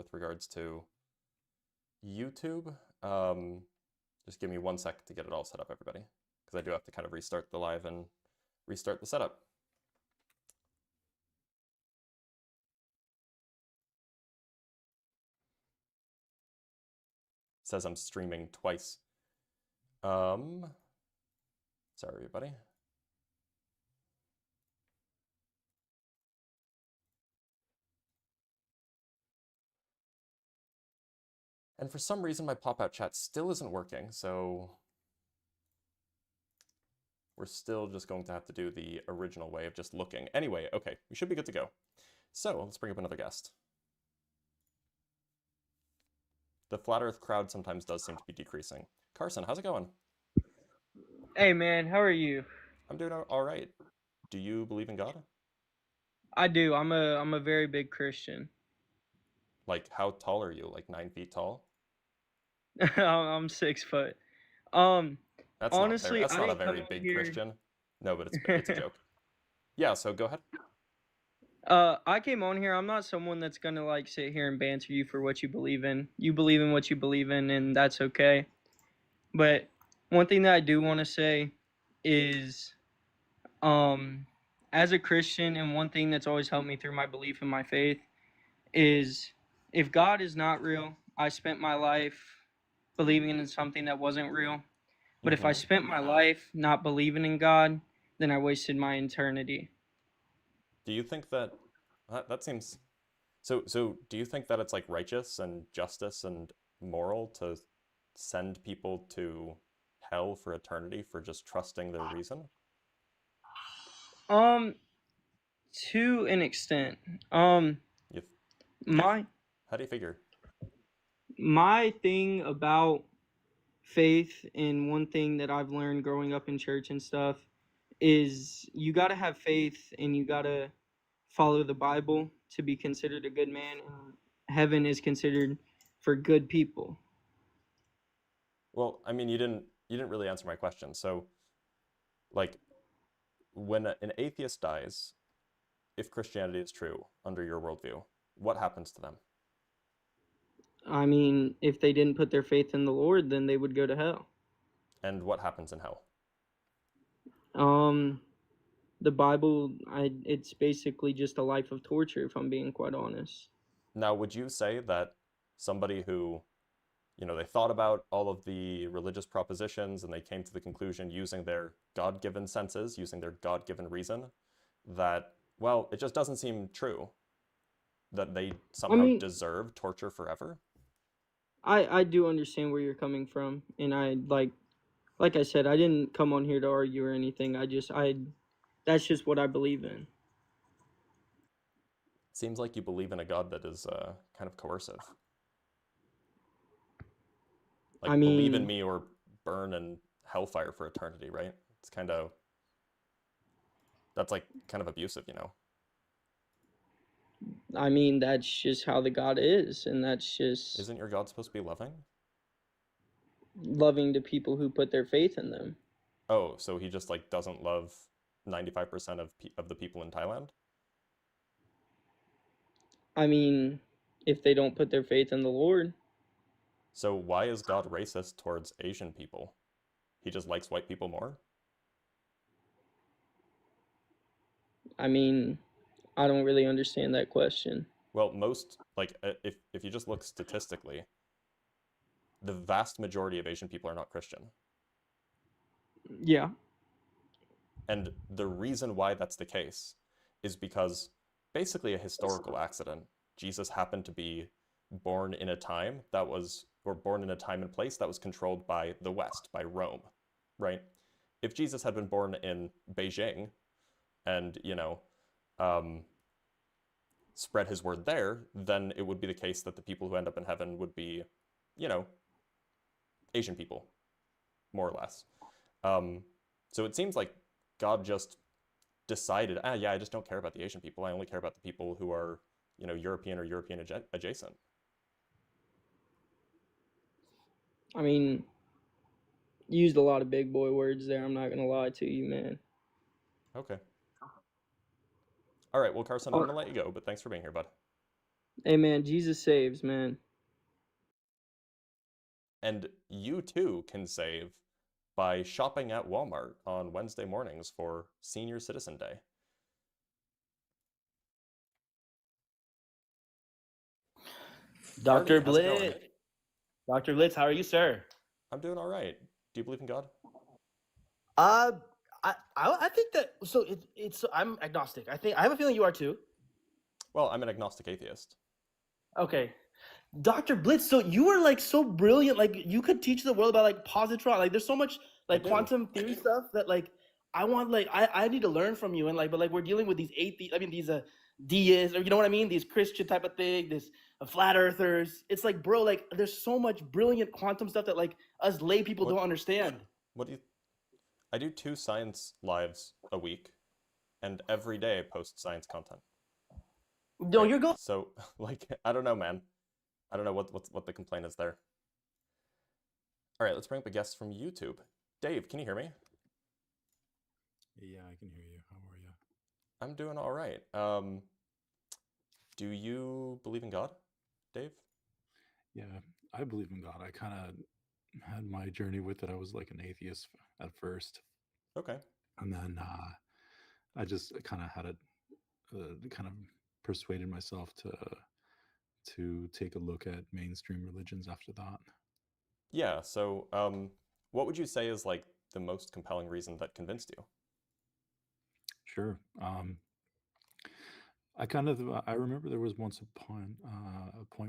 with regards to YouTube. Just give me 1 sec to get it all set up, everybody, because I do have to kind of restart the live and restart the setup. It says I'm streaming twice. Sorry, everybody. And for some reason, my pop-out chat still isn't working, so we're still just going to have to do the original way of just looking. Anyway, okay, we should be good to go. So let's bring up another guest. The flat earth crowd sometimes does seem to be decreasing. Carson, how's it going? Hey man, how are you? I'm doing all right. Do you believe in God? I do. I'm a very big Christian. Like, how tall are you? Like 9 feet tall? I'm 6 foot. Um, That's not very, honestly, that's I not a didn't come very on big here. Christian. No, but it's a joke. Yeah, so go ahead. I came on here. I'm not someone that's gonna like sit here and banter you for what you believe in. You believe in what you believe in, and that's okay. But one thing that I do want to say is, um, as a Christian, and one thing that's always helped me through my belief in my faith is, if God is not real, I spent my life believing in something that wasn't real. But if I Mm-hmm. spent my life not believing in God, then I wasted my eternity. Do you think that that seems so do you think that it's like righteous and justice and moral to send people to hell for eternity for just trusting their reason? Um, to an extent. Um, You, my how do you figure? my thing about faith, and one thing that I've learned growing up in church and stuff, is you got to have faith and you got to follow the Bible to be considered a good man, and heaven is considered for good people. Well, I mean, you didn't really answer my question. So, like, when an atheist dies, if Christianity is true under your worldview, what happens to them? I mean, if they didn't put their faith in the Lord, then they would go to hell. And what happens in hell? Um, the Bible, it's basically just a life of torture, if I'm being quite honest. Now, would you say that somebody who, they thought about all of the religious propositions and they came to the conclusion using their God-given senses, using their God-given reason, that, well, it just doesn't seem true that they I somehow mean, deserve torture forever? I do understand where you're coming from, and I like I said, I didn't come on here to argue or anything. I that's just what I believe in. Seems like you believe in a God that is kind of coercive. I Like, believe in mean, me or burn in hellfire for eternity, right? It's kind of, that's like kind of abusive. that's just how the God is, and that's just Isn't your God supposed to be loving? loving the people who put their faith in them. Oh, so he just like doesn't love 95% of the people in Thailand? I mean, if they don't put their faith in the Lord, So why is God racist towards Asian people? He just likes white people more? I mean, I don't really understand that question. Well, most like if you just look statistically, the vast majority of Asian people are not Christian. Yeah. And the reason why that's the case is because basically a historical accident. Jesus happened to be born in a time that was, or born in a time and place that was controlled by the West, by Rome, right? If Jesus had been born in Beijing and, um, spread his word there, then it would be the case that the people who end up in heaven would be, you know, Asian people, more or less. Um, so it seems like God just decided, yeah, I just don't care about the Asian people. I only care about the people who are, European or European adjacent. I mean, used a lot of big boy words there. I'm not gonna lie to you, man. Okay. All right. Well, Carson, I'm Uh, gonna let you go, but thanks for being here, bud. Hey man, Jesus saves, man. And you too can save by shopping at Walmart on Wednesday mornings for Senior Citizen Day. Dr. Artie, how's it going? Blitz. Dr. Blitz, how are you, sir? I'm doing all right. Do you believe in God? Uh, I think that it's I'm agnostic. I have a feeling you are too. Well, I'm an agnostic atheist. Okay, Dr. Blitz. So you were like so brilliant. Like you could teach the world about like positron. Like there's so much I like do. quantum theory stuff that like I want like I need to learn from you. And like but like we're dealing with these atheists. I mean these deists, or you know what I mean? These Christian type of thing. This flat earthers. It's like bro, like there's so much brilliant quantum stuff that like us lay people What don't understand. what do you I do 2 science lives a week, and every day I post science content, No, right? you're going. So like I don't know, man. I don't know what the complaint is there. All right, let's bring up a guest from YouTube. Dave, can you hear me? Yeah, I can hear you. How are you? I'm doing all right. Do you believe in God, Dave? Yeah, I believe in God. I kind of had my journey with it. I was like an atheist at first, Okay. and then I just kind of had it, kind of persuaded myself to take a look at mainstream religions after that. Yeah, so what would you say is like the most compelling reason that convinced you? Sure. I remember there was once a point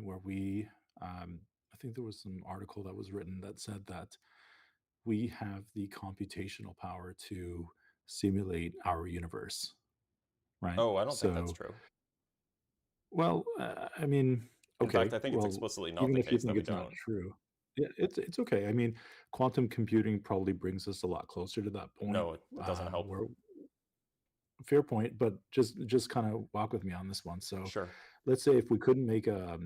where I think there was some article that was written that said that we have the computational power to simulate our universe, right? Oh, I don't think that's So, true. well, I mean, In fact, okay, I think it's well, explicitly not even the if you case think that we it's not don't. true, yeah, it's okay. I mean, quantum computing probably brings us a lot closer to that point. No, it doesn't help. Where fair point, but just kind of walk with me on this one. So, Sure. let's say if we couldn't make a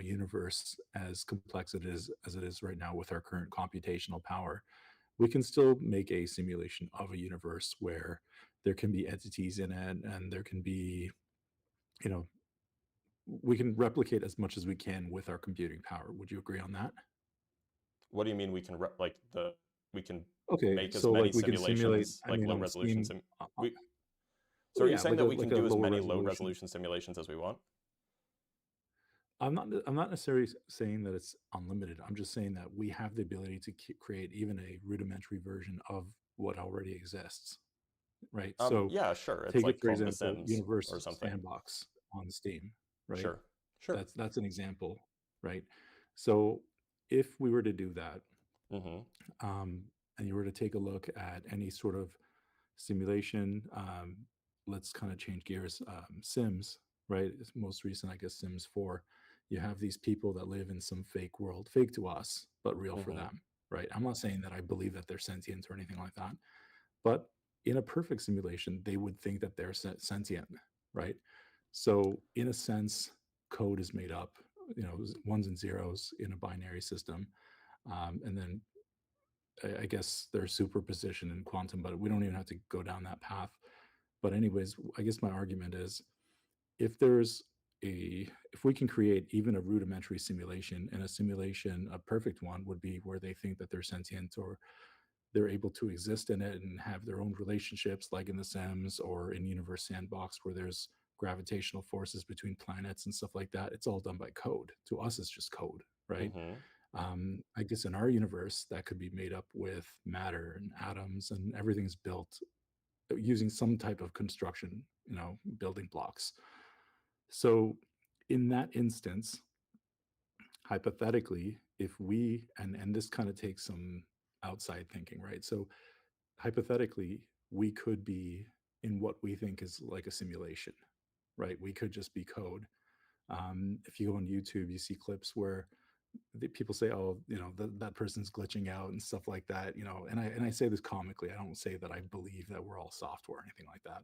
universe as complex as it is right now with our current computational power, we can still make a simulation of a universe where there can be entities in it, and there can be, you know, we can replicate as much as we can with our computing power. Would you agree on that? What do you mean we can Okay, make as so many like we can simulate. simulations, I like mean, low on a resolution scheme. sim we So Well, are you yeah, saying that we can like a do as lower many low resolution. resolution simulations as we want? I'm not necessarily saying that it's unlimited. I'm just saying that we have the ability to create even a rudimentary version of what already exists, right? So Yeah, sure. It's take it like for called The example, Sims or Universe something. Sandbox on Steam, right? Sure. Sure. That's an example, right? So if we were to do that, Mm-hmm. um, and you were to take a look at any sort of simulation, let's kind of change gears. Sims, right? It's most recent, I guess, Sims 4. You have these people that live in some fake world, fake to us, but real for Mm-hmm. them, right? I'm not saying that I believe that they're sentient or anything like that, but in a perfect simulation, they would think that they're sentient, right? So, in a sense, code is made up, ones and zeros in a binary system, and then I guess there's superposition in quantum, but we don't even have to go down that path. But anyways, I guess my argument is if there's if we can create even a rudimentary simulation, and a simulation, a perfect one would be where they think that they're sentient, or they're able to exist in it and have their own relationships, like in the Sims or in Universe Sandbox, where there's gravitational forces between planets and stuff like that. It's all done by code. To us, it's just code, right? Mm-hmm. I guess in our universe, that could be made up with matter and atoms, and everything's built using some type of construction, building blocks. So, in that instance, hypothetically, if we, and this kind of takes some outside thinking, right? So, hypothetically, we could be in what we think is like a simulation, right? We could just be code. If you go on YouTube, you see clips where people say, "Oh, that person's glitching out" and stuff like that. And I say this comically. I don't say that I believe that we're all software or anything like that.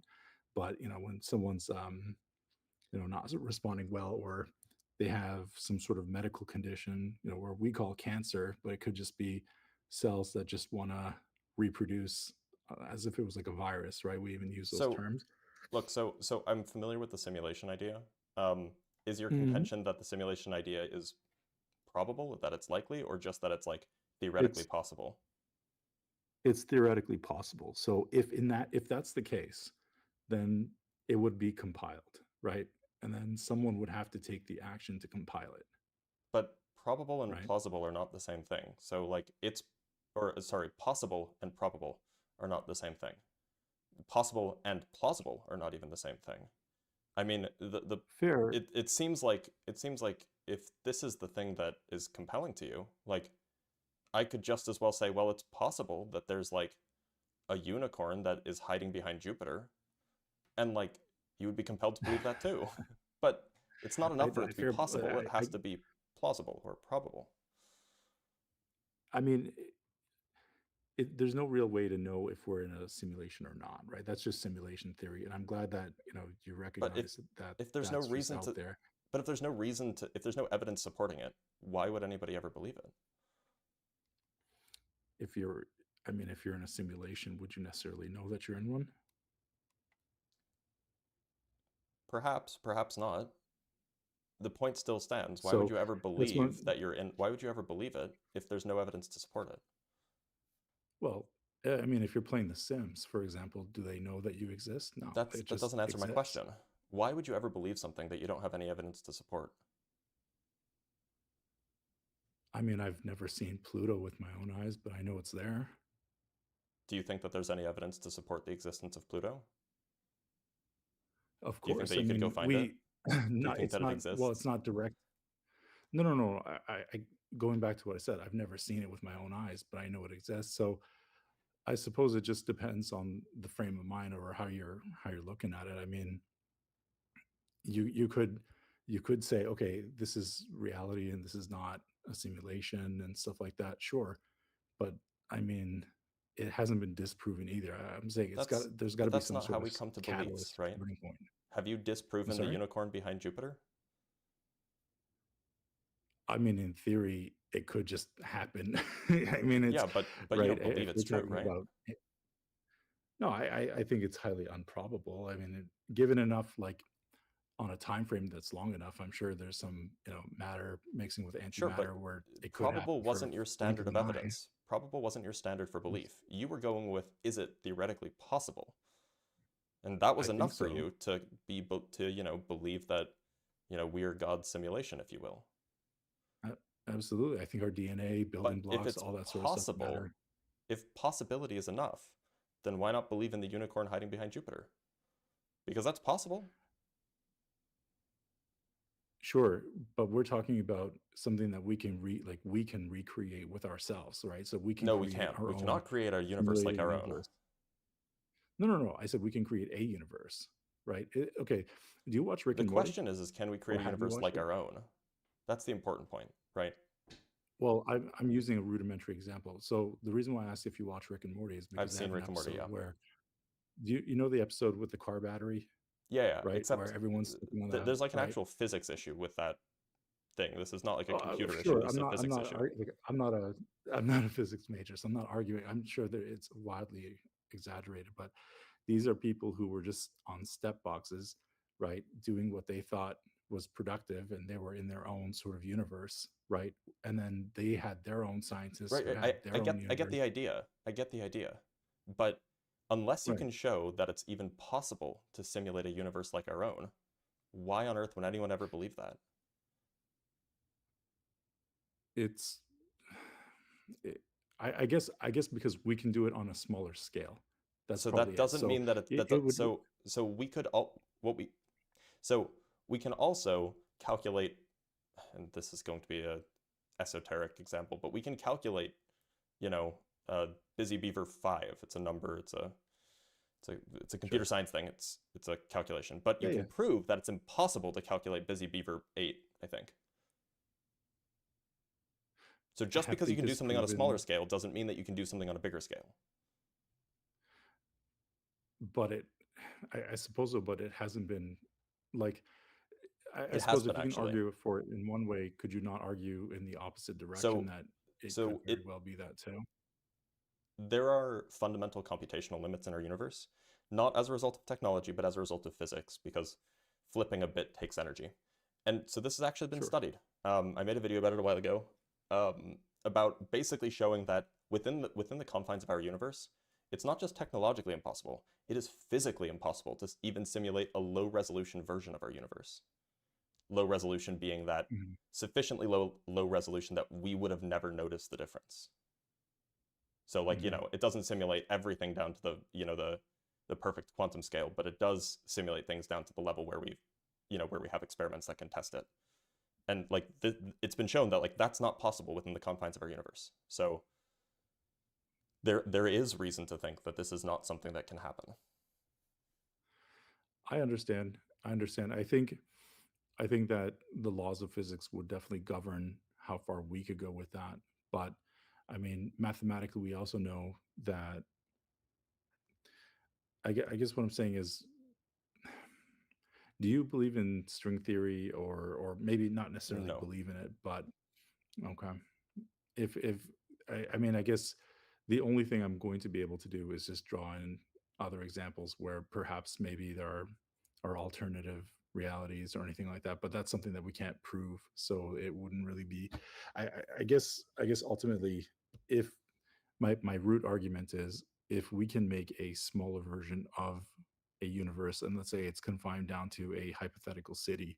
But when someone's not responding well, or they have some sort of medical condition, where we call cancer, but it could just be cells that just want to reproduce, as if it was like a virus, right? We even use those So terms. look, so I'm familiar with the simulation idea. Um, is your Mhm. contention that the simulation idea is probable, that it's likely, or just that it's like theoretically It's possible? it's theoretically possible. So if that's the case, then it would be compiled, right? And then someone would have to take the action to compile it, But probable and right? plausible are not the same thing. So like or sorry, possible and probable are not the same thing. Possible and plausible are not even the same thing. I mean, Fair. it seems like if this is the thing that is compelling to you, like I could just as well say, well, it's possible that there's like a unicorn that is hiding behind Jupiter, and like you would be compelled to believe that too. But it's not enough for it to be Fair. possible. It has to be plausible or probable. I mean, there's no real way to know if we're in a simulation or not, right? That's just simulation theory, and I'm glad that you But recognize that if there's no that's just reason out to, there. but if there's no evidence supporting it, why would anybody ever believe it? If you're, I mean, if you're in a simulation, would you necessarily know that you're in one? Perhaps, perhaps not. The point still stands. Why would So you ever that's one. believe that you're in? Why would you ever believe it if there's no evidence to support it? Well, I mean, if you're playing The Sims, for example, do they know that you exist? No, it That just doesn't answer my exists. question. Why would you ever believe something that you don't have any evidence to support? I mean, I've never seen Pluto with my own eyes, but I know it's there. Do you think that there's any evidence to support the existence of Pluto? Of Do you think that course. I you could go mean, find it? we, Do you not, think it's that it not, well, it's exists? not direct. No, no, no. Going back to what I said, I've never seen it with my own eyes, but I know it exists. So I suppose it just depends on the frame of mind or how you're looking at it. I mean, you could say, okay, this is reality and this is not a simulation and stuff like that. Sure, but I mean, it hasn't been disproven either. I'm saying there's got But to be that's some not how sort of we come to beliefs, catalyst or right? turning point. Have you I'm disproven the sorry. unicorn behind Jupiter? I mean, in theory, it could just happen. I mean, it's Yeah, but you right. don't believe If it's we're true, talking right? about no, I think it's highly improbable. I mean, given enough like on a time frame that's long enough, I'm sure there's some matter mixing with Sure, antimatter but where it could probable happen for a wasn't your blink standard of of an eye. evidence. Probable wasn't your standard for belief. You were going with, is it theoretically possible? And that was I think enough for so. you to believe that, we are God's simulation, if you will. Uh, Absolutely. I think our DNA, building But if blocks, it's all that sort of stuff possible, matter. if possibility is enough, then why not believe in the unicorn hiding behind Jupiter? Because that's possible. Sure, but we're talking about something that we can recreate with ourselves, right? So we can No, we create can't. our We own cannot create a universe like simulated our own. universe. No, no, no. I said we can create a universe, right? Okay. Do you watch Rick The and Morty, question is can we or create a have you universe watched like it? our own? That's the important point, right? Well, I'm using a rudimentary example. So the reason why I asked if you watch Rick and Morty is I've because they seen have an Rick and Morty, episode yeah. where you know the episode with the car battery, Yeah, yeah, right? Where except everyone's sitting on the there's like an right. actual physics issue with that thing. This is not like a Oh, computer issue. sure. This is a physics issue. I'm not a I'm not a physics major, so I'm not arguing. I'm sure that it's wildly exaggerated, but these are people who were just on step boxes, right, doing what they thought was productive, and they were in their own sort of universe, right? And then they had their own scientists Right, who right. had their own I get universe, the idea. I get the idea. But unless you right? can show that it's even possible to simulate a universe like our own, why on earth would anyone ever believe that? It's, it, I guess because we can do it on a smaller scale. That's So probably that it. doesn't So mean that it it, that it the- would, so we could all what we so we can also calculate, and this is going to be a esoteric example, but we can calculate, you know, Busy Beaver 5. It's a number, it's a computer sure. science thing. It's a calculation. But you Yeah, can yeah. prove that it's impossible to calculate Busy Beaver 8, I think. So just Have because they you can do something on a smaller disproven? scale doesn't mean that you can do something on a bigger scale. But I suppose so, but it hasn't been like I It has suppose been if you can actually. argue for it in one way, could you not argue in the opposite direction So that it could so very well be that too? there are fundamental computational limits in our universe, not as a result of technology, but as a result of physics, because flipping a bit takes energy. And so this has actually been Sure. studied. I made a video about it a while ago, about basically showing that within the confines of our universe, it's not just technologically impossible, it is physically impossible to even simulate a low resolution version of our universe. Low resolution being that Mhm. sufficiently low resolution that we would have never noticed the difference. So like, Mhm. it doesn't simulate everything down to the perfect quantum scale, but it does simulate things down to the level where where we have experiments that can test it. And like it's been shown that like that's not possible within the confines of our universe. So there is reason to think that this is not something that can happen. I understand. I understand. I think that the laws of physics would definitely govern how far we could go with that. But I mean, mathematically, we also know that. I guess what I'm saying is, do you believe in string theory, or maybe not necessarily No. believe in it, but okay. If I mean, I guess the only thing I'm going to be able to do is just draw in other examples where perhaps maybe there are alternative realities or anything like that, but that's something that we can't prove, so it wouldn't really be. I guess ultimately, if my root argument is, if we can make a smaller version of a universe, and let's say it's confined down to a hypothetical city,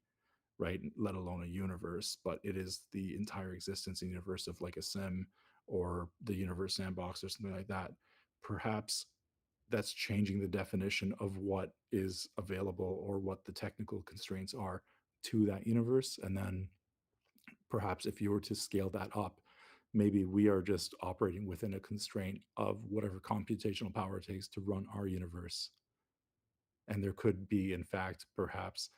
right? Let alone a universe, but it is the entire existence and universe of like a sim or the universe sandbox or something like that. Perhaps that's changing the definition of what is available or what the technical constraints are to that universe. And then perhaps if you were to scale that up, maybe we are just operating within a constraint of whatever computational power it takes to run our universe. And there could be, in fact, perhaps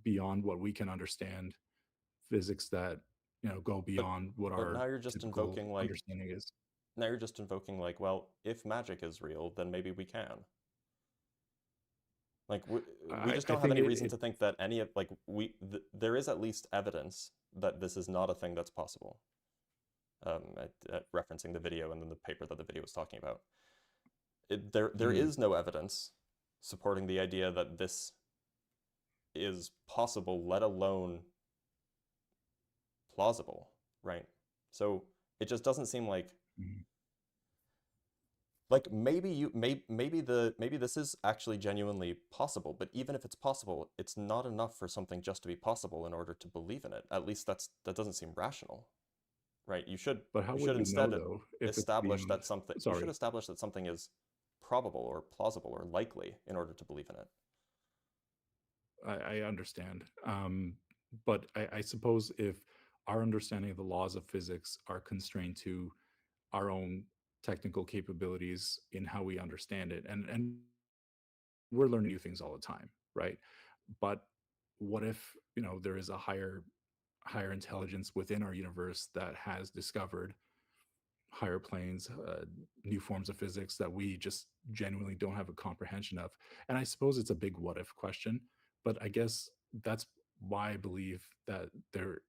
beyond what we can understand, physics that go But beyond what but our typical understanding is. now you're just invoking like, well, if magic is real, then maybe we can. Like we I, just I don't have think any it, reason it to think that any of like there is at least evidence that this is not a thing that's possible. Referencing the video and then the paper that the video was talking about. There mm, is no evidence supporting the idea that this is possible, let alone plausible, right? So it just doesn't seem mm. like maybe this is actually genuinely possible, but even if it's possible, it's not enough for something just to be possible in order to believe in it. At least that doesn't seem rational, right? But how You would should we know instead though if it's establish beyond? that something you should Sorry, establish that something is probable or plausible or likely in order to believe in it. I understand. But I suppose if our understanding of the laws of physics are constrained to our own technical capabilities in how we understand it, and we're learning new things all the time, right? But what if there is a higher intelligence within our universe that has discovered higher planes, new forms of physics that we just genuinely don't have a comprehension of? And I suppose it's a big what if question, but I guess that's why I believe that there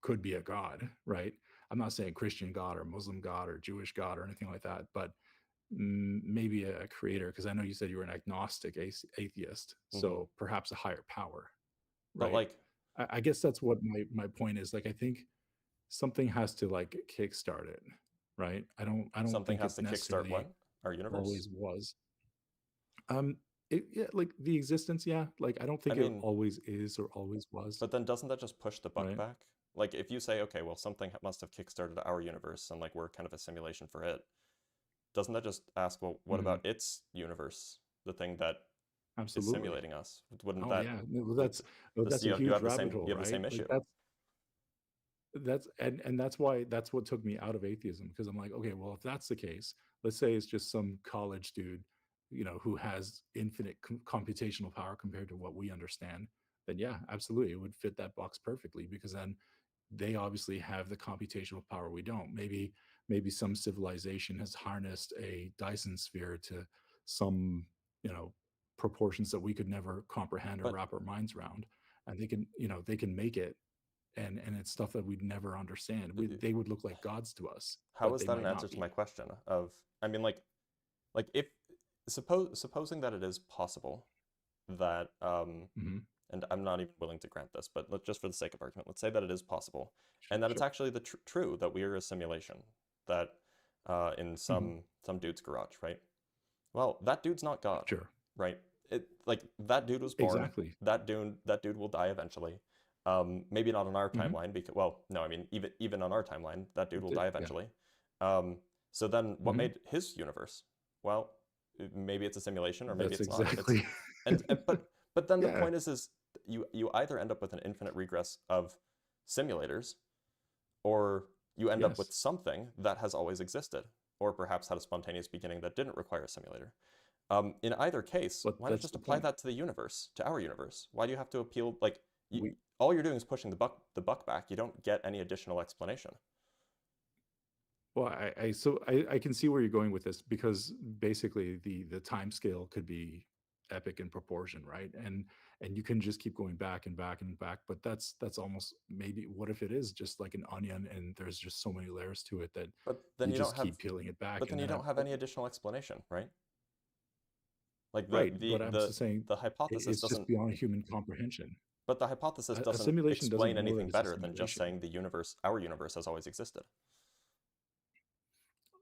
could be a God, right? I'm not saying Christian God or Muslim God or Jewish God or anything like that, but maybe a creator, because I know you said you were an agnostic atheist, Hmm. so perhaps a higher power, But right? like I guess that's what my point is. Like, I think something has to like kickstart it, right? I don't something think has it to kickstart necessarily what? Our universe? always was. Um, yeah, like the existence, yeah. Like, I don't I think it mean, always is or always was, but then doesn't that just push the buck right? back? Like if you say, okay, well, something must have kickstarted our universe and like we're kind of a simulation for it, doesn't that just ask, well, what Mhm. about its universe, the thing that is Absolutely. simulating us? Wouldn't Oh that yeah, no, well, th- that's a you huge have the rabbit hole, you have the right? same Like, issue? that's and that's why that's what took me out of atheism, because I'm like, okay, well, if that's the case, let's say it's just some college dude, who has infinite computational power compared to what we understand, then yeah, absolutely, it would fit that box perfectly, because then they obviously have the computational power we don't. Maybe some civilization has harnessed a Dyson sphere to some, you know, proportions that we could never comprehend or But wrap our minds around, and they can make it, and it's stuff that we'd never understand. They would look like gods to us, how but is they that an might answer not to my be. question of, I mean, like if supposing that it is possible that Mhm. and I'm not even willing to grant this, but just for the sake of argument, let's say that it is possible, and that it's Sure. actually true that we are a simulation, that in some dude's garage, right? Well, that dude's not God, Sure. right? Like that dude was born. Exactly. That dude will die eventually. Maybe not on our timeline because, well, no, I mean even on our timeline, that dude will die Yeah. eventually. So then, what made his universe? Well, maybe it's a simulation, or maybe That's it's not. exactly. But then the Yeah. point is you either end up with an infinite regress of simulators, or you end up with Yes. something that has always existed, or perhaps had a spontaneous beginning that didn't require a simulator. In either case, But why not that's just the apply point. that to the universe, to our universe? Why do you have to appeal? Like, We all you're doing is pushing the buck back. You don't get any additional explanation. Well, I can see where you're going with this, because basically the time scale could be epic in proportion, right? And you can just keep going back and back and back. But that's almost, maybe, what if it is just like an onion and there's just so many layers to it that But then you you don't just have, keep peeling it back, but then and you then don't have any additional explanation, right? Like right. But I'm just saying, the hypothesis it's just doesn't, beyond human comprehension. but the hypothesis A doesn't simulation doesn't explain know that anything it's a better than just simulation. saying our universe has always existed.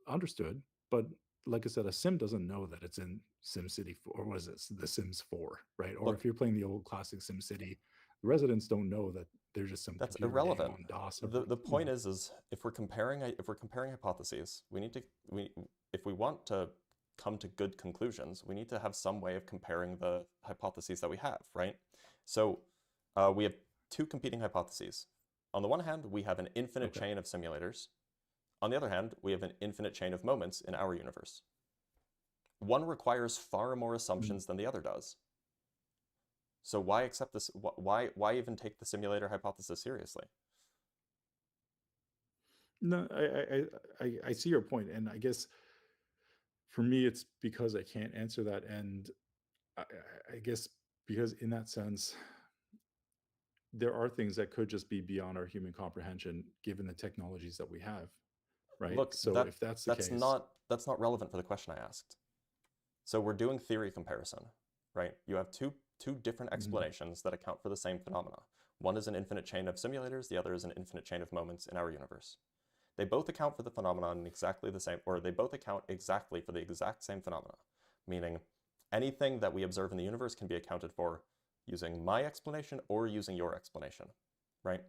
Understood. But like I said, a sim doesn't know that it's in SimCity 4, or what is it, The Sims 4, right? Or Look, if you're playing the old classic SimCity, the residents don't know that there's just some that's computer game irrelevant. on DOS. The point is if we're comparing hypotheses, if we want to come to good conclusions, we need to have some way of comparing the hypotheses that we have, right? So we have two competing hypotheses. On the one hand, we have an infinite Okay. chain of simulators. On the other hand, we have an infinite chain of moments in our universe. One requires far more assumptions than the other does. So why accept this? Why even take the simulator hypothesis seriously? No, I see your point, and I guess for me, it's because I can't answer that, and I guess because in that sense, there are things that could just be beyond our human comprehension, given the technologies that we have, right? Look, So if that's the case, that's not relevant for the question I asked. So we're doing theory comparison, right? You have two different explanations that account for the same phenomena. One is an infinite chain of simulators, the other is an infinite chain of moments in our universe. They both account for the phenomenon in exactly the same, or they both account exactly for the exact same phenomena, meaning anything that we observe in the universe can be accounted for using my explanation or using your explanation, right?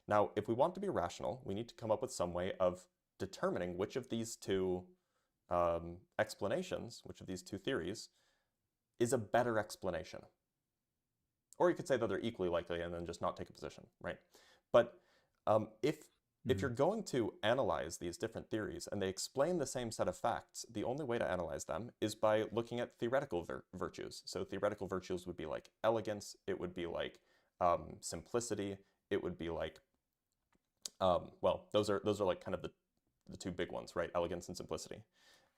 Now, if we want to be rational, we need to come up with some way of determining which of these two explanations, which of these two theories, is a better explanation. Or you could say that they're equally likely and then just not take a position, right? But if you're going to analyze these different theories and they explain the same set of facts, the only way to analyze them is by looking at theoretical virtues. So theoretical virtues would be like elegance, it would be like simplicity, it would be like, well, those are like kind of the two big ones, right? Elegance and simplicity.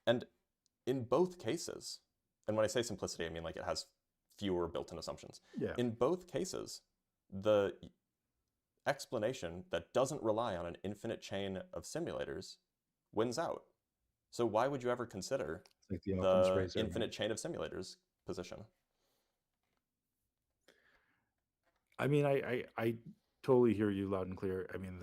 And in both cases, and when I say simplicity, I mean like it has fewer built-in assumptions. yeah, In both cases, the explanation that doesn't rely on an infinite chain of simulators wins out. So why would you ever consider it's like the Occam's the razor, right? infinite chain of simulators position? I mean, I totally hear you loud and clear. I mean,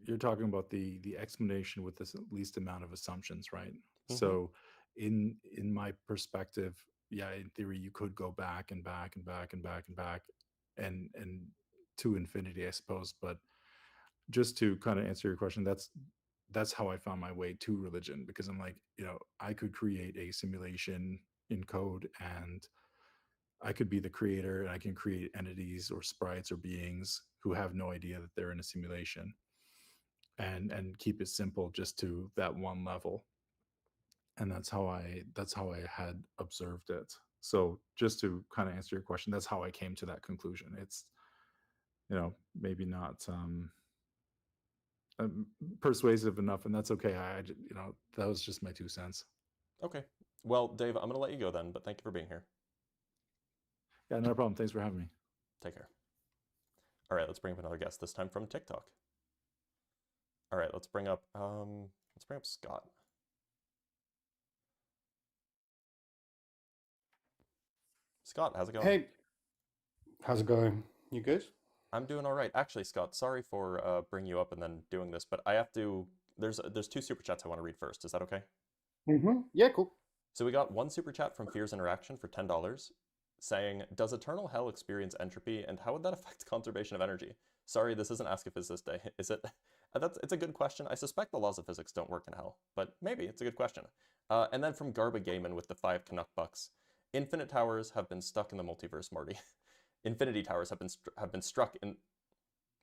you're talking about the explanation with the least amount of assumptions, right? Mm-hmm. So, in my perspective, yeah, in theory, you could go back and back and back and back and back, and to infinity, I suppose. But just to kind of answer your question, that's how I found my way to religion, because I'm like, I could create a simulation in code, and I could be the creator, and I can create entities or sprites or beings who have no idea that they're in a simulation, and keep it simple just to that one level. And that's how I had observed it. So just to kind of answer your question, that's how I came to that conclusion. It's, maybe not persuasive enough, and that's okay. That was just my 2 cents. Okay. Well, Dave, I'm going to let you go then, but thank you for being here. Yeah, no problem. Thanks for having me. Take care. All right, let's bring up another guest, this time from TikTok. All right, let's bring up Scott. Scott, how's it going? Hey, how's it going? You good? I'm doing all right. Actually, Scott, sorry for bringing you up and then doing this, but I have to. There's two super chats I want to read first. Is that okay? Yeah, cool. So we got one super chat from Fears Interaction for $10 saying, "Does eternal hell experience entropy, and how would that affect conservation of energy?" Sorry, this isn't Ask a Physicist Day. Is it? It's a good question. I suspect the laws of physics don't work in hell, but maybe it's a good question. And then from Garba Gaiman with the 5 Canuck bucks, "Infinite towers have been stuck in the multiverse, Marty. Infinity towers have been struck in.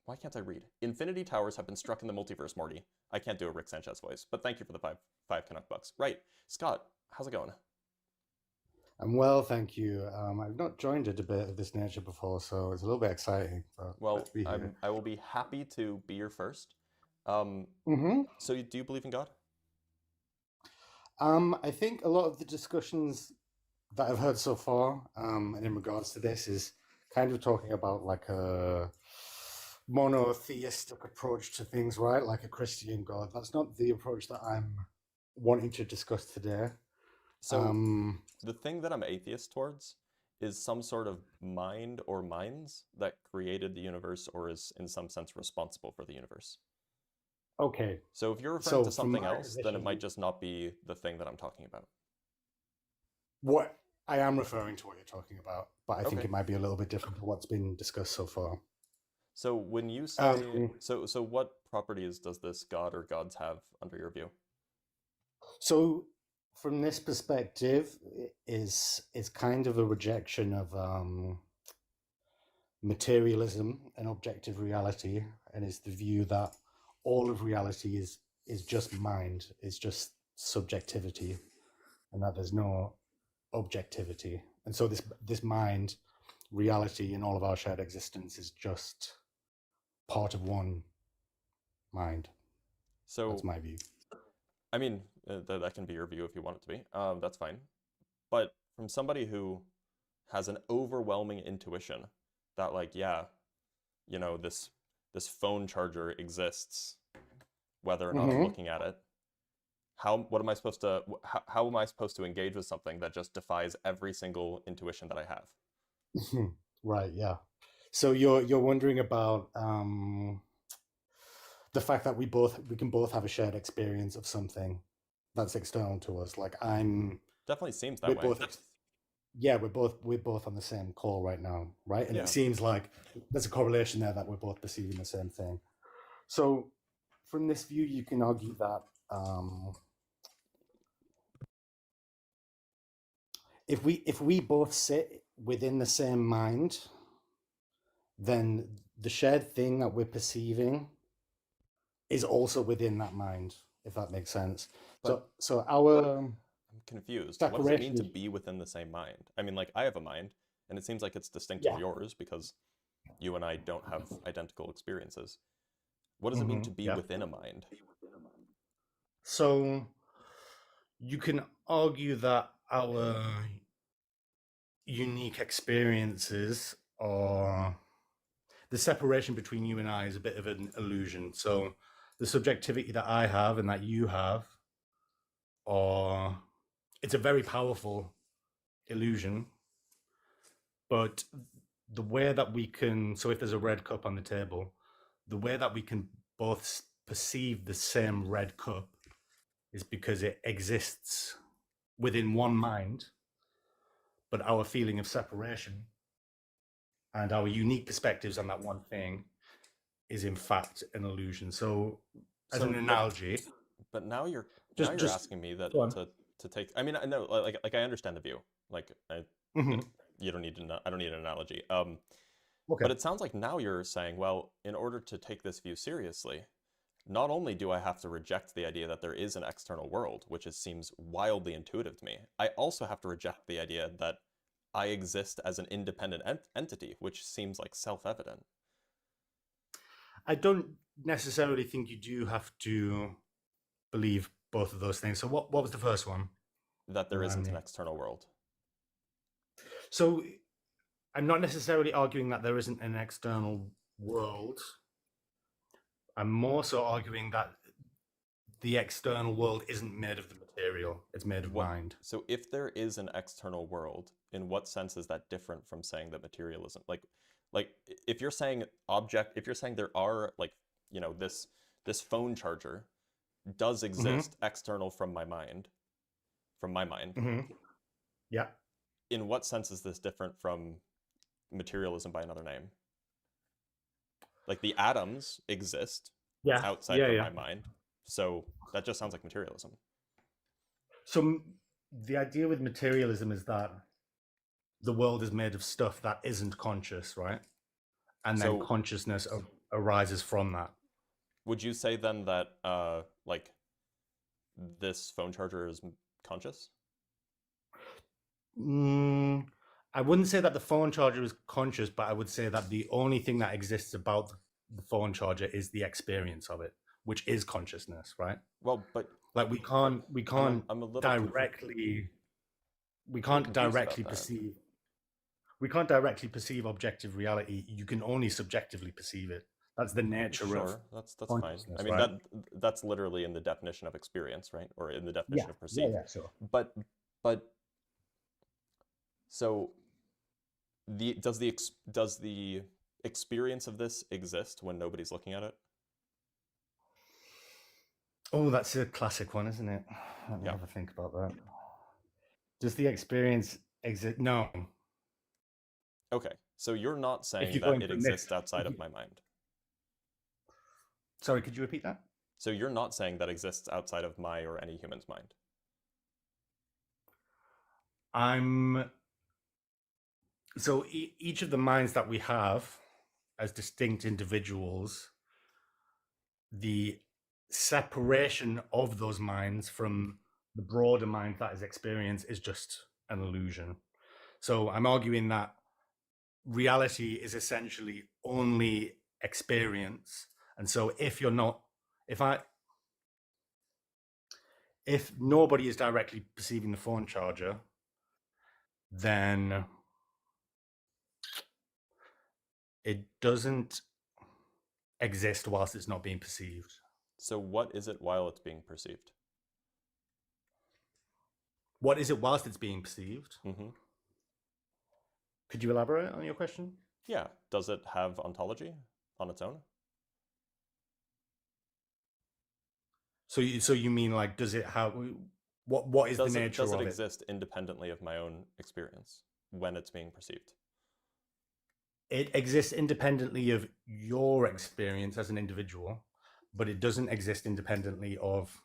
Why can't I read? Infinity towers have been struck in the multiverse, Marty." I can't do a Rick Sanchez voice, but thank you for the five Canuck bucks. Right, Scott, how's it going? I'm well, thank you. I've not joined a debate of this nature before, so it's a little bit exciting, but Well, let's be here. I will be happy to be your first. Um, hmm so do you believe in God? I think a lot of the discussions that I've heard so far, and in regards to this, is kind of talking about like a monotheistic approach to things, right? Like a Christian God. That's not the approach that I'm wanting to discuss today. So Um, the thing that I'm atheist towards is some sort of mind or minds that created the universe or is in some sense responsible for the universe. okay, So if you're referring so to from something my else, then it might position, just not be the thing that I'm talking about. what I am referring to what you're talking about, but I think Okay. it might be a little bit different to what's been discussed so far. So when you say Um, so what properties does this God or gods have under your view? so from this perspective, is kind of a rejection of materialism and objective reality, and is the view that all of reality is just mind, is just subjectivity, and that there's no objectivity. And so this mind, reality, and all of our shared existence is just part of one mind. That's So my view. I mean, that can be your view if you want it to be. That's fine. But from somebody who has an overwhelming intuition that, like, yeah, this phone charger exists, whether or not I'm hmm looking at it. What am I supposed to? How am I supposed to engage with something that just defies every single intuition that I have? Right, yeah. So you're wondering about the fact that we can both have a shared experience of something that's external to us. Like Definitely seems that we're way. both yeah, we're both on the same call right now, right? And it Yeah. seems like there's a correlation there that we're both perceiving the same thing. So from this view, you can argue that if we both sit within the same mind, then the shared thing that we're perceiving is also within that mind, if that makes sense. But So our I'm confused. What does it mean separation to is, be within the same mind? I mean, like, I have a mind, and it seems like it's distinct from yeah. yours because you and I don't have identical experiences. What does it mean hmm to be yeah. within a mind? So you can argue that our unique experiences are the separation between you and I is a bit of an illusion. So the subjectivity that I have and that you have are it's a very powerful illusion, but the way that we can so if there's a red cup on the table, the way that we can both perceive the same red cup is because it exists within one mind, but our feeling of separation and our unique perspectives on that one thing is in fact an illusion. So as an So, analogy, but now just you're just asking me that go on. to take. I mean, I know, like I understand the view. Like, hmm you don't need to. I don't need an analogy. Okay. But it sounds like now you're saying, well, in order to take this view seriously, not only do I have to reject the idea that there is an external world, which seems wildly intuitive to me, I also have to reject the idea that I exist as an independent entity, which seems like self-evident. I don't necessarily think you do have to believe both of those things. So what was the first one? That there Remind isn't an me. external world. So I'm not necessarily arguing that there isn't an external world. I'm more so arguing that the external world isn't made of the material, it's made of What? mind. So if there is an external world, in what sense is that different from saying that materialism, like Like if you're saying there are like, you know, this phone charger does Mm-hmm. exist external from my mind, Mm-hmm. Yeah. in what sense is this different from materialism by another name? Like the atoms exist Yeah. outside Yeah. of Yeah. my mind. So that just sounds like materialism. So the idea with materialism is that the world is made of stuff that isn't conscious, right? And then So consciousness arises from that. would you say then that like this phone charger is conscious? I wouldn't say that the phone charger is conscious, but I would say that the only thing that exists about the phone charger is the experience of it, which is consciousness, right? Well, but Like we can't I'm a little directly we little can't confused about directly that. perceive we can't directly perceive objective reality. You can only subjectively perceive it. That's the nature of Sure, that's fine. consciousness, I mean right? that's literally in the definition of experience, right? Or in the Yeah, definition of perceive. sure. But so does the experience of this exist when nobody's looking at it? Oh, that's a classic one, isn't it? Let me Yeah. have a think about that. Does the experience exist? No. Okay, so you're not saying you're that going it for exists mixed- outside if of you- my mind. Sorry, could you repeat that? So you're not saying that exists outside of my or any human's mind. So each of the minds that we have as distinct individuals, the separation of those minds from the broader mind that is experience is just an illusion. So I'm arguing that reality is essentially only experience. And so if nobody is directly perceiving the phone charger, then it doesn't exist whilst it's not being perceived. So what is it while it's being perceived? What is it whilst it's being perceived? Mm-hmm. Could you elaborate on your question? Yeah. Does it have ontology on its own? So you mean like, does it have what is the nature does of it it? exist independently of my own experience when it's being perceived? It exists independently of your experience as an individual, but it doesn't exist independently of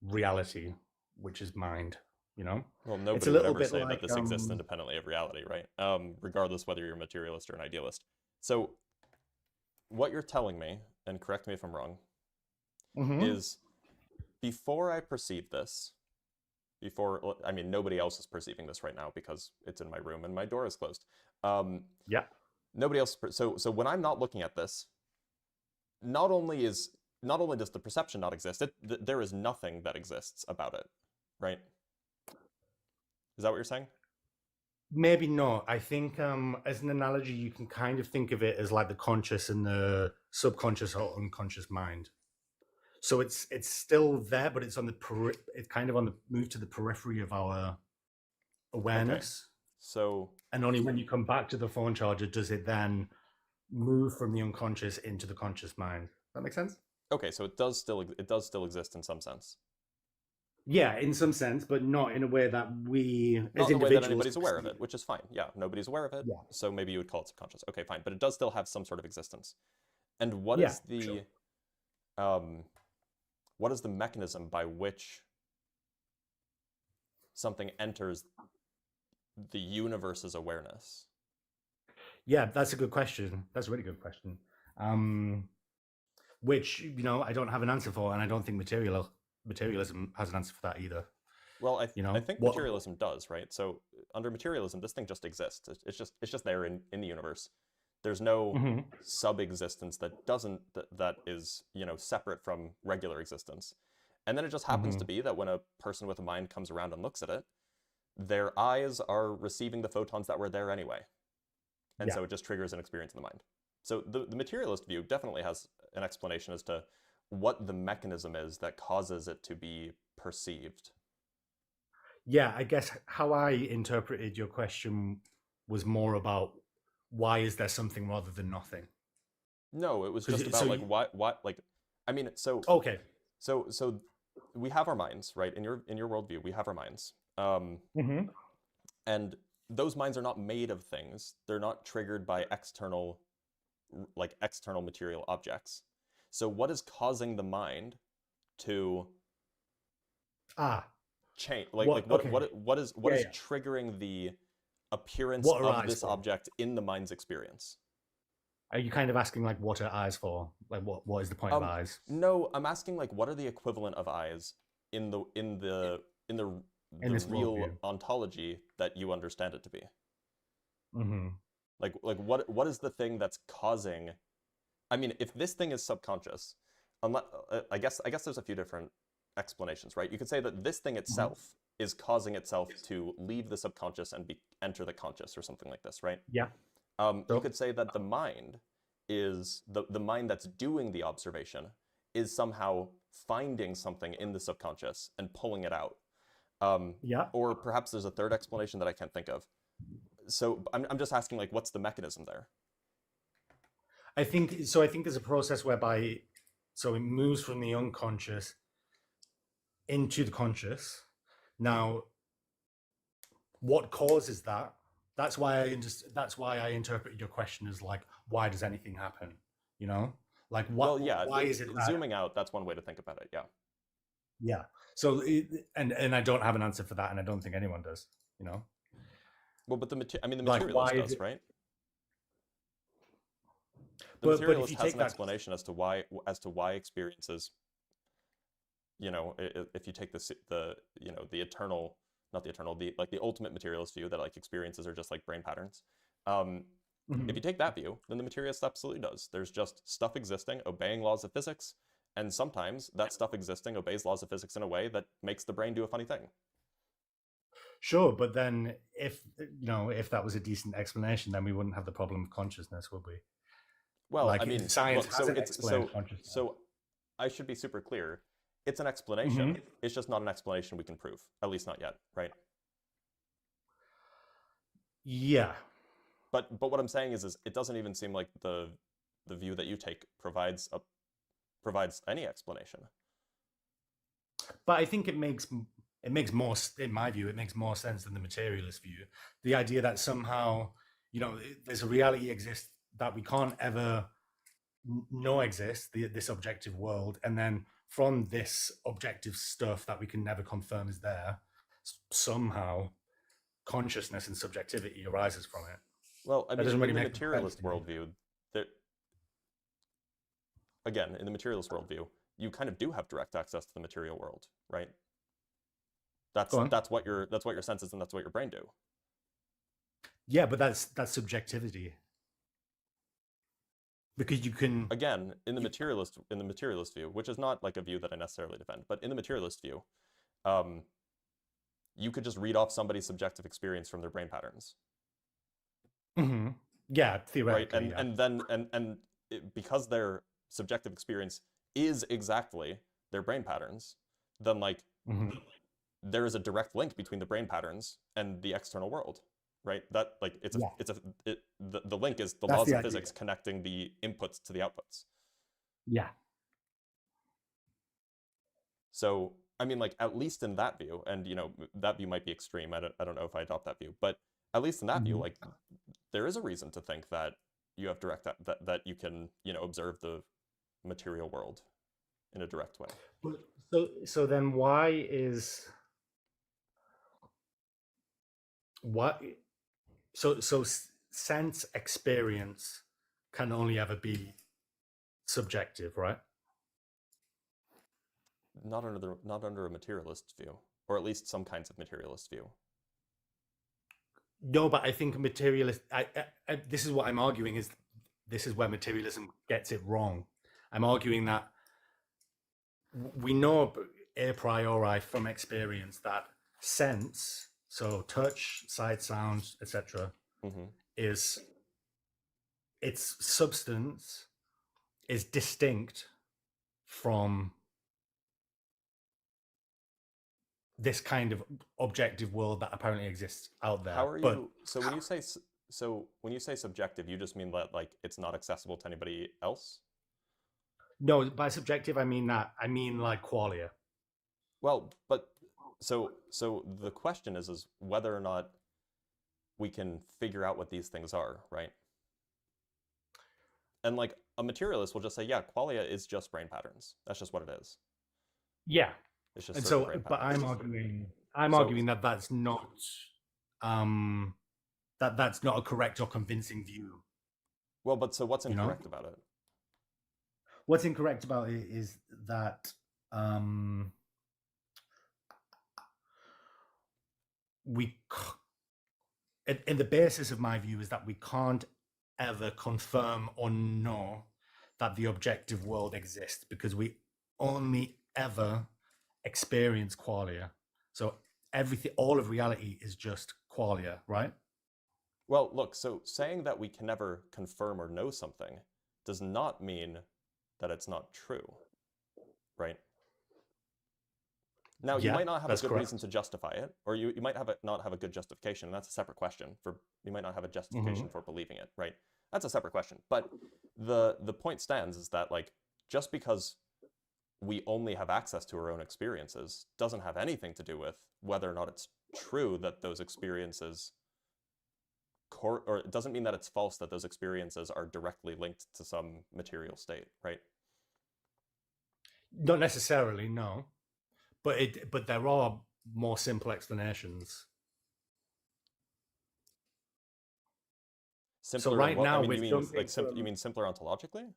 reality, which is mind, you know? Well, nobody It's a would little ever bit say that like, this exists independently of reality, right? Regardless whether you're a materialist or an idealist. So what you're telling me, and correct me if I'm wrong, is before I perceive this, I mean, nobody else is perceiving this right now because it's in my room and my door is closed. Yeah. Nobody else. So when I'm not looking at this, not only does the perception not exist, there is nothing that exists about it, right? Is that what you're saying? Maybe not. I think as an analogy, you can kind of think of it as like the conscious and the subconscious or unconscious mind. So it's still there, but it's on it's kind of on the move to the periphery of our awareness. Okay. So and only when you come back to the phone charger does it then move from the unconscious into the conscious mind. That make sense? Okay, so it does still exist in some sense. Yeah, in some sense, but not in a way that we, not as in a way that individuals, anybody's aware of it, which is fine. Yeah, nobody's aware of it. Yeah. So maybe you would call it subconscious. Okay, fine, but it does still have some sort of existence. And what is the mechanism by which something enters the universe's awareness? Yeah, that's a good question. That's a really good question. Which, I don't have an answer for, and I don't think materialism has an answer for that either. Well, I think materialism does, right? So under materialism, this thing just exists. It's just there in the universe. There's no sub-existence that is, separate from regular existence. And then it just happens to be that when a person with a mind comes around and looks at it, their eyes are receiving the photons that were there anyway. And so it just triggers an experience in the mind. So the materialist view definitely has an explanation as to what the mechanism is that causes it to be perceived. Yeah, I guess how I interpreted your question was more about why is there something rather than nothing? No, it was 'Cause just it- about so like you- why like I mean Okay. so we have our minds, right? In your worldview, we have our minds. Mm-hmm. And those minds are not made of things. They're not triggered by external material objects. So what is causing the mind to Ah, change? what? Okay. What is Yeah, yeah. triggering the appearance What are of eyes this for? object in the mind's experience? Are you kind of asking like what are eyes for? Like what is the point of eyes? No, I'm asking like what are the equivalent of eyes in the In this real worldview. ontology that you understand it to be? Mm-hmm. Like what is the thing that's causing? I mean, if this thing is subconscious, unless I guess there's a few different explanations, right? You could say that this thing itself is causing itself to leave the subconscious and enter the conscious or something like this, right? Yeah. You could say that the mind is the mind that's doing the observation is somehow finding something in the subconscious and pulling it out. Yeah. Or perhaps there's a third explanation that I can't think of. So I'm just asking, like, what's the mechanism there? I think so. I think there's a process whereby it moves from the unconscious into the conscious. Now, what causes that? That's why I interpreted your question as like, why does anything happen? You know, like what? Well, yeah. Why is it that? Zooming out? That's one way to think about it. Yeah. Yeah. So, and I don't have an answer for that, and I don't think anyone does. You know. Well, but the Like, materialist why is does, it- right? The But if materialist you has take an that, explanation as to why experiences, if you take the eternal, not the eternal, the ultimate materialist view that like experiences are just like brain patterns. Mhm. If you take that view, then the materialist absolutely does. There's just stuff existing, obeying laws of physics, and sometimes that stuff existing obeys laws of physics in a way that makes the brain do a funny thing. Sure, but then if that was a decent explanation, then we wouldn't have the problem of consciousness, would we? Well, Like, I mean, science look, so hasn't it's explained consciousness. so I should be super clear. It's an explanation. It's just not an explanation we can prove, at least not yet, right? Yeah. But what I'm saying is it doesn't even seem like the view that you take provides any explanation. But I think it makes more, in my view, it makes more sense than the materialist view. The idea that somehow, there's a reality exists that we can't ever know exists, this objective world, and then from this objective stuff that we can never confirm is there, somehow consciousness and subjectivity arises from it. Well, I mean, doesn't in really the make sense materialist to me. worldview, again, in the materialist worldview, you kind of do have direct access to the material world, right? Go on. That's what your senses and that's what your brain do. Yeah, but that's subjectivity. Because you can, Again, in the materialist view, which is not like a view that I necessarily defend, but in the materialist view, you could just read off somebody's subjective experience from their brain patterns, yeah, theoretically, right? And because their subjective experience is exactly their brain patterns, then like there is a direct link between the brain patterns and the external world, right? That like the link is the That's laws the of idea. physics connecting the inputs to the outputs. Yeah. So I mean, like at least in that view, and that view might be extreme. I don't know if I adopt that view, but at least in that view, like there is a reason to think that you have that you can observe the material world in a direct way. So then why is what so sense experience can only ever be subjective, right? Not under a materialist view, or at least some kinds of materialist view. No, but I think materialist. This is what I'm arguing is this is where materialism gets it wrong. I'm arguing that we know a priori from experience that sense, so touch, sight, sound, etc., is its substance is distinct from this kind of objective world that apparently exists out there. How are you? So when you say so when you say subjective, you just mean that like it's not accessible to anybody else? No, by subjective I mean like qualia. Well, but so the question is whether or not we can figure out what these things are, right? And like a materialist will just say, yeah, qualia is just brain patterns. That's just what it is. Yeah. It's just And certain so, brain but patterns. I'm So- arguing that that's not that's not a correct or convincing view. Well, but so what's You know? incorrect about it? What's incorrect about it is that and the basis of my view is that we can't ever confirm or know that the objective world exists because we only ever experience qualia. So everything, all of reality is just qualia, right? Well, look, so saying that we can never confirm or know something does not mean that it's not true, right? Now, you Yeah, might not have a that's good correct. reason to justify it, or you might not have a good justification. That's a separate question. You might not have a justification for believing it, right? That's a separate question. But the point stands is that like just because we only have access to our own experiences doesn't have anything to do with whether or not it's true that those experiences or it doesn't mean that it's false that those experiences are directly linked to some material state, right? Not necessarily, no. But there are more simple explanations. Simpler right what? now I mean, we're you mean jumping like from- you mean simpler ontologically?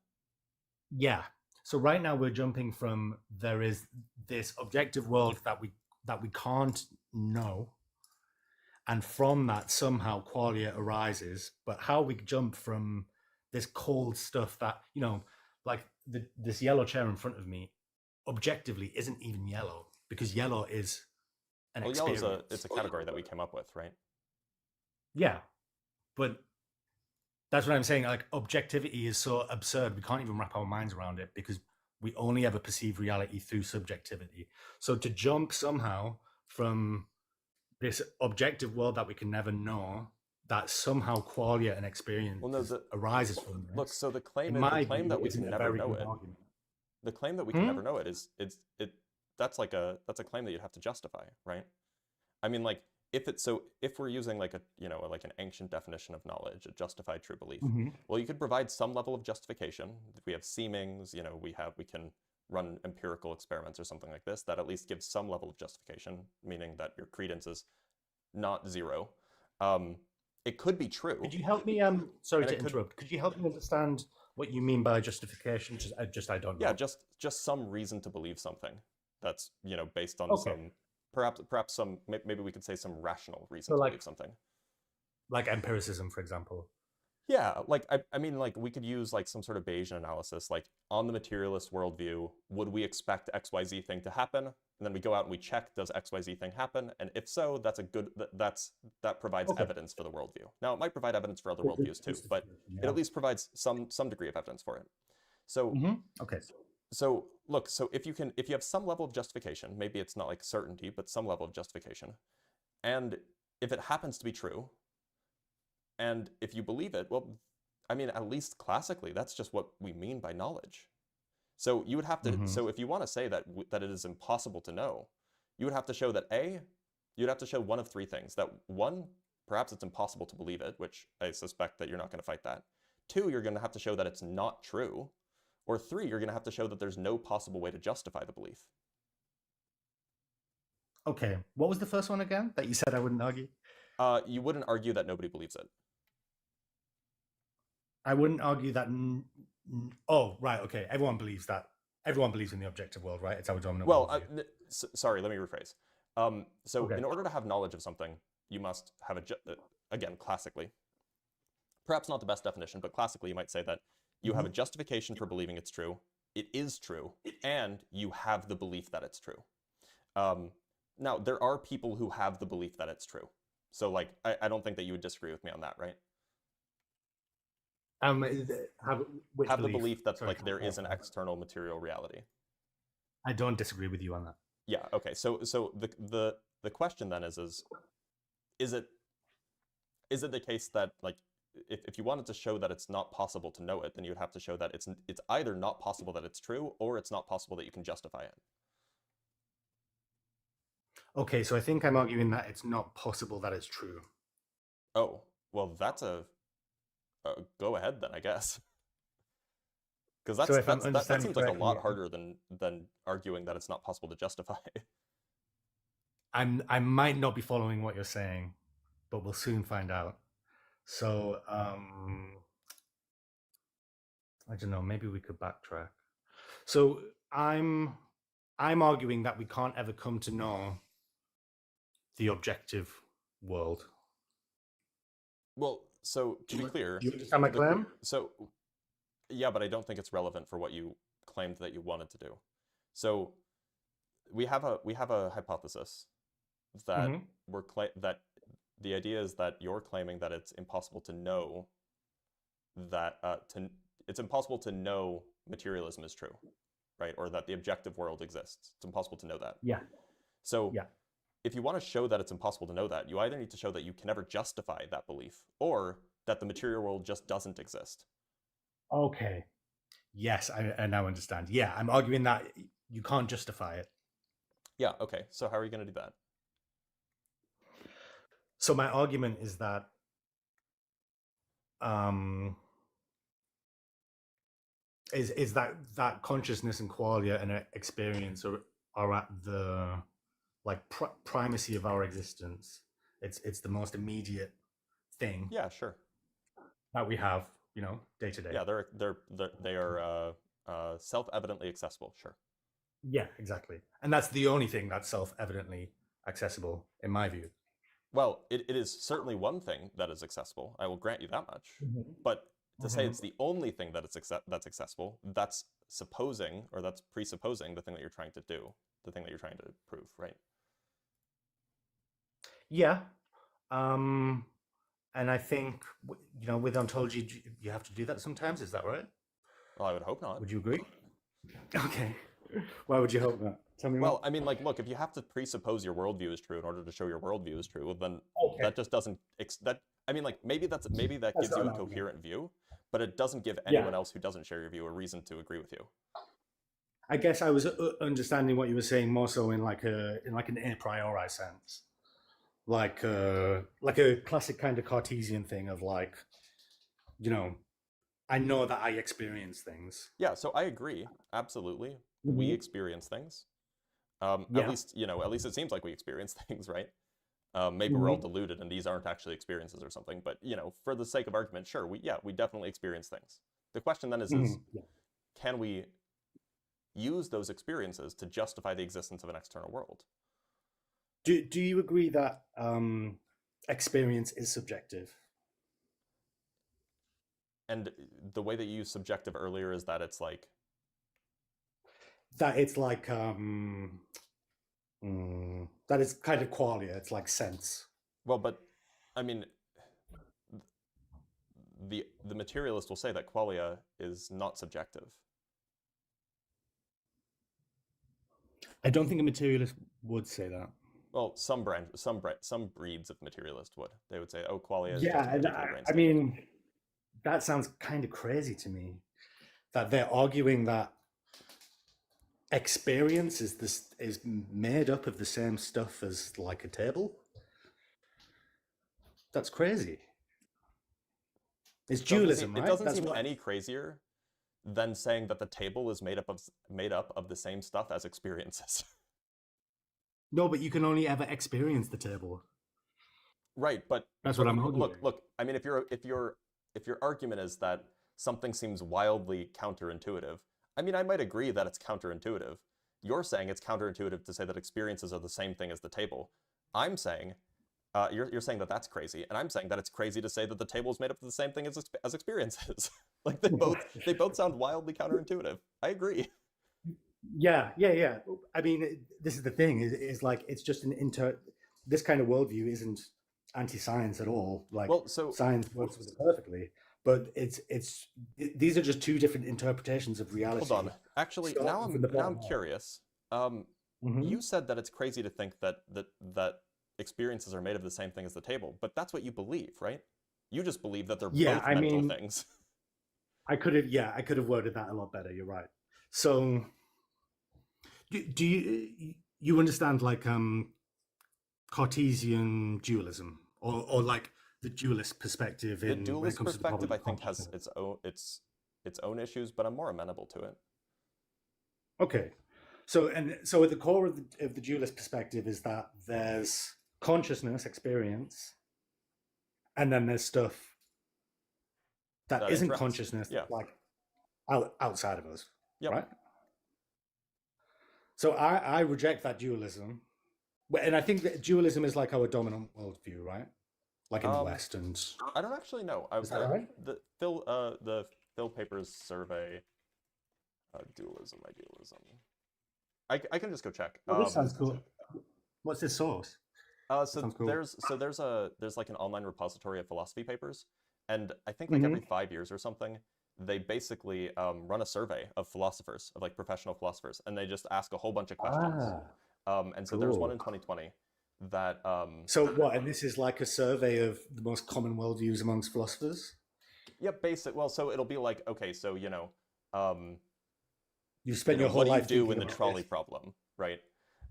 Yeah. So right now we're jumping from there is this objective world that we can't know, and from that somehow qualia arises. But how we jump from this cold stuff that like this yellow chair in front of me, objectively isn't even yellow because yellow is an Well, experience. yellow it's a category that we came up with, right? Yeah, but that's what I'm saying. Like objectivity is so absurd, we can't even wrap our minds around it because we only ever perceive reality through subjectivity. So to jump somehow from this objective world that we can never know, that somehow qualia and experience arises from this. Look, so the claim that we can never know it. The claim that we can never know it is that's a claim that you'd have to justify, right? I mean, like if we're using like like an ancient definition of knowledge, a justified true belief, well, you could provide some level of justification. We have seemings, we can run empirical experiments or something like this that at least gives some level of justification, meaning that your credence is not zero. It could be true. Could you help me? Sorry to interrupt. Could you help me understand what you mean by justification? I don't know. Yeah, just some reason to believe something that's based on some perhaps some maybe we could say some rational reason to believe something. Like empiricism, for example. Yeah, like I mean, like we could use like some sort of Bayesian analysis, like on the materialist worldview, would we expect XYZ thing to happen? And then we go out and we check, does XYZ thing happen? And if so, that's a good that provides evidence for the worldview. Now it might provide evidence for other worldviews too, but it at least provides some degree of evidence for it. So So look, so if you have some level of justification, maybe it's not like certainty, but some level of justification, and if it happens to be true, and if you believe it, well, I mean, at least classically, that's just what we mean by knowledge. So you would have to, so if you want to say that it is impossible to know, you would have to show that you'd have to show one of three things. That one, perhaps it's impossible to believe it, which I suspect that you're not going to fight that. Two, you're going to have to show that it's not true. Or three, you're going to have to show that there's no possible way to justify the belief. Okay. What was the first one again that you said I wouldn't argue? You wouldn't argue that nobody believes it. I wouldn't argue that. Oh, right. Okay. Everyone believes that. Everyone believes in the objective world, right? It's our dominant worldview. Sorry, let me rephrase. In order to have knowledge of something, you must have again, classically, perhaps not the best definition, but classically you might say that you have a justification for believing it's true, it is true, and you have the belief that it's true. Now, there are people who have the belief that it's true. So, like, I don't think that you would disagree with me on that, right? Have the belief that there is an external material reality. I don't disagree with you on that. Yeah, okay. So the question then is it is it the case that like if you wanted to show that it's not possible to know it, then you would have to show that it's either not possible that it's true, or it's not possible that you can justify it. Okay, so I think I'm arguing that it's not possible that it's true. Oh, well, that's a go ahead then, I guess. Because So if I'm that understanding seems like a lot correctly, harder than arguing that it's not possible to justify. I might not be following what you're saying, but we'll soon find out. So I don't know, maybe we could backtrack. So I'm arguing that we can't ever come to know the objective world. Well, so to be clear, Do you understand my claim? so yeah, but I don't think it's relevant for what you claimed that you wanted to do. So we have a hypothesis that that the idea is that you're claiming that it's impossible to know that it's impossible to know materialism is true, right? Or that the objective world exists. It's impossible to know that. Yeah. So Yeah. if you want to show that it's impossible to know that, you either need to show that you can never justify that belief, or that the material world just doesn't exist. Okay. Yes, I now understand. Yeah, I'm arguing that you can't justify it. Yeah, okay. So how are you going to do that? So my argument is that is that consciousness and qualia and experience are at the like primacy of our existence. It's the most immediate thing. Yeah, sure. That we have, day to day. Yeah, they are self-evidently accessible. Sure. Yeah, exactly. And that's the only thing that's self-evidently accessible, in my view. Well, it is certainly one thing that is accessible. I will grant you that much. But to say it's the only thing that that's accessible, that's supposing, or that's presupposing the thing that you're trying to do, the thing that you're trying to prove, right? Yeah. And I think, with ontology, you have to do that sometimes. Is that right? Well, I would hope not. Would you agree? Okay. Why would you hope that? Tell me more. Well, I mean, like, look, if you have to presuppose your worldview is true in order to show your worldview is true, then that just doesn't, I mean, like, maybe that gives you a coherent view, but it doesn't give anyone else who doesn't share your view a reason to agree with you. I guess I was understanding what you were saying more so in like an a priori sense, like a classic kind of Cartesian thing of like, I know that I experience things. Yeah, so I agree, absolutely. We experience things. At least it seems like we experience things, right? Maybe we're all deluded and these aren't actually experiences or something, but for the sake of argument, sure, we definitely experience things. The question then is can we use those experiences to justify the existence of an external world? Do you agree that experience is subjective? And the way that you used subjective earlier is that it's like that it's like that it's kind of qualia. It's like sense. Well, but I mean, the materialist will say that qualia is not subjective. I don't think a materialist would say that. Well, some breeds of materialist would. They would say, "Oh, qualia is yeah." just a particular brain I state." mean, that sounds kind of crazy to me. That they're arguing that experience is made up of the same stuff as like a table. That's crazy. It's dualism, right? It doesn't seem any crazier than saying that the table is made up of the same stuff as experiences. No, but you can only ever experience the table. Right, but that's what I'm arguing. Look. I mean, if your argument is that something seems wildly counterintuitive, I mean, I might agree that it's counterintuitive. You're saying it's counterintuitive to say that experiences are the same thing as the table. I'm saying, you're saying that that's crazy, and I'm saying that it's crazy to say that the table is made up of the same thing as experiences. Like they both sound wildly counterintuitive. I agree. Yeah. I mean, this is the thing. Is like it's just this kind of worldview isn't anti-science at all. Like, science works with it perfectly. But these are just two different interpretations of reality. Hold on. Actually, now I'm curious. You said that it's crazy to think that experiences are made of the same thing as the table, but that's what you believe, right? You just believe that they're Yeah, both I mental mean, things. I could have worded that a lot better. You're right. So, do you understand like Cartesian dualism, or like the dualist perspective The in when it dualist comes to the problem perspective, I of think, has consciousness? its own issues, but I'm more amenable to it. Okay, so at the core of the dualist perspective is that there's consciousness, experience, and then there's stuff that That isn't interacts. consciousness, Yeah. like outside of us, Yep. right? So I reject that dualism, and I think that dualism is like our dominant worldview, right? Like in the West, and I don't actually know. is that right? The Phil Papers survey, dualism, idealism. I can just go check. Well, this sounds cool. What's this source? So sounds cool. there's like an online repository of philosophy papers, and I think like every 5 years or something, they basically run a survey of philosophers, of like professional philosophers, and they just ask a whole bunch of questions. And so there's one in 2020 that So what? And this is like a survey of the most common worldviews amongst philosophers. Well, so it'll be like, okay, so You spent your whole what do you life do thinking in the about trolley this. problem, right?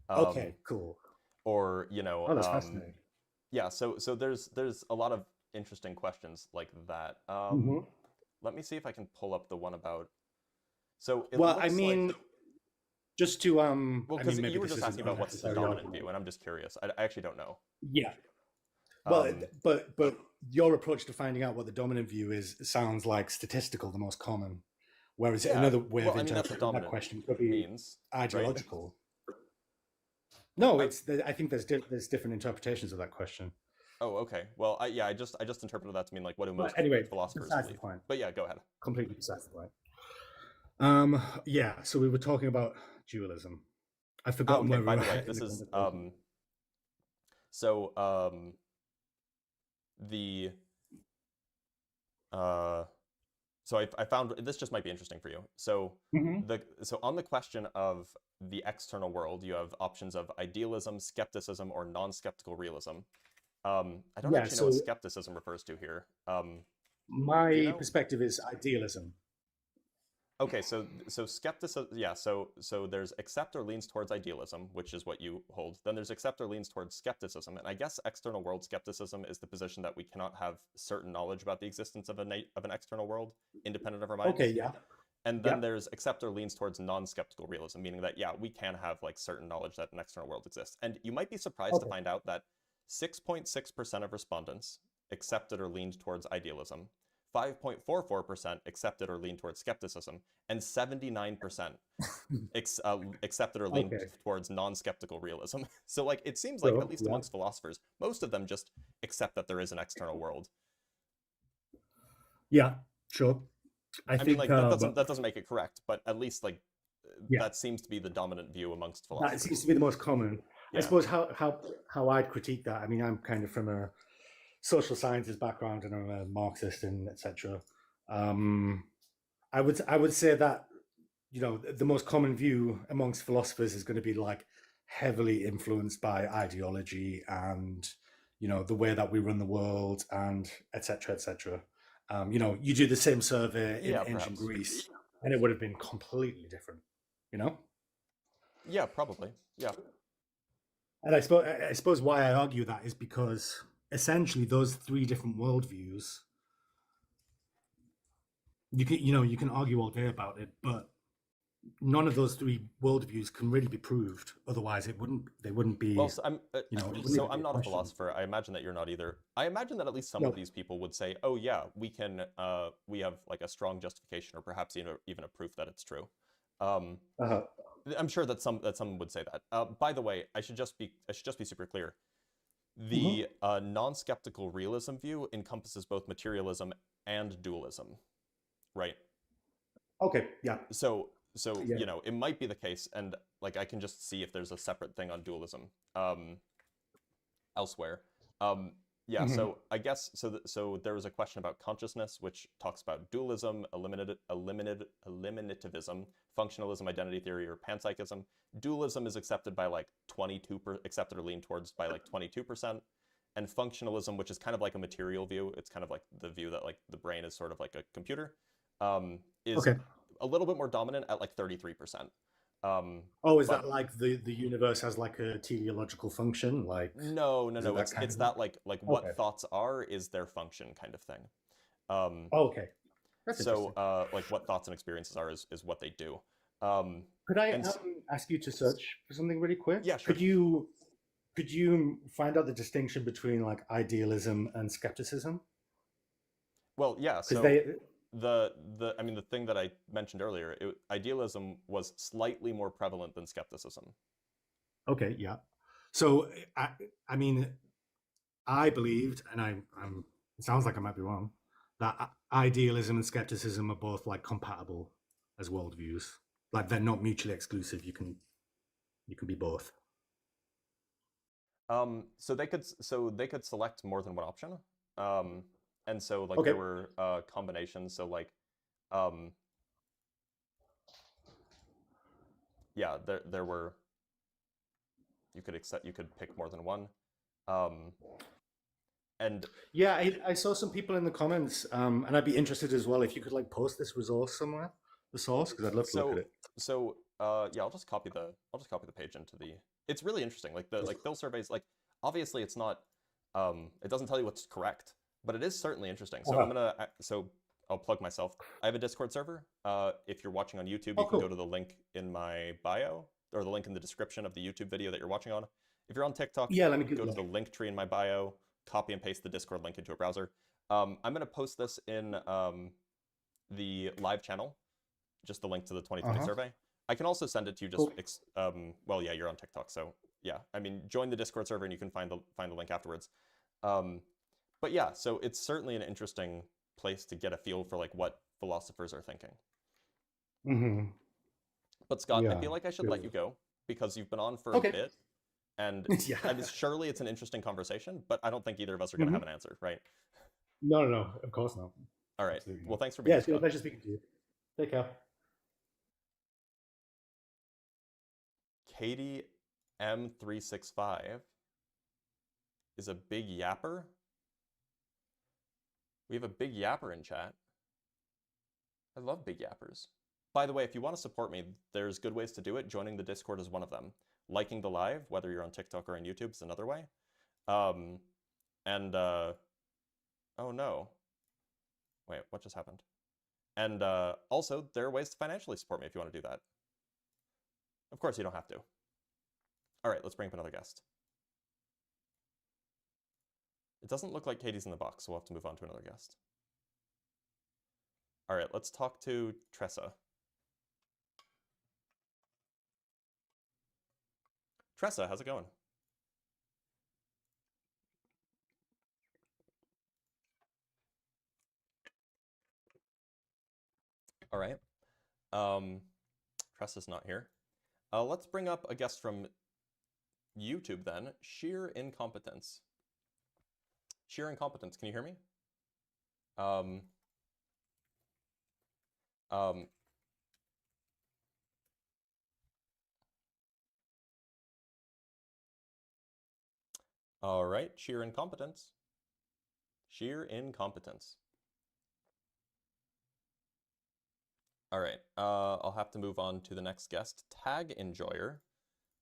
Okay, cool. Or Oh, that's fascinating. yeah, so there's a lot of interesting questions like that. Let me see if I can pull up the one about. So it Well, I looks mean, like, just to well, I mean, because maybe you were this just isn't asking about what's the unnecessary dominant argument. view, and I'm just curious. I actually don't know. Yeah. Well, Um, but your approach to finding out what the dominant view is sounds like statistical, the most common. Whereas yeah, another way well, of I mean, that's what interpreting that dominant question could be means, right? ideological. No, I- I think there's different interpretations of that question. Oh, okay. Well, I just interpreted that to mean like, what do But most anyway, philosophers besides the believe? point. But yeah, go ahead. Completely besides the point. Yeah. So we were talking about dualism. I've forgotten Okay, where we by were the way, at in this the is conversation. so the so I found this just might be interesting for you. So so on the question of the external world, you have options of idealism, skepticism, or non-skeptical realism. I don't Yeah, actually know what so skepticism refers to here. my do you know? perspective is idealism. Okay, so skepticism, yeah, so there's accept or leans towards idealism, which is what you hold. Then there's accept or leans towards skepticism, and I guess external world skepticism is the position that we cannot have certain knowledge about the existence of an external world independent of our minds. Okay, yeah. And then there's accept or leans towards non-skeptical realism, meaning that yeah, we can have like certain knowledge that an external world exists. And you might be surprised to find out that 6.6% of respondents accepted or leaned towards idealism. 5.44% accepted or leaned towards skepticism, and 79% accepted or leaned towards non-skeptical realism. So like it seems like, at least amongst philosophers, most of them just accept that there is an external world. Yeah, sure. I think mean, like that doesn't make it correct, but at least like that seems to be the dominant view amongst philosophers. That seems to be the most common. Yeah. I suppose how I'd critique that. I mean, I'm kind of from a social sciences background and I'm a Marxist and etc. I would say that the most common view amongst philosophers is going to be like heavily influenced by ideology and the way that we run the world and etc. etc. You do the same survey in ancient Greece and it would have been completely different. Yeah, probably. Yeah. And I suppose why I argue that is because essentially those three different worldviews, you can argue all day about it, but none of those three worldviews can really be proved. Otherwise, they wouldn't be. Well, so I'm not a philosopher. I imagine that you're not either. I imagine that at least some of these people would say, "Oh yeah, we have like a strong justification, or perhaps even a proof that it's true." I'm sure that some would say that. By the way, I should just be super clear. The non-skeptical realism view encompasses both materialism and dualism, right? Okay. Yeah. So it might be the case, and like I can just see if there's a separate thing on dualism elsewhere. Yeah, Mhm. so I guess so there was a question about consciousness, which talks about dualism, eliminativism, functionalism, identity theory, or panpsychism. Dualism is accepted by like accepted or leaned towards by like 22%, and functionalism, which is kind of like a material view, it's kind of like the view that like the brain is sort of like a computer, is Okay. a little bit more dominant at like 33%. Oh, is But that like the universe has like a teleological function? Like, no, is it that kind it's of? that like Okay. what thoughts are is their function kind of thing. Um, Oh, okay. That's so interesting. like what thoughts and experiences are is what they do. Um, Could I and ask you to search for something really quick? yeah, sure. Could you find out the distinction between like idealism and skepticism? Well, yeah. Because So the I mean the thing that I mentioned earlier, idealism was slightly more prevalent than skepticism. okay, yeah. So I mean, I believed, and I'm. It sounds like I might be wrong, that idealism and skepticism are both like compatible as worldviews. Like they're not mutually exclusive. You can be both. So they could select more than one option. Um, and so like Okay. there were combinations. So like um, yeah, there were you could pick more than one. Um, and Yeah, I saw some people in the comments, and I'd be interested as well if you could like post this resource somewhere, the source, because I'd love to look at so it. yeah, I'll just copy the page into the. It's really interesting. Like the like Phil surveys. Like obviously it's not. It doesn't tell you what's correct, but it is certainly interesting. So Uh-huh. so I'll plug myself. I have a Discord server. If you're watching on YouTube, Oh, you can go cool. to the link in my bio or the link in the description of the YouTube video that you're watching on. If you're on TikTok, Yeah, let me go to yeah. the link tree in my bio, copy and paste the Discord link into a browser. I'm gonna post this in the live channel, just the link to the 2020 Uh-huh. survey. I can also send it to you just Cool. well, yeah, you're on TikTok, so yeah. I mean, join the Discord server and you can find the link afterwards. Um, but yeah, so it's certainly an interesting place to get a feel for like what philosophers are thinking. Mm-hmm. But Scott, I Yeah. feel like I should let Good. you go because you've been on for a Okay. bit, and Yeah. I mean, surely it's an interesting conversation, but I don't think either of us are going to Mm-hmm. have an answer, right? No, no, no. Of course not. All right. Absolutely Well, not. thanks for being Yeah, here, it's been a Scott. pleasure speaking to you. Take care. Katie M365 is a big yapper. We have a big yapper in chat. I love big yappers. By the way, if you want to support me, there's good ways to do it. Joining the Discord is one of them. Liking the live, whether you're on TikTok or on YouTube, is another way. Um, and oh no, wait, what just happened? And also, there are ways to financially support me if you want to do that. Of course, you don't have to. All right, let's bring up another guest. It doesn't look like Katie's in the box, so we'll have to move on to another guest. All right, let's talk to Tressa. Tressa, how's it going? All right. Tressa's not here. Let's bring up a guest from YouTube then. Sheer incompetence. Sheer incompetence. Can you hear me? Um, um, all right. Sheer incompetence. Sheer incompetence. All right. I'll have to move on to the next guest. Tag Enjoyer.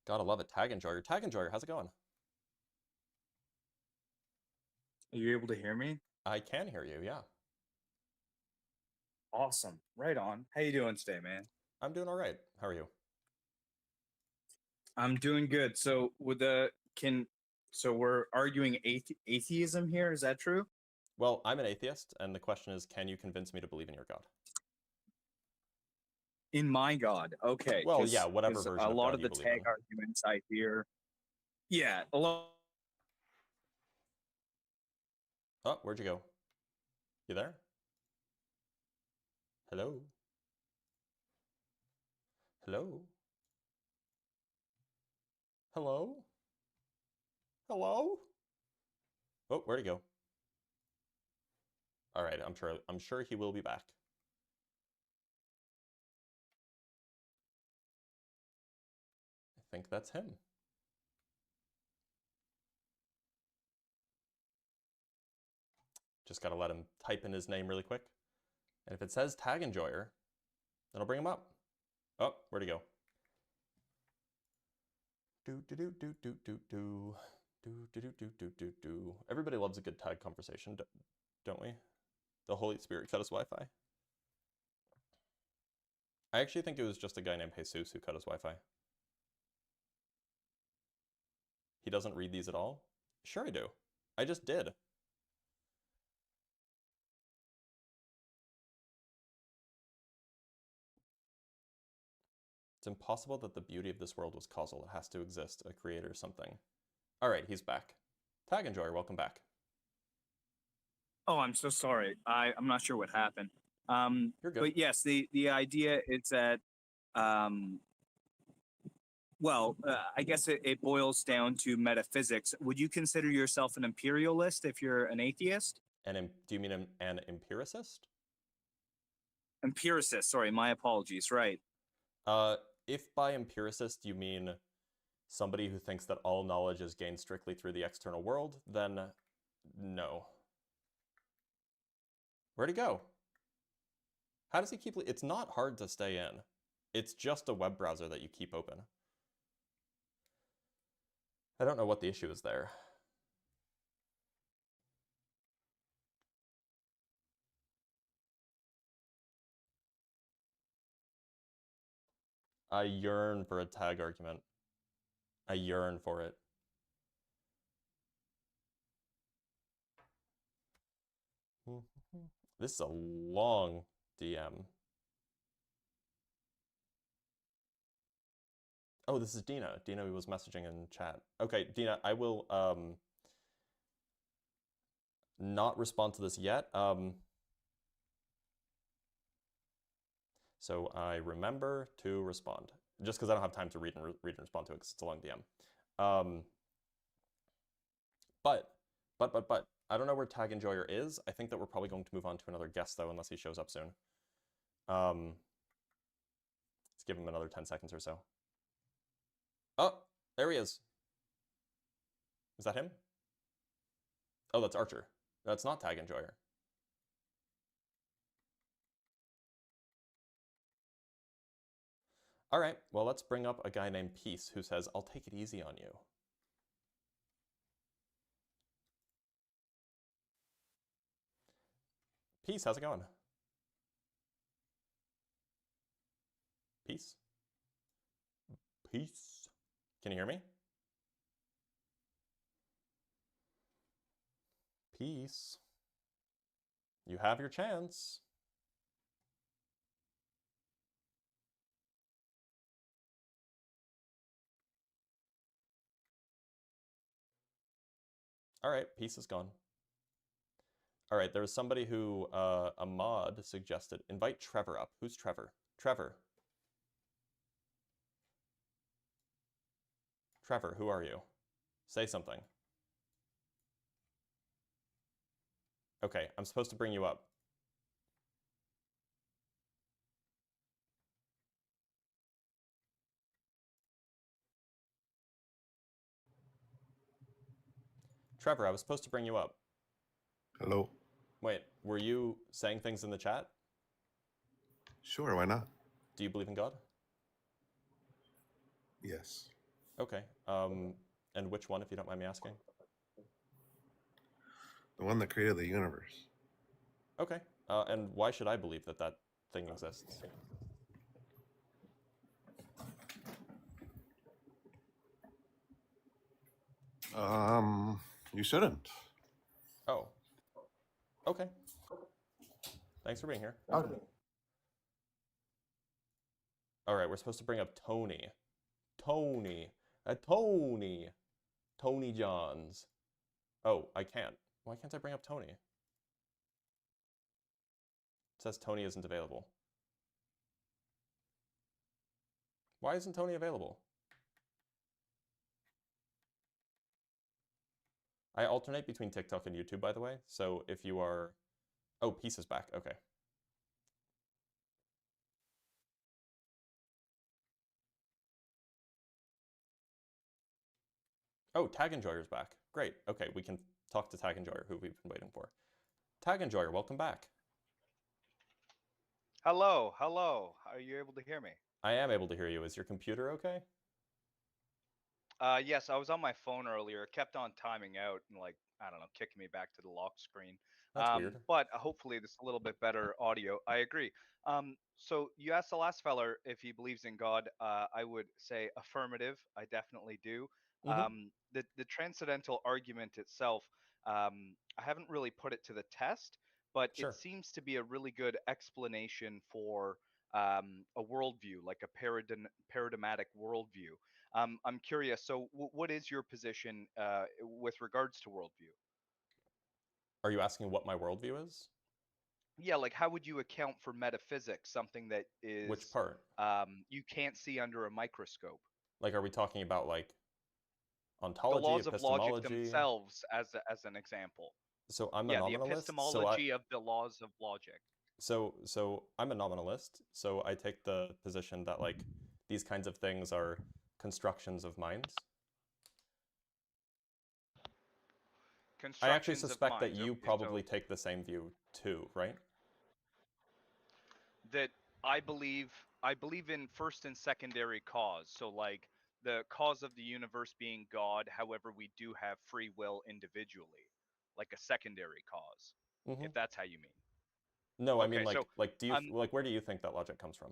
Gotta love it. Tag Enjoyer. Tag Enjoyer, how's it going? Are you able to hear me? I can hear you, yeah. Awesome. Right on. How you doing today, man? I'm doing all right. How are you? I'm doing good. So we're arguing atheism here, is that true? Well, I'm an atheist, and the question is, can you convince me to believe in your God? In my God. Okay. Well, yeah, whatever 'Cause version a of lot God of you the believe tag in. arguments I hear. Yeah, a lot. Oh, where'd you go? You there? Hello? Hello? Hello? Hello? Oh, where'd he go? All right, I'm sure he will be back. I think that's him. Just gotta let him type in his name really quick. And if it says tag enjoyer, then I'll bring him up. Oh, where'd he go? Everybody loves a good tag conversation, don't we? The Holy Spirit cut his Wi-Fi. I actually think it was just a guy named Jesus who cut his Wi-Fi. He doesn't read these at all? Sure I do. I just did. It's impossible that the beauty of this world was causal. It has to exist, a creator or something. All right, he's back. Tag Enjoyer, welcome back. Oh, I'm so sorry. I'm not sure what happened. You're good. But yes, the idea is that, I guess it boils down to metaphysics. Would you consider yourself an imperialist if you're an atheist? Do you mean an empiricist? Empiricist, sorry, my apologies, right. If by empiricist you mean somebody who thinks that all knowledge is gained strictly through the external world, then no. Where'd he go? How does he keep... It's not hard to stay in. It's just a web browser that you keep open. I don't know what the issue is there. I yearn for a tag argument. I yearn for it. This is a long DM. Oh, this is Dina. Dina was messaging in chat. Okay, Dina, I will not respond to this yet. So I remember to respond, just because I don't have time to read and respond to it because it's a long DM. But I don't know where Tag Enjoyer is. I think that we're probably going to move on to another guest though, unless he shows up soon. Let's give him another 10 seconds or so. Oh, there he is. Is that him? Oh, that's Archer. That's not Tag Enjoyer. All right, well, let's bring up a guy named Peace who says, I'll take it easy on you. Peace, how's it going? Peace? Peace? Can you hear me? Peace? You have your chance. All right, Peace is gone. All right, there was somebody who, a mod suggested, invite Trevor up. Who's Trevor? Trevor. Trevor, who are you? Say something. Okay, I'm supposed to bring you up. Trevor, I was supposed to bring you up. Hello. Wait, were you saying things in the chat? Sure, why not? Do you believe in God? Yes. Okay. And which one, if you don't mind me asking? The one that created the universe. Okay. And why should I believe that that thing exists? You shouldn't. Oh. Okay. Thanks for being here. Okay. All right, we're supposed to bring up Tony. Tony. Tony. Tony Johns. Oh, I can't. Why can't I bring up Tony? It says Tony isn't available. Why isn't Tony available? I alternate between TikTok and YouTube, by the way. So if you are... Oh, Peace is back. Okay. Oh, Tag Enjoyer's back. Great. Okay, we can talk to Tag Enjoyer, who we've been waiting for. Tag Enjoyer, welcome back. Hello, hello. Are you able to hear me? I am able to hear you. Is your computer okay? Yes, I was on my phone earlier. It kept on timing out and I don't know, kicking me back to the lock screen. That's weird. But hopefully this is a little bit better audio. I agree. So you asked the last feller if he believes in God. I would say affirmative. I definitely do. Mhm. The transcendental argument itself, I haven't really put it to the test, but it Sure. seems to be a really good explanation for a worldview, like a paradigmatic worldview. I'm curious. So, what is your position with regards to worldview? Are you asking what my worldview is? Yeah, like how would you account for metaphysics, something that Which is part? you can't see under a microscope? Like, are we talking about like The ontology, laws of logic epistemology? themselves, as an example. So I'm a Yeah, the nominalist. epistemology of the laws of logic. So I'm a nominalist. So I take the position that like these kinds of things are constructions of minds. I actually Constructions of suspect that minds. you Okay, probably so take the same view too, right? that I believe in first and secondary cause. So like the cause of the universe being God, however we do have free will individually, like a secondary cause, Mm-hmm. if that's how you mean. No, I mean Okay, so do you um where do you think that logic comes from?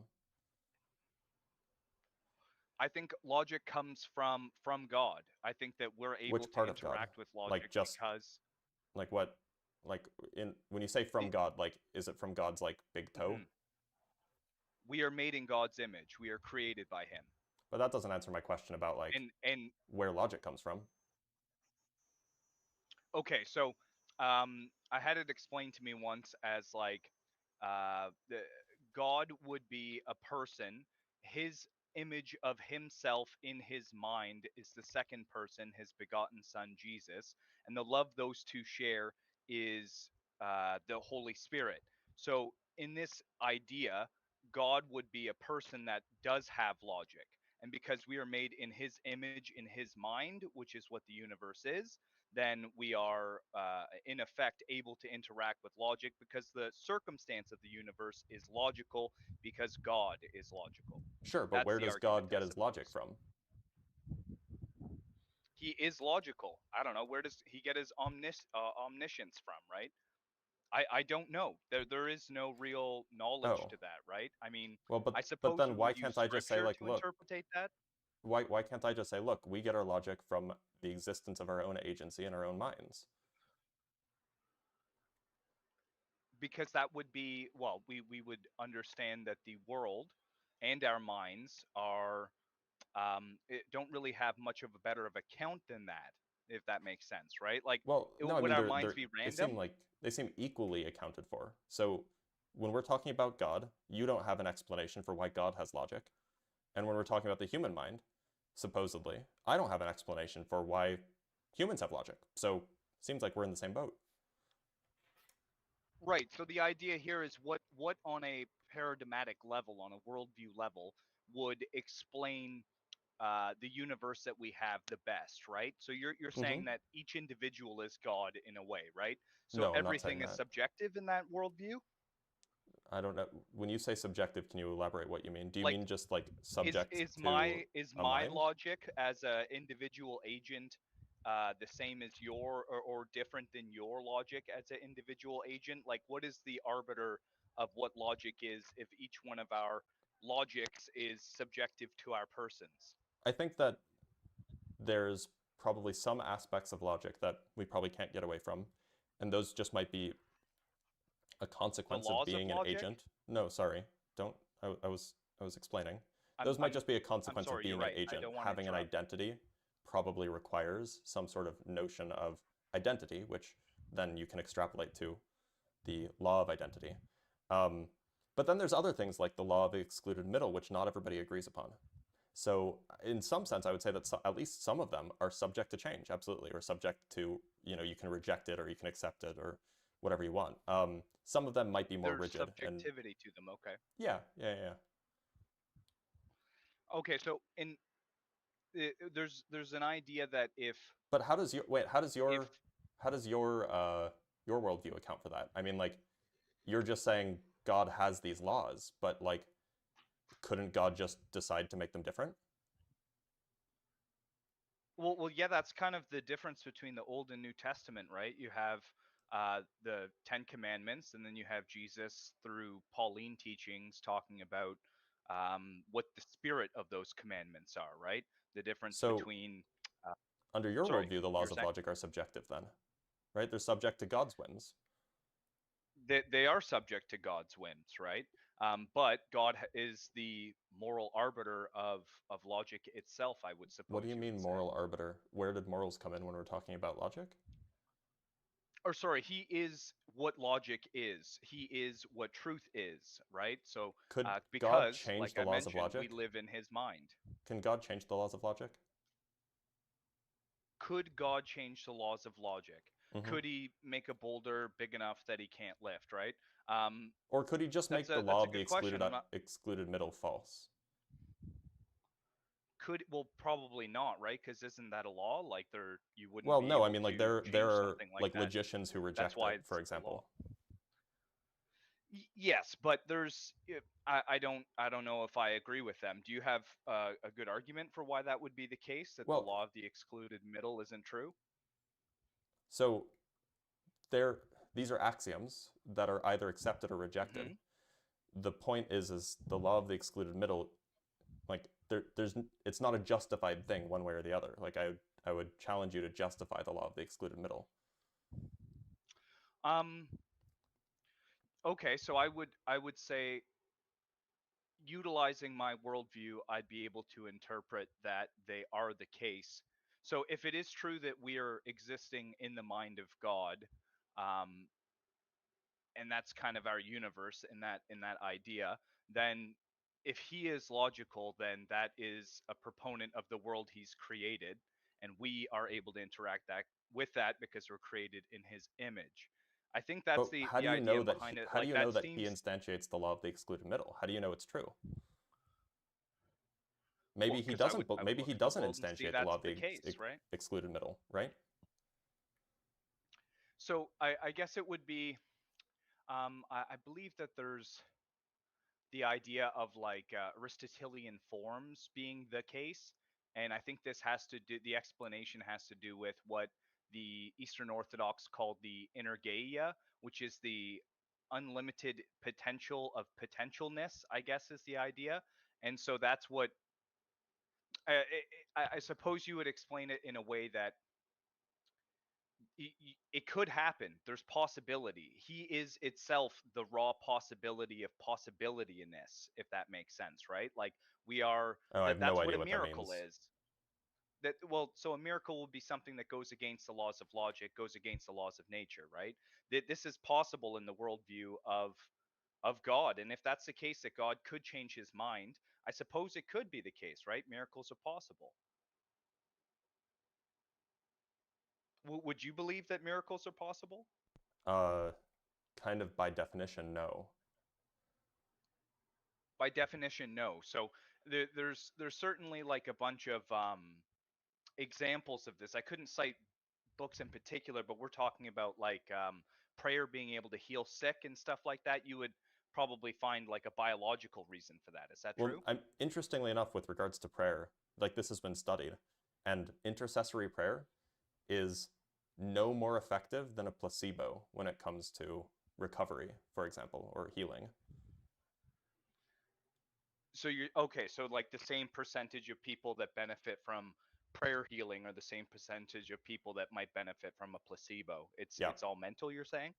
I think logic comes from God. I think that we're able Which to part of God? interact with Like logic just because like what like in when you say from the God, like is it from God's like big toe? mhm. We are made in God's image. We are created by him. But that doesn't answer my question about like And where logic comes from. okay, so I had it explained to me once as like the God would be a person. His image of himself in his mind is the second person, his begotten Son Jesus, and the love those two share is the Holy Spirit. So in this idea, God would be a person that does have logic. And because we are made in his image, in his mind, which is what the universe is, then we are, in effect, able to interact with logic because the circumstance of the universe is logical because God is logical. Sure, but That's where the does argument, God I get his logic suppose. from? He is logical. I don't know. Where does he get his omniscience from, right? I don't know. There is no real knowledge Oh. to that, right? I mean, Well, I but suppose then we why would use can't I just say scripture like, to look, interpretate that. why can't I just say, look, we get our logic from the existence of our own agency and our own minds? Because that would be, well, we would understand that the world and our minds are don't really have much of a better of account than that, if that makes sense, right? Like, Well, no, I would mean our minds be random? they seem equally accounted for. So when we're talking about God, you don't have an explanation for why God has logic. And when we're talking about the human mind, supposedly, I don't have an explanation for why humans have logic. So seems like we're in the same boat. Right. So the idea here is what on a paradigmatic level, on a worldview level, would explain the universe that we have the best, right? So you're Mm-hmm. saying that each individual is God in a way, right? So No, I'm not saying everything is that. subjective in that worldview. I don't know. When you say subjective, can you elaborate what you mean? Do you Like, mean just like is subject is to my is a my mind? logic as a individual agent the same as your, or different than your logic as an individual agent? Like, what is the arbiter of what logic is if each one of our logics is subjective to our persons? I think that there's probably some aspects of logic that we probably can't get away from, and those just might be a The consequence of laws of being an logic? agent. No, sorry, don't. I was explaining. I'm Those might I'm just be a I'm consequence of sorry, you're being an right. I agent. don't want to Having an interrupt. identity probably requires some sort of notion of identity, which then you can extrapolate to the law of identity. Um, but then there's other things like the law of the excluded middle, which not everybody agrees upon. So in some sense, I would say that at least some of them are subject to change, absolutely, or subject to, you can reject it or you can accept it or whatever you want. Some of them might be more There's rigid, and subjectivity to them. Okay. yeah. Okay. So there's an idea that But how does your wait? if How does your worldview account for that? I mean, like, you're just saying God has these laws, but like, couldn't God just decide to make them different? well, yeah, that's kind of the difference between the Old and New Testament, right? You have the Ten Commandments, and then you have Jesus through Pauline teachings talking about what the spirit of those commandments are, right? The difference So between, uh, under your sorry, worldview, the you were laws of saying logic are subjective then, right? They're subject to God's whims. they are subject to God's whims, right? But God is the moral arbiter of logic itself, I would What do suppose you you mean would say. moral arbiter? Where did morals come in when we're talking about logic? Or sorry, he is what logic is. He is what truth is, right? So Could God because, change like the I laws of mentioned, we logic? live in his mind. Can God change the laws of logic? Could God change the laws of logic? Hmm. Could he make a boulder big enough that he can't lift, right? Um, Or could he just that's make the a law that's a of the good question. I'm not. excluded middle false? Could, well, probably not, right? Because isn't that a law? Like, there, you wouldn't Well, be no, I able mean, like, to there change are something like like that. logicians who That's reject why it, it's for a law. example. Yes, but I don't know if I agree with them. Do you have a good argument for why that would be the case, that the Well, law of the excluded middle isn't true? so there these are axioms that are either accepted or rejected. Hmm. The point is the law of the excluded middle, like, there's it's not a justified thing one way or the other. Like, I would challenge you to justify the law of the excluded middle. Um. Okay, so I would say, utilizing my worldview, I'd be able to interpret that they are the case. So if it is true that we are existing in the mind of God, um, and that's kind of our universe in that idea, then if he is logical, then that is a proponent of the world he's created, and we are able to interact with that because we're created in his image. I think that's But the idea behind it. how do Like, you know that that he seems, instantiates the law of the excluded middle? How do you know it's true? well, because I would Maybe he look at the doesn't world and see instantiate the law that's of the the case, right? excluded middle, right? So I guess it would be, I believe that there's the idea of, like, Aristotelian forms being the case, and I think the explanation has to do with what the Eastern Orthodox called the energeia, which is the unlimited potential of potentialness, I guess, is the idea. And so that's what, I suppose you would explain it in a way that it could happen. There's possibility. He is itself the raw possibility of possibility in this, if that makes sense, right? Like, we are, Oh, I have no that's what idea a what that miracle means. is. That, well, so a miracle will be something that goes against the laws of logic, goes against the laws of nature, right? That this is possible in the worldview of God, and if that's the case, that God could change his mind, I suppose it could be the case, right? Miracles are possible. Would you believe that miracles are possible? Uh, Kind of by definition, no. By definition, no. So there's certainly, like, a bunch of examples of this. I couldn't cite books in particular, but we're talking about, like, prayer being able to heal sick and stuff like that. You would probably find, like, a biological reason for that. Is that Well, true? interestingly enough, with regards to prayer, like, this has been studied, and intercessory prayer is no more effective than a placebo when it comes to recovery, for example, or healing. So you're okay. So, like, the same percentage of people that benefit from prayer healing are the same percentage of people that might benefit from a placebo. It's Yeah. it's all mental, you're saying?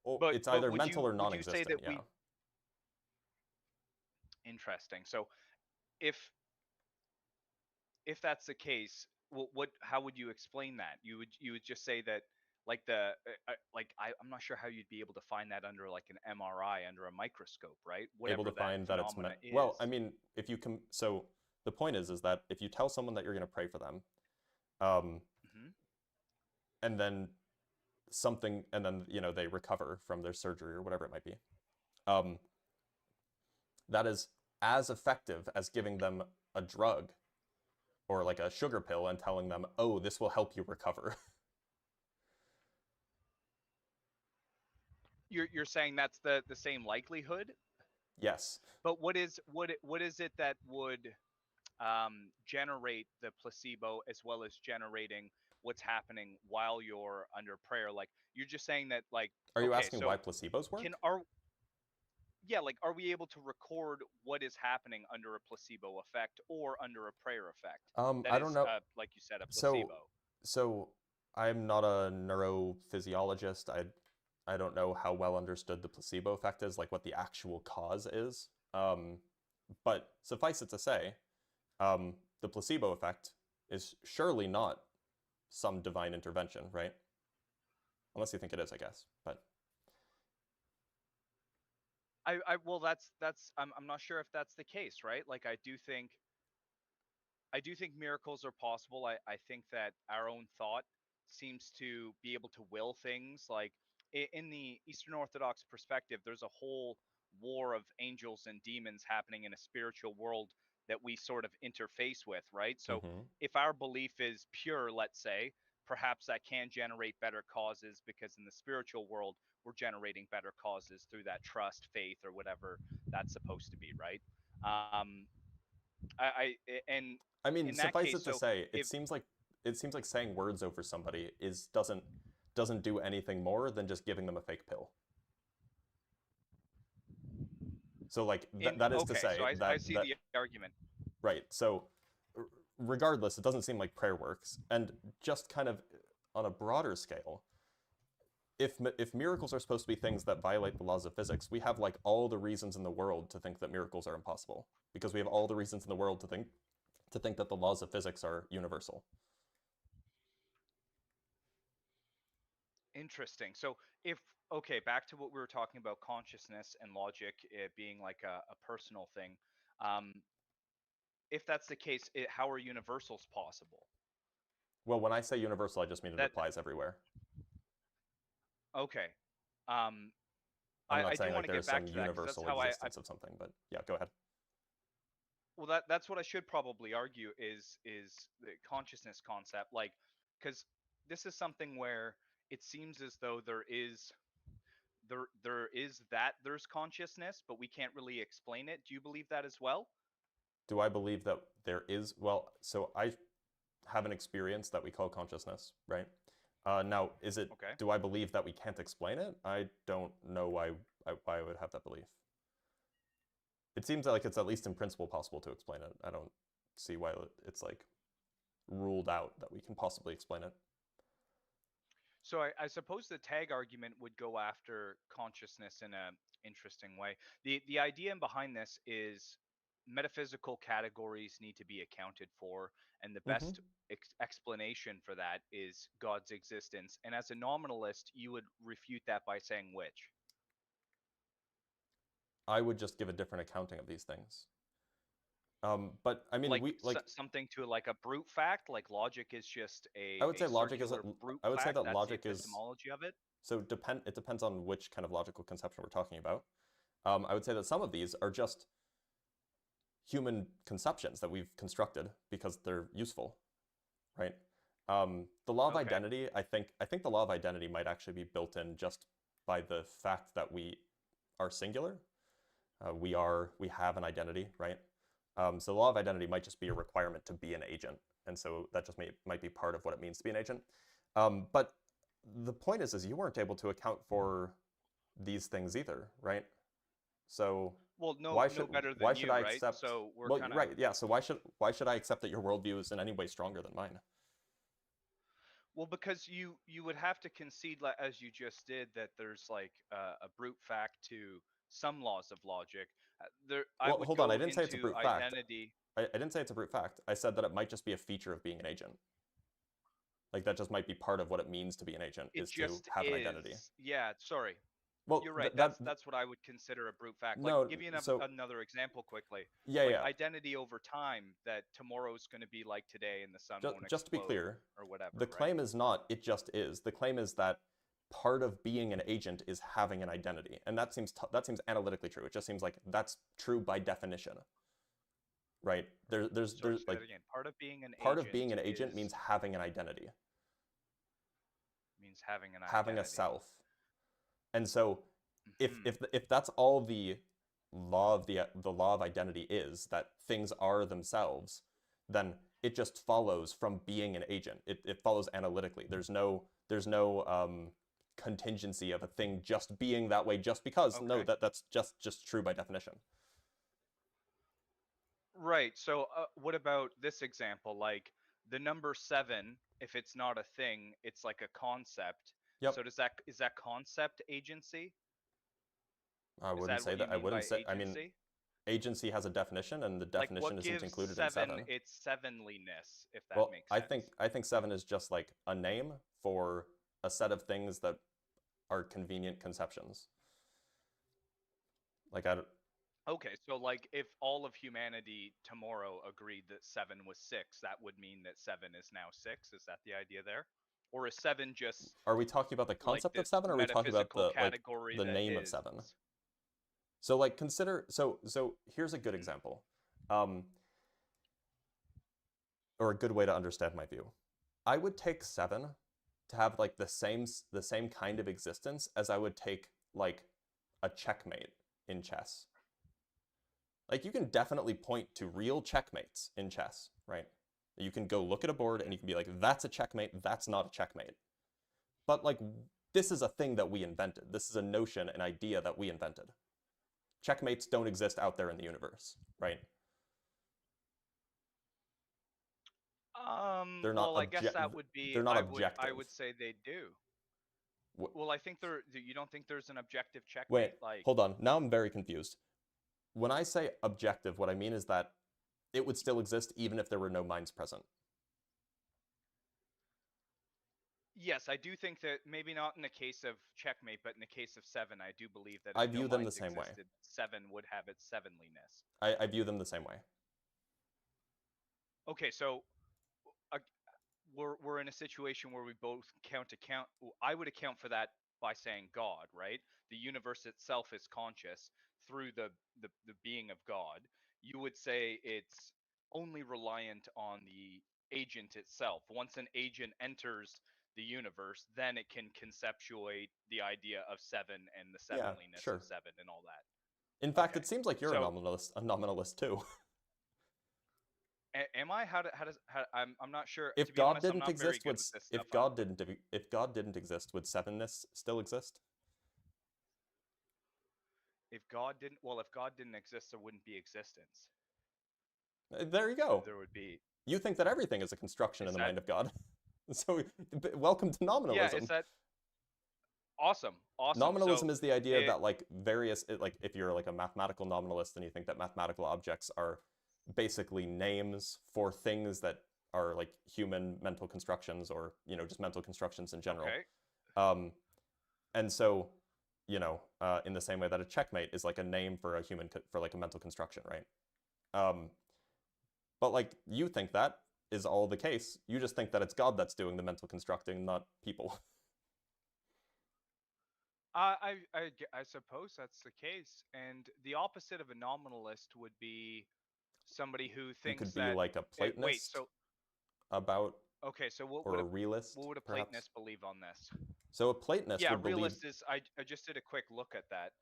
Well, But it's but either would mental you or would you say non-existent, that yeah. interesting. So if that's the case, how would you explain that? You would just say that, like, I'm not sure how you'd be able to find that under, like, an MRI, under a microscope, right? Able Whatever to that find that it's phenomena well, I is. mean, if you can, so the point is that if you tell someone that you're going to pray for them, um, Hmm. and then they recover from their surgery or whatever it might be, that is as effective as giving them a drug or like a sugar pill and telling them, oh, this will help you recover. You're saying that's the same likelihood, Yes. but what is it that would generate the placebo as well as generating what's happening while you're under prayer? Like you're just saying that, like, Are you okay, asking why so placebos work? are we able to record what is happening under a placebo effect or under a prayer effect? That I don't is, know. like you said, a So, placebo. so I'm not a neurophysiologist. I don't know how well understood the placebo effect is, like what the actual cause is. But suffice it to say, the placebo effect is surely not some divine intervention, right? Unless you think it is, I guess. But Well, that's I'm not sure if that's the case, right? Like I do think miracles are possible. I think that our own thought seems to be able to will things. Like in the Eastern Orthodox perspective, there's a whole war of angels and demons happening in a spiritual world that we sort of interface with, right? So mhm. if our belief is pure, let's say, perhaps that can generate better causes because in the spiritual world, we're generating better causes through that trust, faith, or whatever that's supposed to be, right? Um, and I mean, in that suffice case, it to so say, if it seems like saying words over somebody doesn't do anything more than just giving them a fake pill. So like in that is to okay, so say I that see the argument. right. So regardless, it doesn't seem like prayer works. And just kind of on a broader scale, if miracles are supposed to be things that violate the laws of physics, we have like all the reasons in the world to think that miracles are impossible because we have all the reasons in the world to think that the laws of physics are universal. Interesting. So if okay, back to what we were talking about, consciousness and logic, it being like a personal thing. Um, if that's the case, how are universals possible? Well, when I say universal, I just mean it That applies everywhere. okay. Um, I'm not I do saying want like to get there's back some to that because that's universal how existence of something, but yeah, go ahead. well that's what I should probably argue is the consciousness concept, like, because this is something where it seems as though there's consciousness, but we can't really explain it. Do you believe that as well? Do I believe that there is? Well, so I have an experience that we call consciousness, right? Now, Okay. do I believe that we can't explain it? I don't know why I would have that belief. It seems like it's at least in principle possible to explain it. I don't see why it's like ruled out that we can possibly explain it. So I suppose the tag argument would go after consciousness in a interesting way. The idea behind this is metaphysical categories need to be accounted for, and the Hmm. best explanation for that is God's existence. And as a nominalist, you would refute that by saying which? I would just give a different accounting of these things. But I mean, Like we like something to like a brute fact, like logic is just I would a say logic is circular brute I would say fact. that That's the logic is epistemology of it. so it depends on which kind of logical conception we're talking about. I would say that some of these are just human conceptions that we've constructed because they're useful, right? The law of Okay. identity, I think the law of identity might actually be built in just by the fact that we are singular. We have an identity, right? So the law of identity might just be a requirement to be an agent, and so that just might be part of what it means to be an agent. But the point is you weren't able to account for these things either, right? So Well, no better why than should you, I right? accept? So we're Well, kind of right, yeah. So why should I accept that your worldview is in any way stronger than mine? well because you would have to concede, as you just did, that there's like a brute fact to some laws of logic. There, I Well, would hold on. I go didn't say it's a into brute fact. identity. I didn't say it's a brute fact. I said that it might just be a feature of being an agent. Like that just might be part of what it means to be an agent It is to just have an identity. is. Yeah, sorry. Well, You're right. that That's what I would consider a brute fact. Like, no. give you So another example quickly. yeah, Like yeah. identity over time, that tomorrow's going to be like today and the sun won't Just to be explode clear, or whatever, the right? claim is not it just is. The claim is that part of being an agent is having an identity, and that seems analytically true. It just seems like that's true by definition, right? Sorry, There's say like that again. Part of being an agent means having an identity, means having an having a identity. self. And so Mhm. if that's all the law of identity is, that things are themselves, then it just follows from being an agent. It follows analytically. There's no contingency of a thing just being that way just because. No, Okay. that's just true by definition. Right. So, what about this example? Like the number 7, if it's not a thing, it's like a concept. Yep. So is that concept agency? I Is wouldn't that say what you that. I mean wouldn't by say. I mean, agency? agency has a definition, and the Like definition what isn't gives included in 7 seven. its sevenliness, if that Well, makes I sense? think 7 is just like a name for a set of things that are convenient conceptions. Like Okay, so like if all of humanity tomorrow agreed that 7 was 6, that would mean that 7 is now 6. Is that the idea there? Or is 7 just are we talking about the like concept of this 7, or are we talking about metaphysical the category the that name of is? 7? So like consider so here's a good Mhm. example. Or a good way to understand my view. I would take 7 to have like the same kind of existence as I would take like a checkmate in chess. Like you can definitely point to real checkmates in chess, right? You can go look at a board and you can be like, that's a checkmate, that's not a checkmate. But like, this is a thing that we invented. This is a notion, an idea that we invented. Checkmates don't exist out there in the universe, right? They're not Well, I guess that would be they're not I objective. would say they do. Wh- Well, I think you don't think there's an objective Wait, checkmate? Like, hold on. Now I'm very confused. When I say objective, what I mean is that it would still exist even if there were no minds present. yes, I do think that maybe not in the case of checkmate, but in the case of 7, I do believe that I if no view them the minds same way. existed, 7 would have its sevenliness. I view them the same way. Okay, so uh, we're in a situation where we both account. I would account for that by saying God, right? The universe itself is conscious through the being of God. You would say it's only reliant on the agent itself. Once an agent enters the universe, then it can conceptuate the idea of 7 and the Yeah, sevenliness sure. of 7 and all that. In fact, Okay. it seems like you're So, a nominalist too. am I? I'm not sure. If To be God honest, I'm didn't not very exist, good would with this if stuff. God didn't exist, would sevenness still exist? If God didn't exist, there wouldn't be existence. There you go. There would be. You think that everything is a construction Is in the that? mind of God. So welcome to nominalism. Yeah. Is that awesome? Awesome. Nominalism So, is the idea it, that like like if you're like a mathematical nominalist and you think that mathematical objects are basically names for things that are like human mental constructions, or just mental constructions in general. okay. Um, and so, in the same way that a checkmate is like a name for for like a mental construction, right? But like you think that is all the case. You just think that it's God that's doing the mental constructing, not people. I suppose that's the case. And the opposite of a nominalist would be somebody who You thinks could be that. like a Wait. Platonist So about, okay. So or a realist, what would a perhaps. Platonist believe on this? So a Platonist Yeah, would believe. realist is. I just did a quick look at that.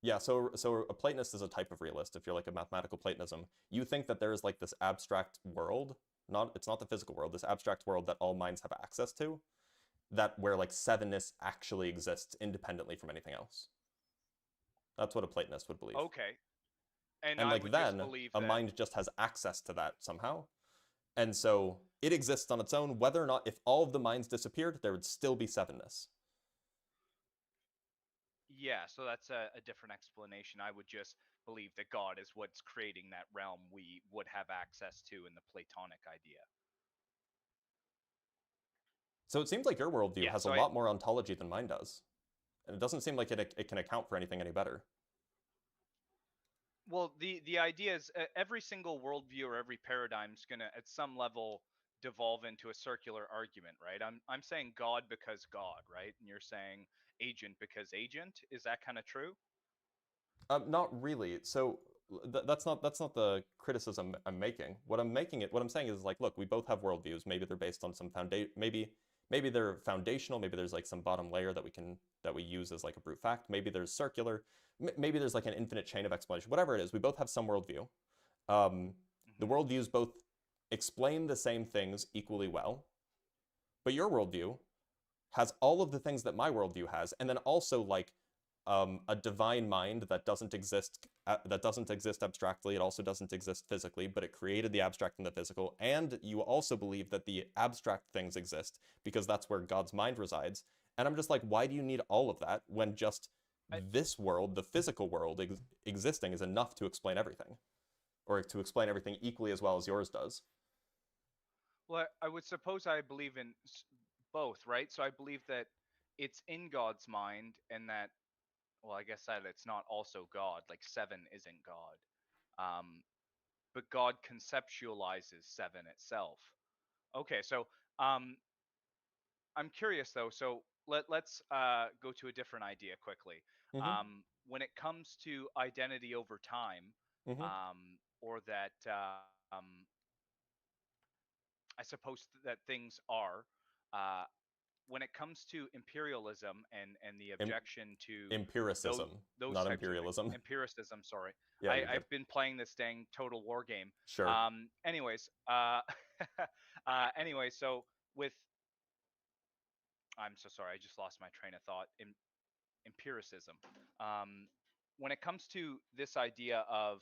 Yeah, so a Platonist is a type of realist. If you're like a mathematical Platonism, you think that there is like this abstract world, it's not the physical world, this abstract world that all minds have access to, that where like sevenness actually exists independently from anything else. That's what a Platonist would believe. Okay. And And I like would just then believe a that. mind just has access to that somehow. And so it exists on its own, whether or not, if all of the minds disappeared, there would still be sevenness. Yeah, so that's a different explanation. I would just believe that God is what's creating that realm we would have access to in the Platonic idea. So it seems like your worldview Yeah, has so a lot more ontology than mine does. And it doesn't seem like it can account for anything any better. Well, the idea is every single worldview or every paradigm is going to, at some level, devolve into a circular argument, right? I'm saying God because God, right? And you're saying agent because agent. Is that kind of true? Not really. So that's not the criticism I'm making. What I'm saying is like, look, we both have worldviews. Maybe they're based on some maybe they're foundational. Maybe there's like some bottom layer that we use as like a brute fact. Maybe there's circular. Maybe there's like an infinite chain of explanation. Whatever it is, we both have some worldview. The worldviews both explain the same things equally well, but your worldview has all of the things that my worldview has, and then also like a divine mind that doesn't exist abstractly. It also doesn't exist physically, but it created the abstract and the physical. And you also believe that the abstract things exist because that's where God's mind resides. And I'm just like, why do you need all of that when just this world, the physical world existing, is enough to explain everything, or to explain everything equally as well as yours does? Well, I would suppose I believe in both, right? So I believe that it's in God's mind, and that, well, I guess that it's not also God, like seven isn't God. But God conceptualizes seven itself. Okay, so um, I'm curious though. So let's go to a different idea quickly. Mm-hmm. When it comes to identity over time, Mm-hmm. or that I suppose that things are. Uh, when it comes to imperialism and the objection to those Empiricism, those not types of things, imperialism. empiricism. Sorry, Yeah, you're good. I've been playing this dang Total War game. Sure. Anyways, anyway, so with I'm so sorry, I just lost my train of thought. In empiricism, when it comes to this idea of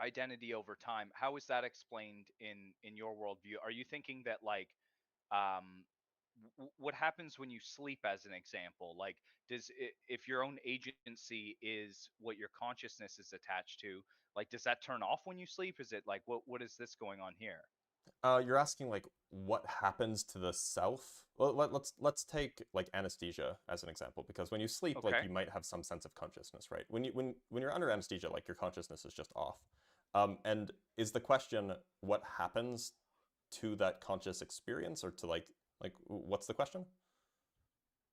identity over time, how is that explained in your worldview? Are you thinking that like um, what happens when you sleep, as an example? Like, if your own agency is what your consciousness is attached to, like, does that turn off when you sleep? Is it like, what is this going on here? You're asking like what happens to the self? Well, let's take like anesthesia as an example, because when you sleep, like Okay. you might have some sense of consciousness, right? When you're under anesthesia, like your consciousness is just off. And is the question what happens to that conscious experience, or to like what's the question?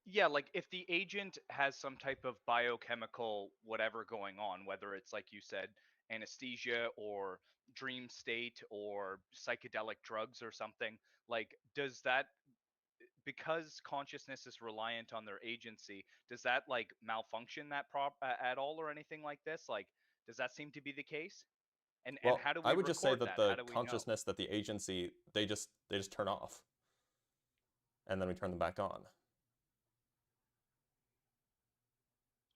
Yeah, like if the agent has some type of biochemical whatever going on, whether it's like you said, anesthesia or dream state or psychedelic drugs or something, like does that, because consciousness is reliant on their agency, does that like malfunction that at all or anything like this? Like, does that seem to be the case? And Well, how do I we would just say record that that? How the do we know? consciousness, that the agency, they just turn off, and then we turn them back on.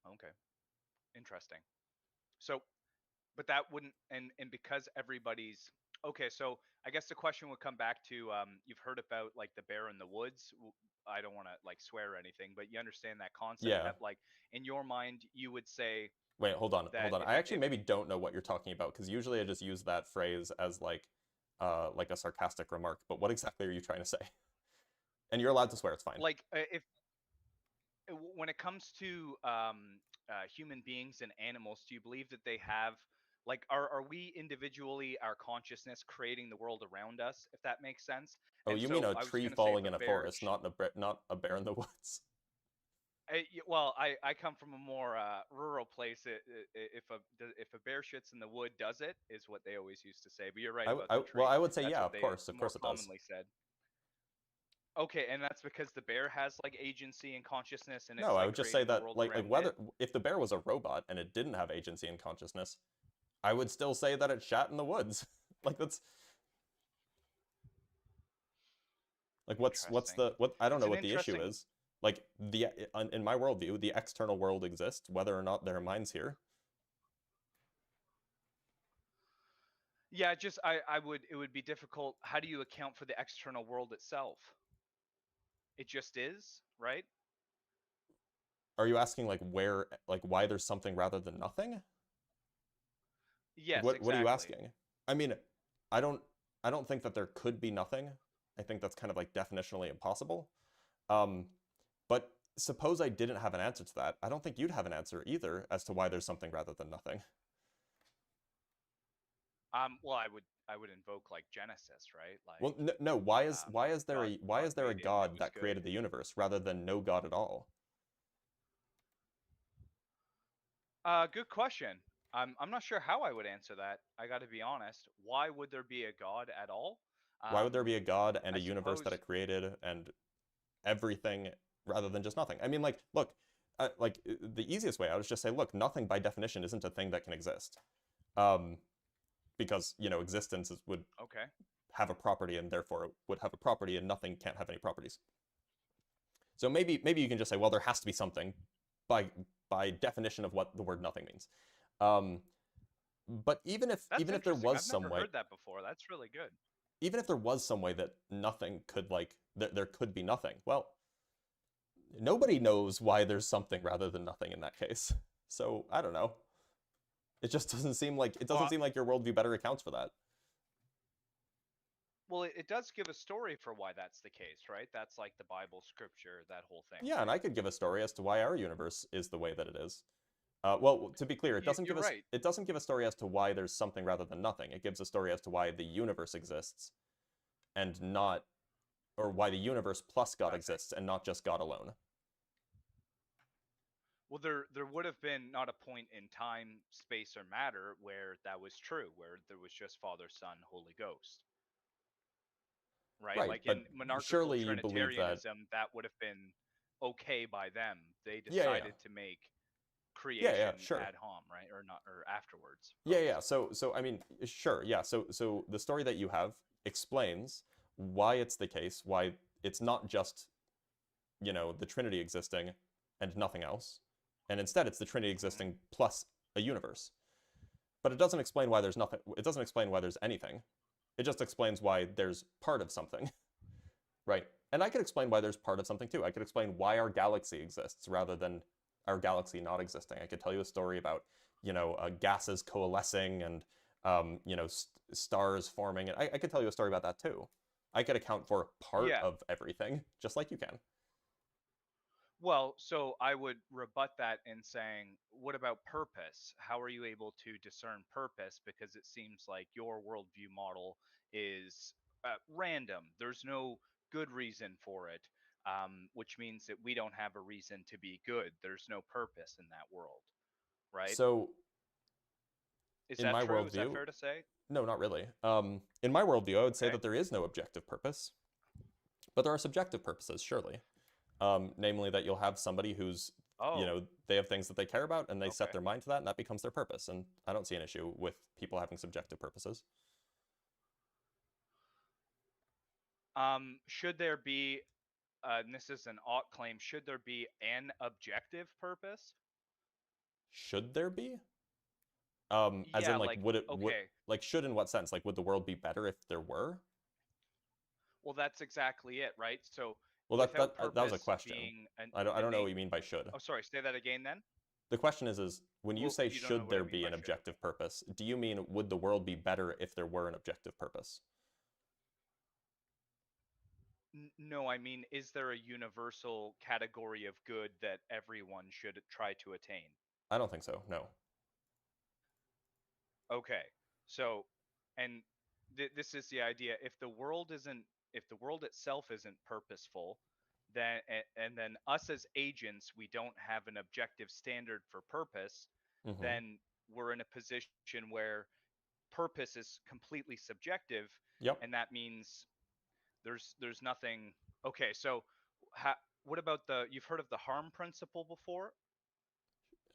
Okay, interesting. So, but that wouldn't, and because everybody's okay, so I guess the question would come back to you've heard about like the bear in the woods. I don't want to like swear or anything, but you understand that concept Yeah. that like in your mind you would say Wait, hold on, hold that on. I actually maybe don't know what you're talking about, because usually I just use that phrase as like a sarcastic remark. But what exactly are you trying to say? And you're allowed to swear, it's fine. like if when it comes to human beings and animals, do you believe that they have like are we individually, our consciousness creating the world around us, if that makes sense? Oh, And you mean so a I was tree going to say if falling a in a bear forest, not a bear in the woods. well, I come from a more rural place. If a bear shits in the wood, does it? Is what they always used to say. But you're right about the Well, tree. I would say That's yeah, what of they course more it does. commonly said. Okay, and that's because the bear has like agency and consciousness, and No, it's I like would just say creating the that world like around it. whether if the bear was a robot and it didn't have agency and consciousness, I would still say that it shat in the woods. Like that's like what's Interesting. the what I don't It's know an what the issue interesting. is. Like in my worldview, the external world exists whether or not there are minds here. Yeah, just I would it would be difficult. How do you account for the external world itself? It just is, right? Are you asking like why there's something rather than nothing? Like Yes, what are you exactly. asking? I mean, I don't I don't think that there could be nothing. I think that's kind of like definitionally impossible. Um, but suppose I didn't have an answer to that. I don't think you'd have an answer either as to why there's something rather than nothing. Well, I would invoke like Genesis, right? Well, Like, no. Why is there God a made it and it God was that good. created the universe rather than no God at all? Good question. I'm not sure how I would answer that. I got to be honest. Why would there be a God at all? Why would there be a God and I a universe that suppose. it created and everything rather than just nothing? I mean, like, look, the easiest way out is just say, look, nothing by definition isn't a thing that can exist, because existence would Okay. have a property and therefore it would have a property, and nothing can't have any properties. So maybe you can just say, well, there has to be something by definition of what the word nothing means. But even if That's there interesting. was I've some never way, heard that before. That's really good. even if there was some way that nothing could there could be nothing, well, nobody knows why there's something rather than nothing in that case. So I don't know. It just doesn't seem like Well, your worldview better accounts for that. well, it does give a story for why that's the case, right? That's like the Bible scripture, that whole thing, Yeah, and right? I could give a story as to why our universe is the way that it is. Well, to be clear, You're right. it doesn't give a story as to why there's something rather than nothing. It gives a story as to why the universe exists, and not, or why the universe plus God Okay. exists and not just God alone. Well, there would have been not a point in time, space, or matter where that was true, where there was just Father, Son, Holy Ghost, right? Right, Like but in monarchical surely you believe that. Trinitarianism, that would have been okay by them. They Yeah, yeah, decided to make yeah, yeah, creation sure. ad hom, right? Or not, or afterwards. Yeah, yeah. So I mean, sure, yeah. So the story that you have explains why it's the case, why it's not just, the Trinity existing and nothing else, and instead it's the Trinity Mhm. existing plus a universe. But it doesn't explain why there's nothing. It doesn't explain why there's anything. It just explains why there's part of something, right? And I could explain why there's part of something too. I could explain why our galaxy exists rather than our galaxy not existing. I could tell you a story about, gases coalescing and, stars forming. And I could tell you a story about that too. I could account for part Yeah. of everything, just like you can. Well, so I would rebut that in saying, what about purpose? How are you able to discern purpose? Because it seems like your worldview model is random. There's no good reason for it, which means that we don't have a reason to be good. There's no purpose in that world, right? So Is in that my true? Is that worldview, fair to say? no, not really. In my worldview, I would say Okay. that there is no objective purpose, but there are subjective purposes, surely. Namely that you'll have somebody who's, Oh, they have things that they care about and they set okay. their mind to that, and that becomes their purpose. And I don't see an issue with people having subjective purposes. Should there be, and this is an ought claim, should there be an objective purpose? Should there be? As Yeah, in, like, like, would okay. like, should in what sense? Like, would the world be better if there were? Well, that's exactly it, right? So Well, without that was a purpose question. being an I don't know what innate. you mean by should. Oh, sorry, say that again then. The question is when you Well, say you don't know should what I there mean be by an should. Okay. objective purpose, do you mean would the world be better if there were an objective purpose? No, I mean, is there a universal category of good that everyone should try to attain? I don't think so. No. Okay. So, and this is the idea. If the world itself isn't purposeful, then and then us as agents, we don't have an objective standard for purpose, Mm-hmm. then we're in a position where purpose is completely subjective, Yep. and that means there's nothing. Okay, so what about you've heard of the harm principle before?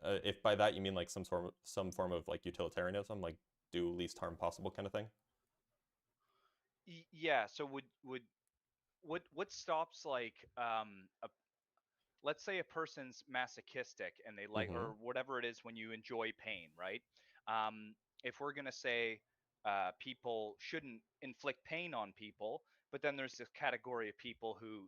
If by that you mean like some form of like utilitarianism, like do least harm possible kind of thing. Yeah, so would what stops like let's say a person's masochistic and they like, Mm-hmm. or whatever it is when you enjoy pain, right? If we're going to say people shouldn't inflict pain on people, but then there's this category of people who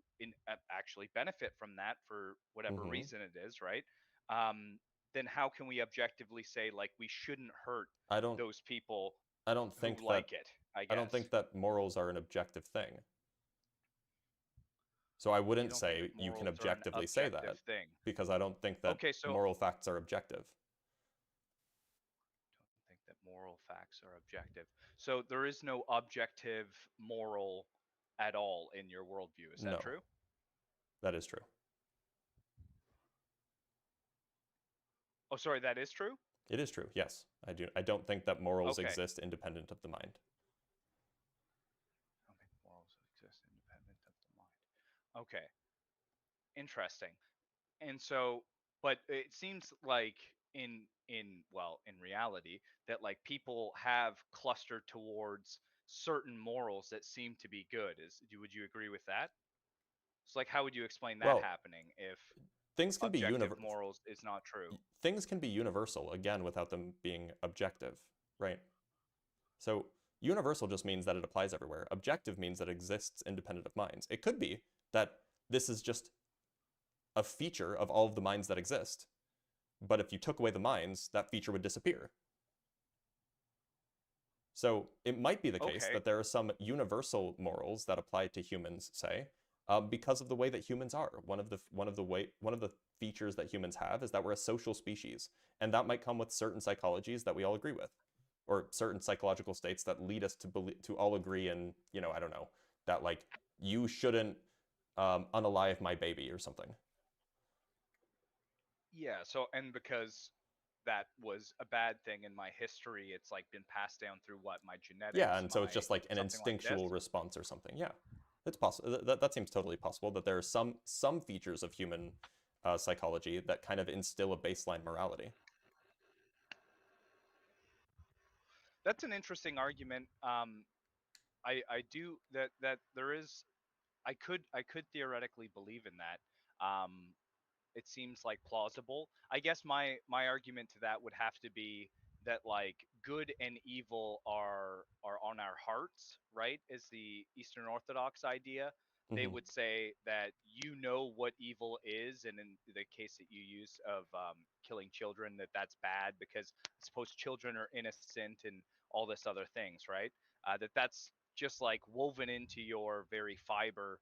actually benefit from that for whatever Mm-hmm. reason it is, right? um, then how can we objectively say like we shouldn't hurt I don't those people I don't who think that like it, I I don't guess? think that morals are an objective thing. So I You wouldn't don't say think you can morals are an objectively say objective that, thing. because I don't think that Okay, so moral facts are objective. don't think that moral facts are objective. So there is no objective moral at all in your worldview. Is that No, true? that is true. Oh, sorry, that is true? It is true. Yes, I do. I don't think that morals Okay. exist independent of the mind. I don't think morals exist independent of the mind. Okay. Interesting. And so, but it seems like in reality that like people have clustered towards certain morals that seem to be good. Would you agree with that? So like how would you explain that Well, happening if things can be objective morals is not true? things can be universal, again, without them being objective, right? So universal just means that it applies everywhere. Objective means that it exists independent of minds. It could be that this is just a feature of all of the minds that exist, but if you took away the minds, that feature would disappear. So it might be the case Okay. that there are some universal morals that apply to humans, say, because of the way that humans are. One of the features that humans have is that we're a social species, and that might come with certain psychologies that we all agree with, or certain psychological states that lead us to all agree in, I don't know, that like you shouldn't unalive my baby or something. Yeah, so and because that was a bad thing in my history, it's like been passed down through what, my genetics, Yeah, and so it's just like an something like instinctual this? response or something. Yeah, it's possible. That seems totally possible, that there are some features of human psychology that kind of instill a baseline morality. That's an interesting argument. I do that there is I could theoretically believe in that. It seems like plausible. I guess my argument to that would have to be that like good and evil are on our hearts, right? Is the Eastern Orthodox idea. They Mm-hmm. would say that you know what evil is, and in the case that you use of killing children, that's bad because I suppose children are innocent and all this other things, right? That's just like woven into your very fiber,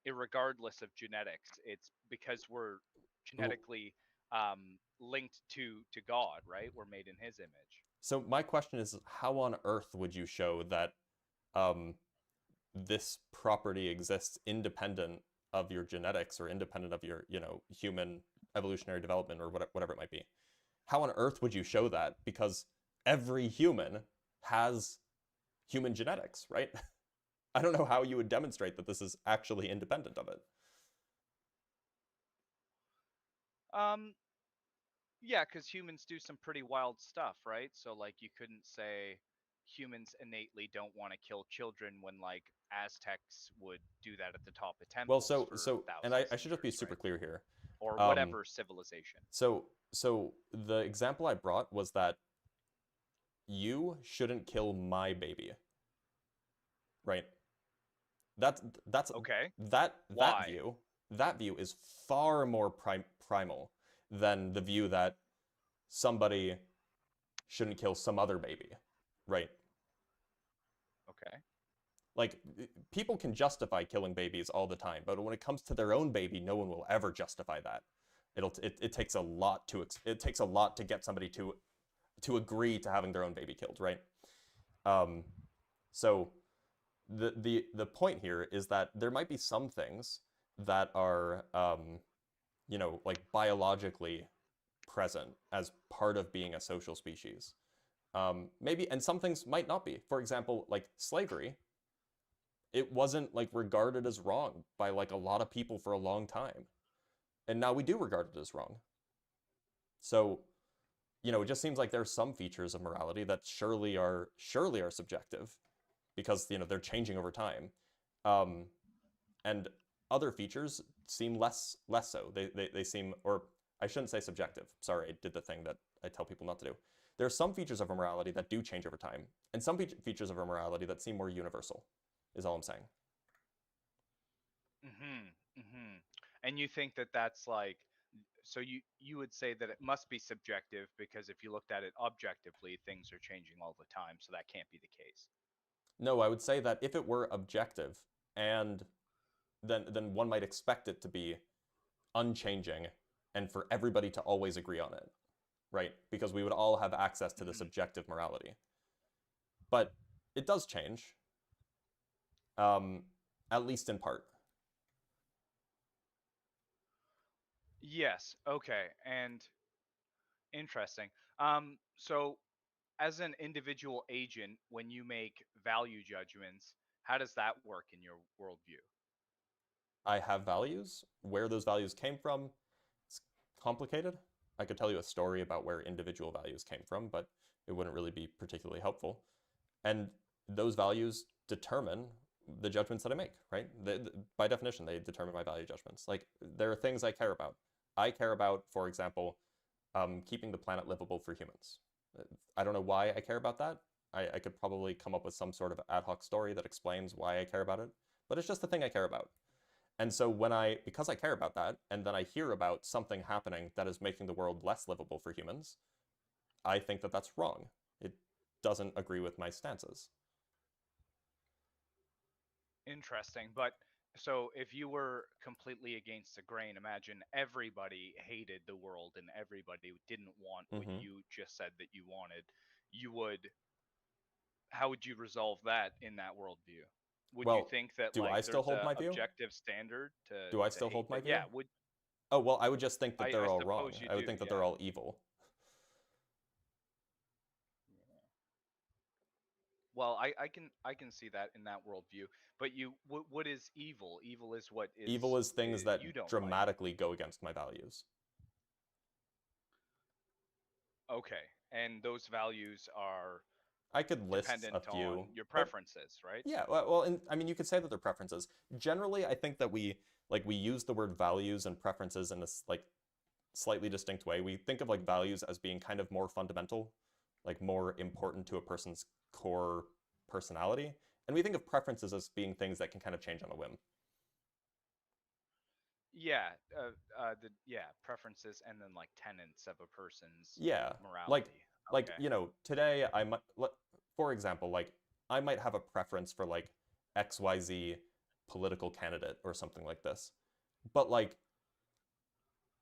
irregardless of genetics. It's because we're genetically linked to God, right? We're made in His image. So my question is, how on earth would you show that um, this property exists independent of your genetics or independent of your, human evolutionary development or whatever it might be? How on earth would you show that? Because every human has human genetics, right? I don't know how you would demonstrate that this is actually independent of it. Um, yeah, because humans do some pretty wild stuff, right? So like you couldn't say humans innately don't want to kill children when like Aztecs would do that at the top of Well, temples so for so, and thousands I of should just be years, super right? clear here. Or Um, whatever civilization. so the example I brought was that you shouldn't kill my baby, right? That's Okay. that Why? that view is far more primal than the view that somebody shouldn't kill some other baby, right? Okay. Like people can justify killing babies all the time, but when it comes to their own baby, no one will ever justify that. It takes a lot to get somebody to agree to having their own baby killed, right? So the point here is that there might be some things that are like biologically present as part of being a social species. Maybe, and some things might not be. For example, like slavery, it wasn't like regarded as wrong by like a lot of people for a long time, and now we do regard it as wrong. So it just seems like there's some features of morality that surely are subjective, because they're changing over time, um, and other features seem less so. They seem, or I shouldn't say subjective. Sorry, I did the thing that I tell people not to do. There are some features of our morality that do change over time, and some features of our morality that seem more universal, is all I'm saying. And you think that that's like, so you would say that it must be subjective because if you looked at it objectively, things are changing all the time, so that can't be the case. No, I would say that if it were objective and then one might expect it to be unchanging and for everybody to always agree on it, right? Because we would all have access to this objective morality. But it does change, at least in part. Yes. Okay. And interesting. So as an individual agent, when you make value judgments, how does that work in your worldview? I have values. Where those values came from, it's complicated. I could tell you a story about where individual values came from, but it wouldn't really be particularly helpful. And those values determine the judgments that I make, right? By definition, they determine my value judgments. Like, there are things I care about. I care about, for example, keeping the planet livable for humans. I don't know why I care about that. I could probably come up with some sort of ad hoc story that explains why I care about it, but it's just the thing I care about. And so because I care about that, and then I hear about something happening that is making the world less livable for humans, I think that that's wrong. It doesn't agree with my stances. Interesting. But so if you were completely against the grain, imagine everybody hated the world and everybody didn't want what Mm-hmm. you just said that you wanted. You would, how would you resolve that in that worldview? Would you Well, think that do like I still there's hold a my view? objective standard Do I to still hate hold my that? view? Yeah, would Oh, well, I would just think that I they're all wrong. suppose you I would do, think that they're yeah. all evil. Well, I can see that in that worldview. But what is evil? Evil is what Evil is things that you don't like. dramatically go against my values. Okay, and those values are I could list a dependent few, on your but preferences, right? yeah, well, and I mean, you could say that they're preferences. Generally, I think that we use the word values and preferences in this like slightly distinct way. We think of like values as being kind of more fundamental, like more important to a person's core personality, and we think of preferences as being things that can kind of change on a whim. Yeah, preferences and then like tenets of a person's Yeah, like morality. like Okay. today I might, for example, like I might have a preference for like XYZ political candidate or something like this. But like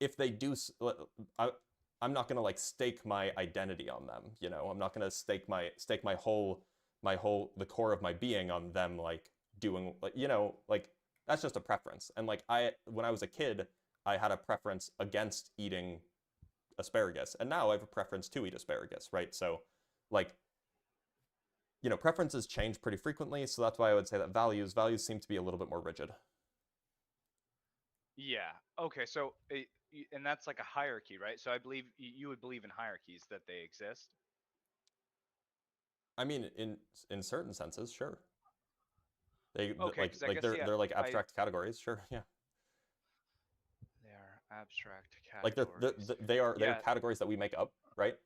if they do I I'm not going to like stake my identity on them, I'm not going to stake my whole the core of my being on them like doing like like that's just a preference. And like when I was a kid, I had a preference against eating asparagus, and now I have a preference to eat asparagus, right? So like preferences change pretty frequently, so that's why I would say that values seem to be a little bit more rigid. Yeah. Okay. So, and that's like a hierarchy, right? So I believe you would believe in hierarchies that they exist. I mean, in certain senses, sure. Okay, because I Like guess they're like I abstract categories, sure, yeah. they are abstract Like categories. they're Yeah. categories that we make up, right?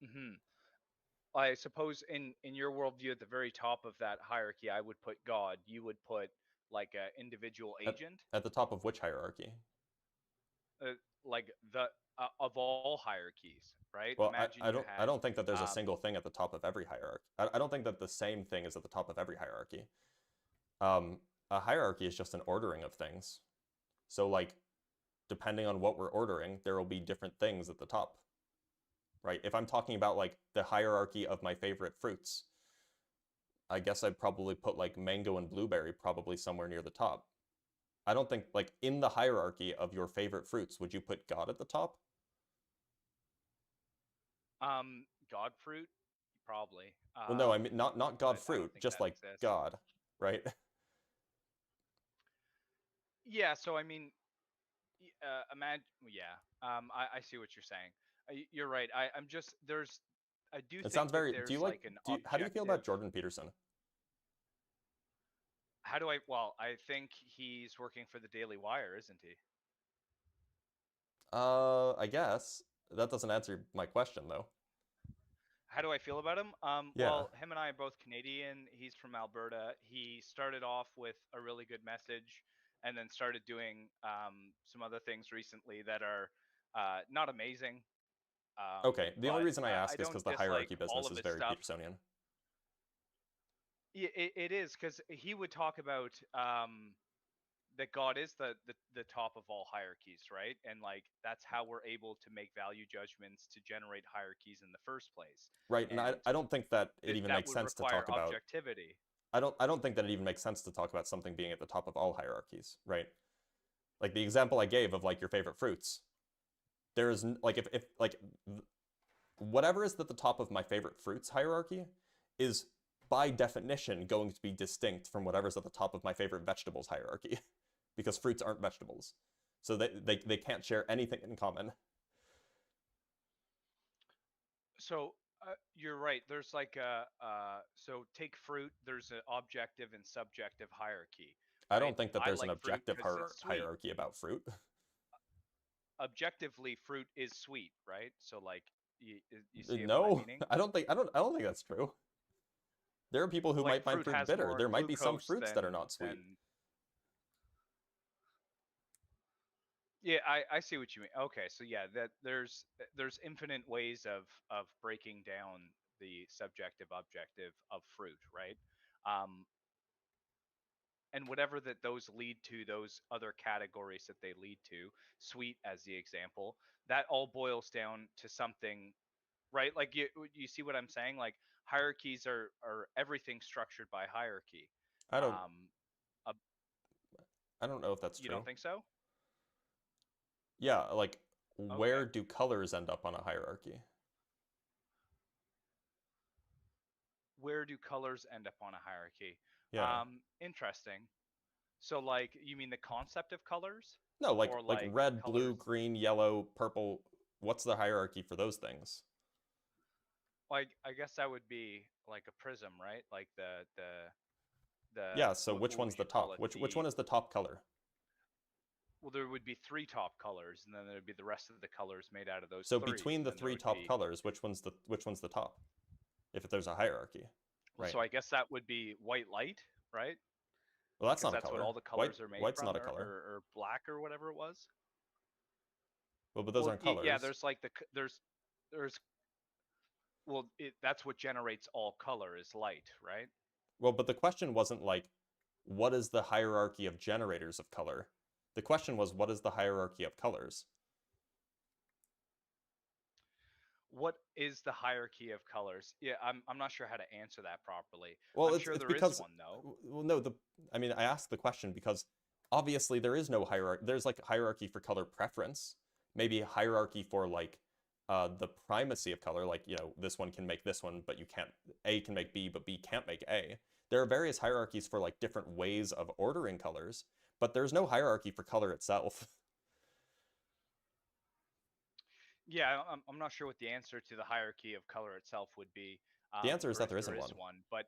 Hmm. I suppose in your worldview, at the very top of that hierarchy, I would put God. You would put like a individual At agent, at the top of which hierarchy? uh, like the of all hierarchies, right? Well, Imagine I you don't I had don't think that there's a um, single thing at the top of every hierarchy. I don't think that the same thing is at the top of every hierarchy. A hierarchy is just an ordering of things. So like depending on what we're ordering, there will be different things at the top, right? If I'm talking about like the hierarchy of my favorite fruits, I guess I'd probably put like mango and blueberry probably somewhere near the top. I don't think like in the hierarchy of your favorite fruits, would you put God at the top? God fruit, probably. Well, no, I mean not God But I don't fruit, think just that like exists. God, right? Yeah. So I mean, imagine. Yeah. I see what you're saying. You're right. I'm just there's. I do It think sounds that very. Do you there's like? like an How do you feel objective. about Jordan Peterson? How do I? Well, I think he's working for the Daily Wire, isn't he? I guess that doesn't answer my question though. How do I feel about him? Yeah. Well, him and I are both Canadian. He's from Alberta. He started off with a really good message, and then started doing some other things recently that are not amazing. Okay. The only But reason I I ask is don't because the dislike hierarchy all business of is his very stuff. Petersonian. Yeah, it is because he would talk about that God is the top of all hierarchies, right? And like that's how we're able to make value judgments to generate hierarchies in the first place. Right, and And I don't think that it even that makes would sense to require talk about. objectivity. I don't think that it even makes sense to talk about something being at the top of all hierarchies, right? Like the example I gave of like your favorite fruits. There is like if like whatever is at the top of my favorite fruits hierarchy is by definition going to be distinct from whatever's at the top of my favorite vegetables hierarchy because fruits aren't vegetables. So they can't share anything in common. So you're right. There's like a so take fruit. There's an objective and subjective hierarchy, I right? don't think that I there's an like fruit objective because it's sweet. hierarchy about fruit. Objectively, fruit is sweet, right? So like you see what I'm No, meaning? I don't think that's true. There are people who Like might find fruit fruit has bitter. more There might be some glucose fruits that are not sweet. than yeah, I see what you mean. Okay, so yeah, that there's infinite ways of breaking down the subjective objective of fruit, right? Um, and whatever that those lead to, those other categories that they lead to, sweet as the example, that all boils down to something, right? Like you see what I'm saying? Like hierarchies are everything structured by hierarchy. I don't Um, uh, I don't know if that's you true. don't think so? Yeah, like Okay. where do colors end up on a hierarchy? Where do colors end up on a hierarchy? Yeah. Interesting. So like you mean the concept of colors No, or like like red, blue, colors green, yellow, purple. What's the hierarchy for those things? like I guess that would be like a prism, right? Like the Yeah, so which what one's would the you call top? it? Which The one is the top color? well there would be three top colors and then there would be the rest of the colors made out of those So three between and the then there three would top be colors, which one's the top? If there's a hierarchy, well right? so I guess that would be white light, right? Well, that's Because not a that's what color. all the colors are made White's from not a color. or black or whatever it was. Well, but those Well, aren't yeah, colors. there's like there's well that's what generates all color is light, right? Well, but the question wasn't like, what is the hierarchy of generators of color? The question was, what is the hierarchy of colors? What is the hierarchy of colors? Yeah, I'm not sure how to answer that properly. Well, I'm it's sure it's there is because one though. well, no, I mean, I asked the question because obviously there is no hierarchy. There's like hierarchy for color preference, maybe a hierarchy for like the primacy of color, like this one can make this one, but you can't. A can make B, but B can't make A. There are various hierarchies for like different ways of ordering colors, but there's no hierarchy for color itself. Yeah, I'm not sure what the answer to the hierarchy of color itself would be, The answer is or that if there there isn't is one. one. But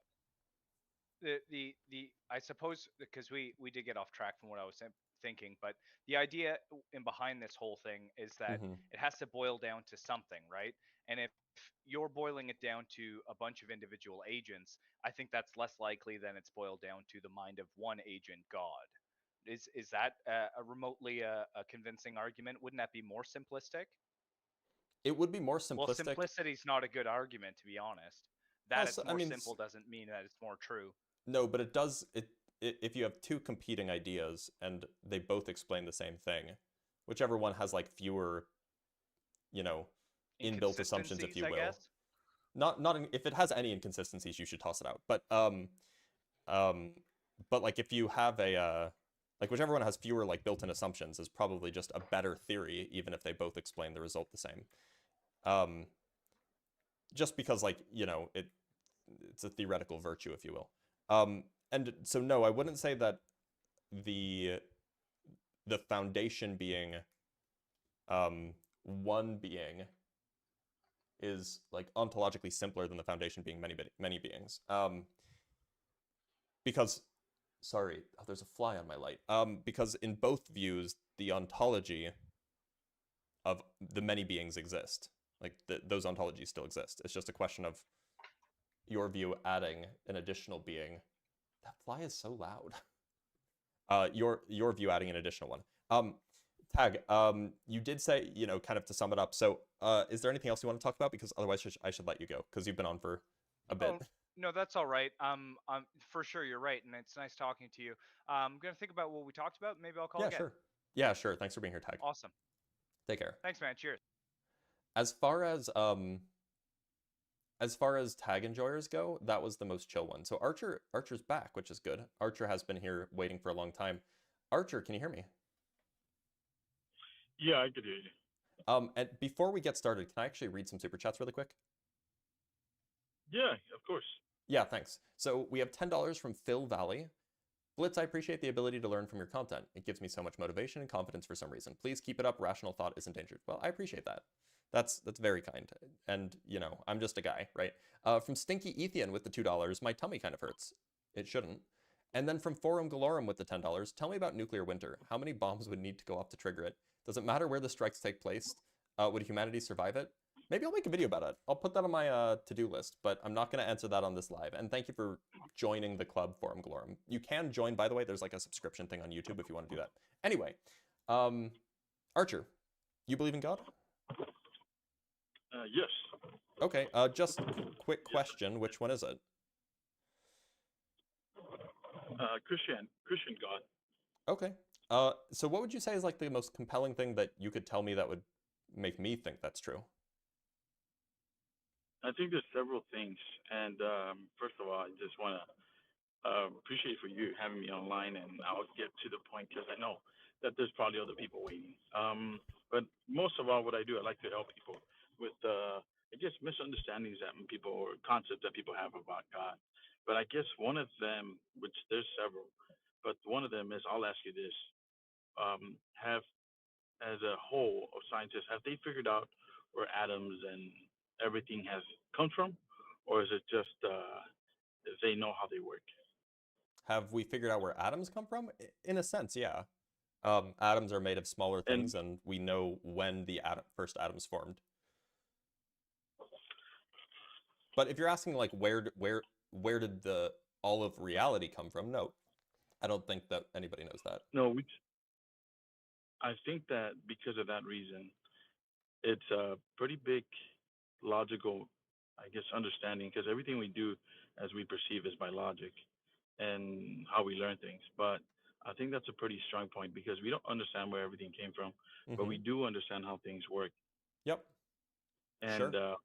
the I suppose because we did get off track from what I was thinking, but the idea in behind this whole thing is that Hmm. it has to boil down to something, right? And if you're boiling it down to a bunch of individual agents, I think that's less likely than it's boiled down to the mind of one agent, God. Is that a remotely a convincing argument? Wouldn't that be more simplistic? It would be more Well, simplistic. simplicity is not a good argument, to be honest. That Also, it's I more mean, simple doesn't mean that it's more true. no, but it does. If you have two competing ideas and they both explain the same thing, whichever one has like fewer, you know, inbuilt assumptions, if Inconsistencies, you I will. guess. If it has any inconsistencies, you should toss it out. Um, but like if you have a like whichever one has fewer like built-in assumptions is probably just a better theory, even if they both explain the result the same. Um, just because like it's a theoretical virtue, if you will. And so no, I wouldn't say that the the foundation being one being is like ontologically simpler than the foundation being many beings. Because sorry, oh, there's a fly on my light. Because in both views, the ontology of the many beings exist. Like those ontologies still exist. It's just a question of your view adding an additional being. That fly is so loud. Your view adding an additional one. Tag. You did say kind of to sum it up. So, is there anything else you want to talk about? Because otherwise, I should let you go because you've been on for a bit. No, that's all right. For sure you're right, and it's nice talking to you. I'm gonna think about what we talked about. Maybe I'll call Yeah, again. sure. Yeah, sure. Thanks for being here, Tag. Awesome. Take care. Thanks, man. Cheers. As far as tag enjoyers go, that was the most chill one. So Archer's back, which is good. Archer has been here waiting for a long time. Archer, can you hear me? Yeah, I could hear you. And before we get started, can I actually read some super chats really quick? Yeah, of course. Yeah, thanks. So we have $10 from Phil Valley. Blitz, I appreciate the ability to learn from your content. It gives me so much motivation and confidence for some reason. Please keep it up. Rational thought is endangered. Well, I appreciate that. That's very kind. And, you know, I'm just a guy, right? From Stinky Ethian with the $2, my tummy kind of hurts. It shouldn't. And then from Forum Galorum with the $10, tell me about nuclear winter. How many bombs would need to go off to trigger it? Does it matter where the strikes take place? Would humanity survive it? Maybe I'll make a video about it. I'll put that on my to-do list, but I'm not going to answer that on this live. And thank you for joining the club, Forum Galorum. You can join, by the way. There's like a subscription thing on YouTube if you want to do that. Anyway, Archer, you believe in God? Yes. Okay, just quick question. Which one is it? Christian God. Okay. So what would you say is like the most compelling thing that you could tell me that would make me think that's true? I think there's several things, and first of all, I just want to appreciate for you having me online, and I'll get to the point because I know that there's probably other people waiting. But most of all, what I do, I like to help people with, I guess, misunderstandings that people or concepts that people have about God. But I guess one of them, which there's several, but one of them is, I'll ask you this: have, as a whole of scientists, have they figured out where atoms and everything has come from, or is it just they know how they work? Have we figured out where atoms come from? In a sense, yeah. Atoms are made of smaller things, and we know when the first atoms formed. But if you're asking like where did the all of reality come from? No, I don't think that anybody knows that. No, I think that because of that reason, it's a pretty big logical, I guess, understanding, because everything we do as we perceive is by logic and how we learn things. But I think that's a pretty strong point because we don't understand where everything came from, but we do understand how things work. Yep. And Sure.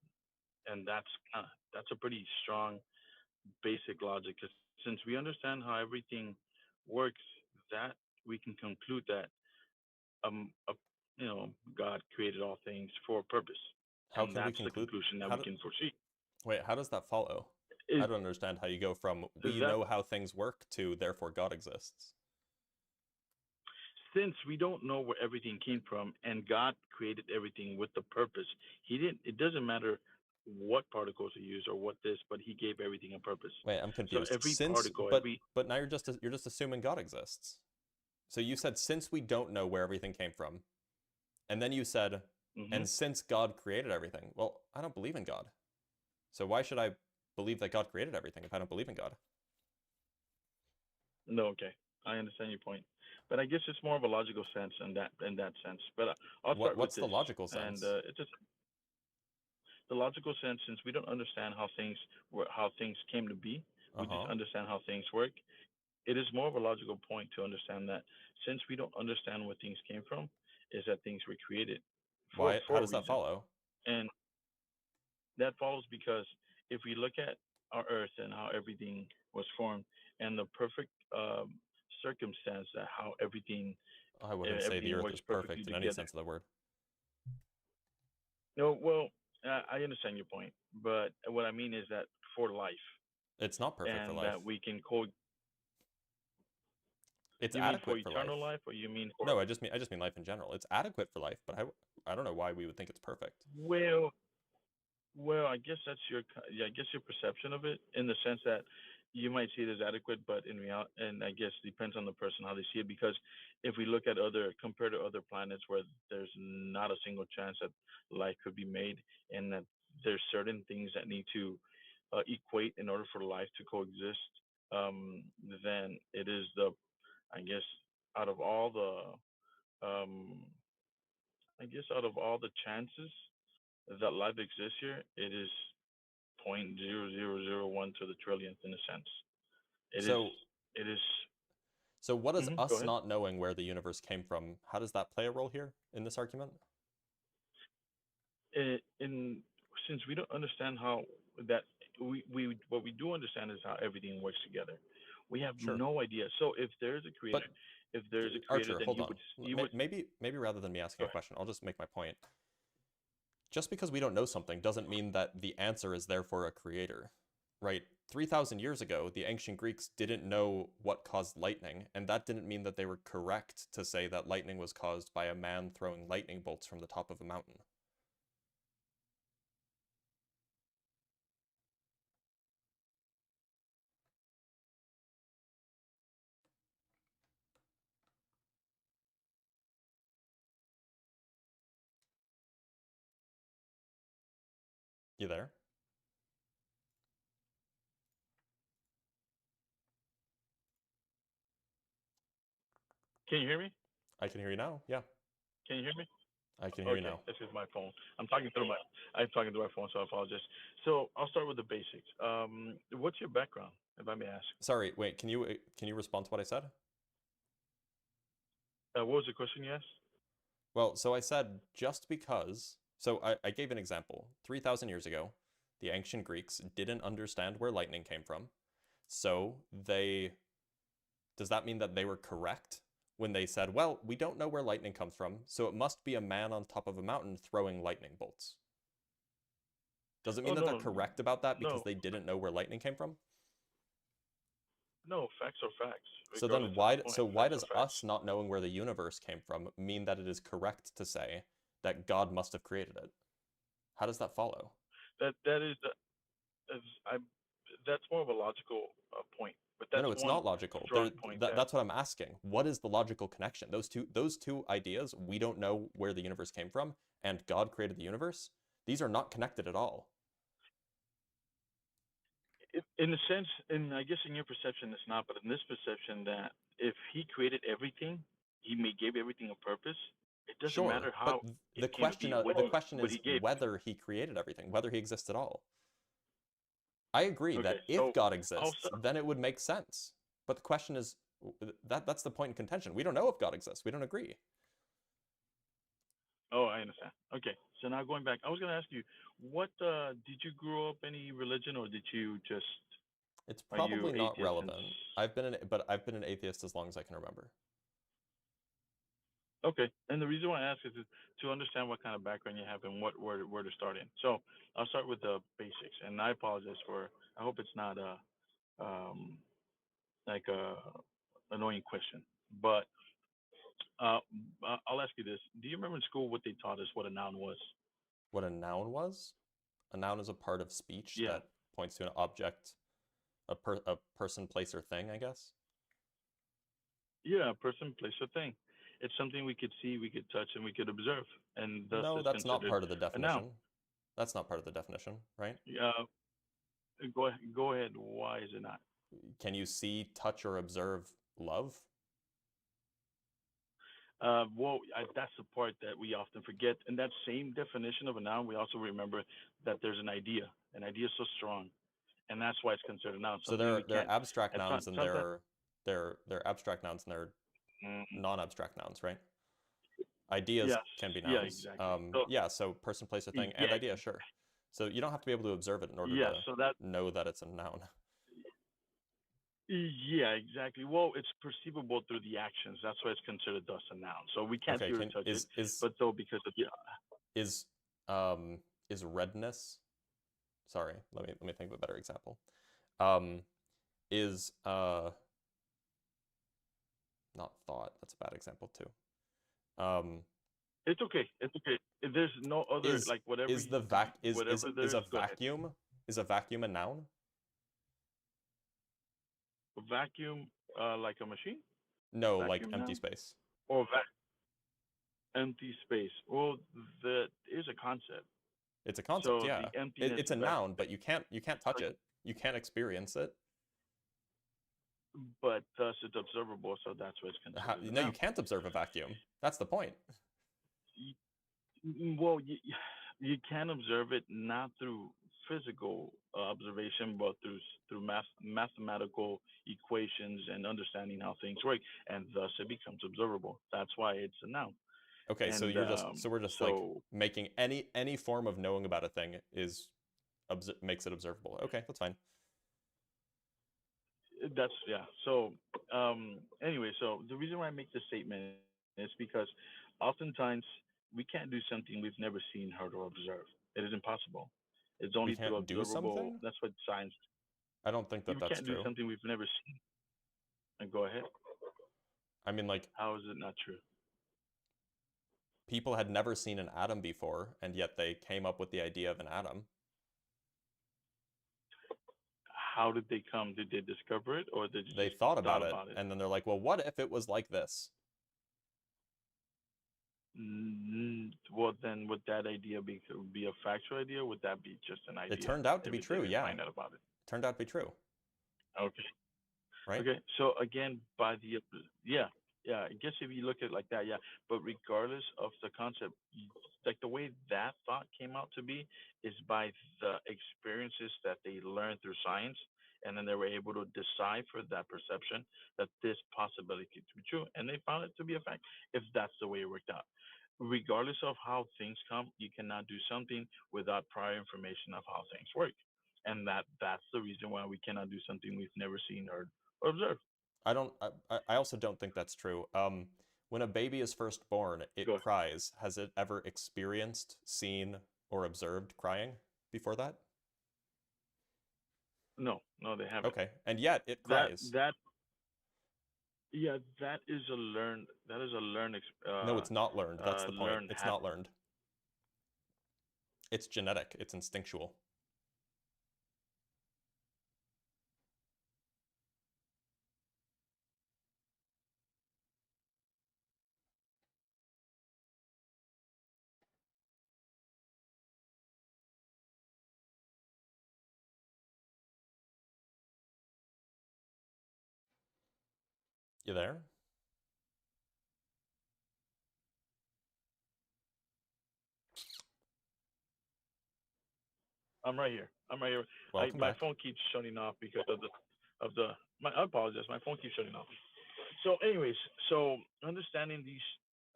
And that's a pretty strong basic logic, because since we understand how everything works, that we can conclude that God created all things for a purpose. How And can we that's the conclude? conclusion that we can foresee. Wait, how does that follow? I don't understand how you go from we know how things work to therefore God exists. Since we don't know where everything came from, and God created everything with the purpose, it doesn't matter what particles he used or what this, but he gave everything a purpose. Wait, I'm confused. So every particle, but now you're just assuming God exists. So you said since we don't know where everything came from, and then you said, and since God created everything. Well, I don't believe in God. So why should I believe that God created everything if I don't believe in God? No, okay, I understand your point, but I guess it's more of a logical sense in that sense. But I'll start What's with the logical sense? And it's just the logical sense, since we don't understand how things came to be, we just understand how things work. It is more of a logical point to understand that since we don't understand where things came from, is that things were created. How does that follow? And that follows because if we look at our Earth and how everything was formed, and the perfect circumstance that how everything, I wouldn't say the Earth is perfect in any sense of the word. No, well, I understand your point, but what I mean is that for life, it's not perfect for life. And that we can It's you adequate mean for for eternal life. Or you mean for... No, I just mean life in general. It's adequate for life, but I don't know why we would think it's perfect. Well, I guess that's your perception of it, in the sense that you might see it as adequate, but in reality, and I guess depends on the person how they see it. Because if we look at compared to other planets where there's not a single chance that life could be made, and that there's certain things that need to equate in order for life to coexist, then it is I guess out of all the chances that life exists here, it is 0.0001 to the trillionth in a sense. It So is. so what does Go us ahead. not knowing where the universe came from, how does that play a role here in this argument? Since we don't understand how that we what we do understand is how everything works together. We have Sure. no idea. So if there's a creator, But then Archer, hold you on. would Maybe rather than me asking Go a ahead. question, I'll just make my point. Just because we don't know something doesn't mean that the answer is therefore a creator, right? 3,000 years ago, the ancient Greeks didn't know what caused lightning, and that didn't mean that they were correct to say that lightning was caused by a man throwing lightning bolts from the top of a mountain. You there? Can you hear me? I can hear you now. Yeah, Can you hear me? I can hear you Okay, now. this is my phone. I'm talking through my phone, so I apologize. So I'll start with the basics. What's your background, if I may ask? Sorry, wait, can you respond to what I said? What was the question you asked? Well, so I said just because, so I gave an example. 3,000 years ago, the ancient Greeks didn't understand where lightning came from. So does that mean that they were correct when they said, well, we don't know where lightning comes from, so it must be a man on top of a mountain throwing lightning bolts? Does it mean that they're correct about that because they didn't know where lightning came from? No, facts are facts. So then why does us not knowing where the universe came from mean that it is correct to say that God must have created it? How does that follow? That's more of a logical point. But that's No, it's not logical. That's what I'm asking. What is the logical connection? Those two ideas, we don't know where the universe came from, and God created the universe. These are not connected at all. In a sense, and I guess in your perception it's not, but in this perception that if he created everything, he gave everything a purpose. It doesn't matter how. But the question is whether he created everything, whether he exists at all. I agree that if God exists, then it would make sense. But the question is, that's the point in contention. We don't know if God exists. We don't agree. Oh, I understand. Okay, so now going back, I was going to ask you, what did you grow up any religion, or did you just? It's probably not relevant. I've been an atheist as long as I can remember. Okay, and the reason why I ask is to understand what kind of background you have and where to start in. So I'll start with the basics, and I apologize I hope it's not like a annoying question, but I'll ask you this: do you remember in school what they taught us what a noun was? What a noun was? A noun is a part of speech that points to an object, a person, place, or thing, I guess. Yeah, a person, place, or thing. It's something we could see, we could touch, and we could observe, and thus no, that's not part of the definition. That's not part of the definition, right? Go ahead. Why is it not? Can you see, touch, or observe love? That's the part that we often forget. In that same definition of a noun, we also remember that there's an idea. An idea is so strong, and that's why it's considered a noun. So there are abstract nouns, and there are abstract nouns, and there are non-abstract nouns, right? Ideas can be nouns. Exactly. So person, place, or thing, and idea, sure. So you don't have to be able to observe it in order to know that it's a noun. Yeah, exactly. Well, it's perceivable through the actions. That's why it's considered thus a noun. So we can't see or touch it, but though because of is redness? Sorry, let me think of a better example. Is not thought. That's a bad example too. It's okay. It's okay. There's no other whatever. Is a vacuum a noun? A vacuum, like a machine? No, like empty space. Or empty space. Well, that is a concept. It's a concept, yeah. It's a noun, but you can't touch it. You can't experience it. But thus it's observable, so that's what it's considered. No, you can't observe a vacuum. That's the point. Well, you can observe it not through physical observation, but through mathematical equations and understanding how things work, and thus it becomes observable. That's why it's a noun. Okay, so And we're just like so making any form of knowing about a thing makes it observable. Okay, that's fine. that's yeah. So anyway, so the reason why I make this statement is because oftentimes we can't do something we've never seen, heard, or observed. It is impossible. It's We only through can't do observable. something? That's what science. I don't think that We that's can't do true. something we've never seen. And go ahead. I mean, like, How is it not true? people had never seen an atom before, and yet they came up with the idea of an atom. How did they come? Did they discover it, or did They just thought about about it, it? and then they're like, well, what if it was like this? Well, then would that idea be a factual idea? Or would that be just an idea? It turned out to be Everything true, we yeah. find out about it. Turned out to be true, Okay. right? Okay. So again, by the yeah, I guess if you look at it like that, yeah. But regardless of the concept, like the way that thought came out to be is by the experiences that they learned through science, and then they were able to decipher that perception that this possibility could be true, and they found it to be a fact. If that's the way it worked out. Regardless of how things come, you cannot do something without prior information of how things work, and that's the reason why we cannot do something we've never seen, heard, or observed. I also don't think that's true. When a baby is first born, it Go ahead. cries. Has it ever experienced, seen, or observed crying before that? No, they haven't. Okay, and yet it That cries. yeah, that is a learned. No, it's not learned. That's the point. Learned It's habit. not learned. It's genetic. It's instinctual. You there? I'm right here. Welcome My back. phone keeps shutting off because of the. I apologize. My phone keeps shutting off. So, anyways, so understanding these,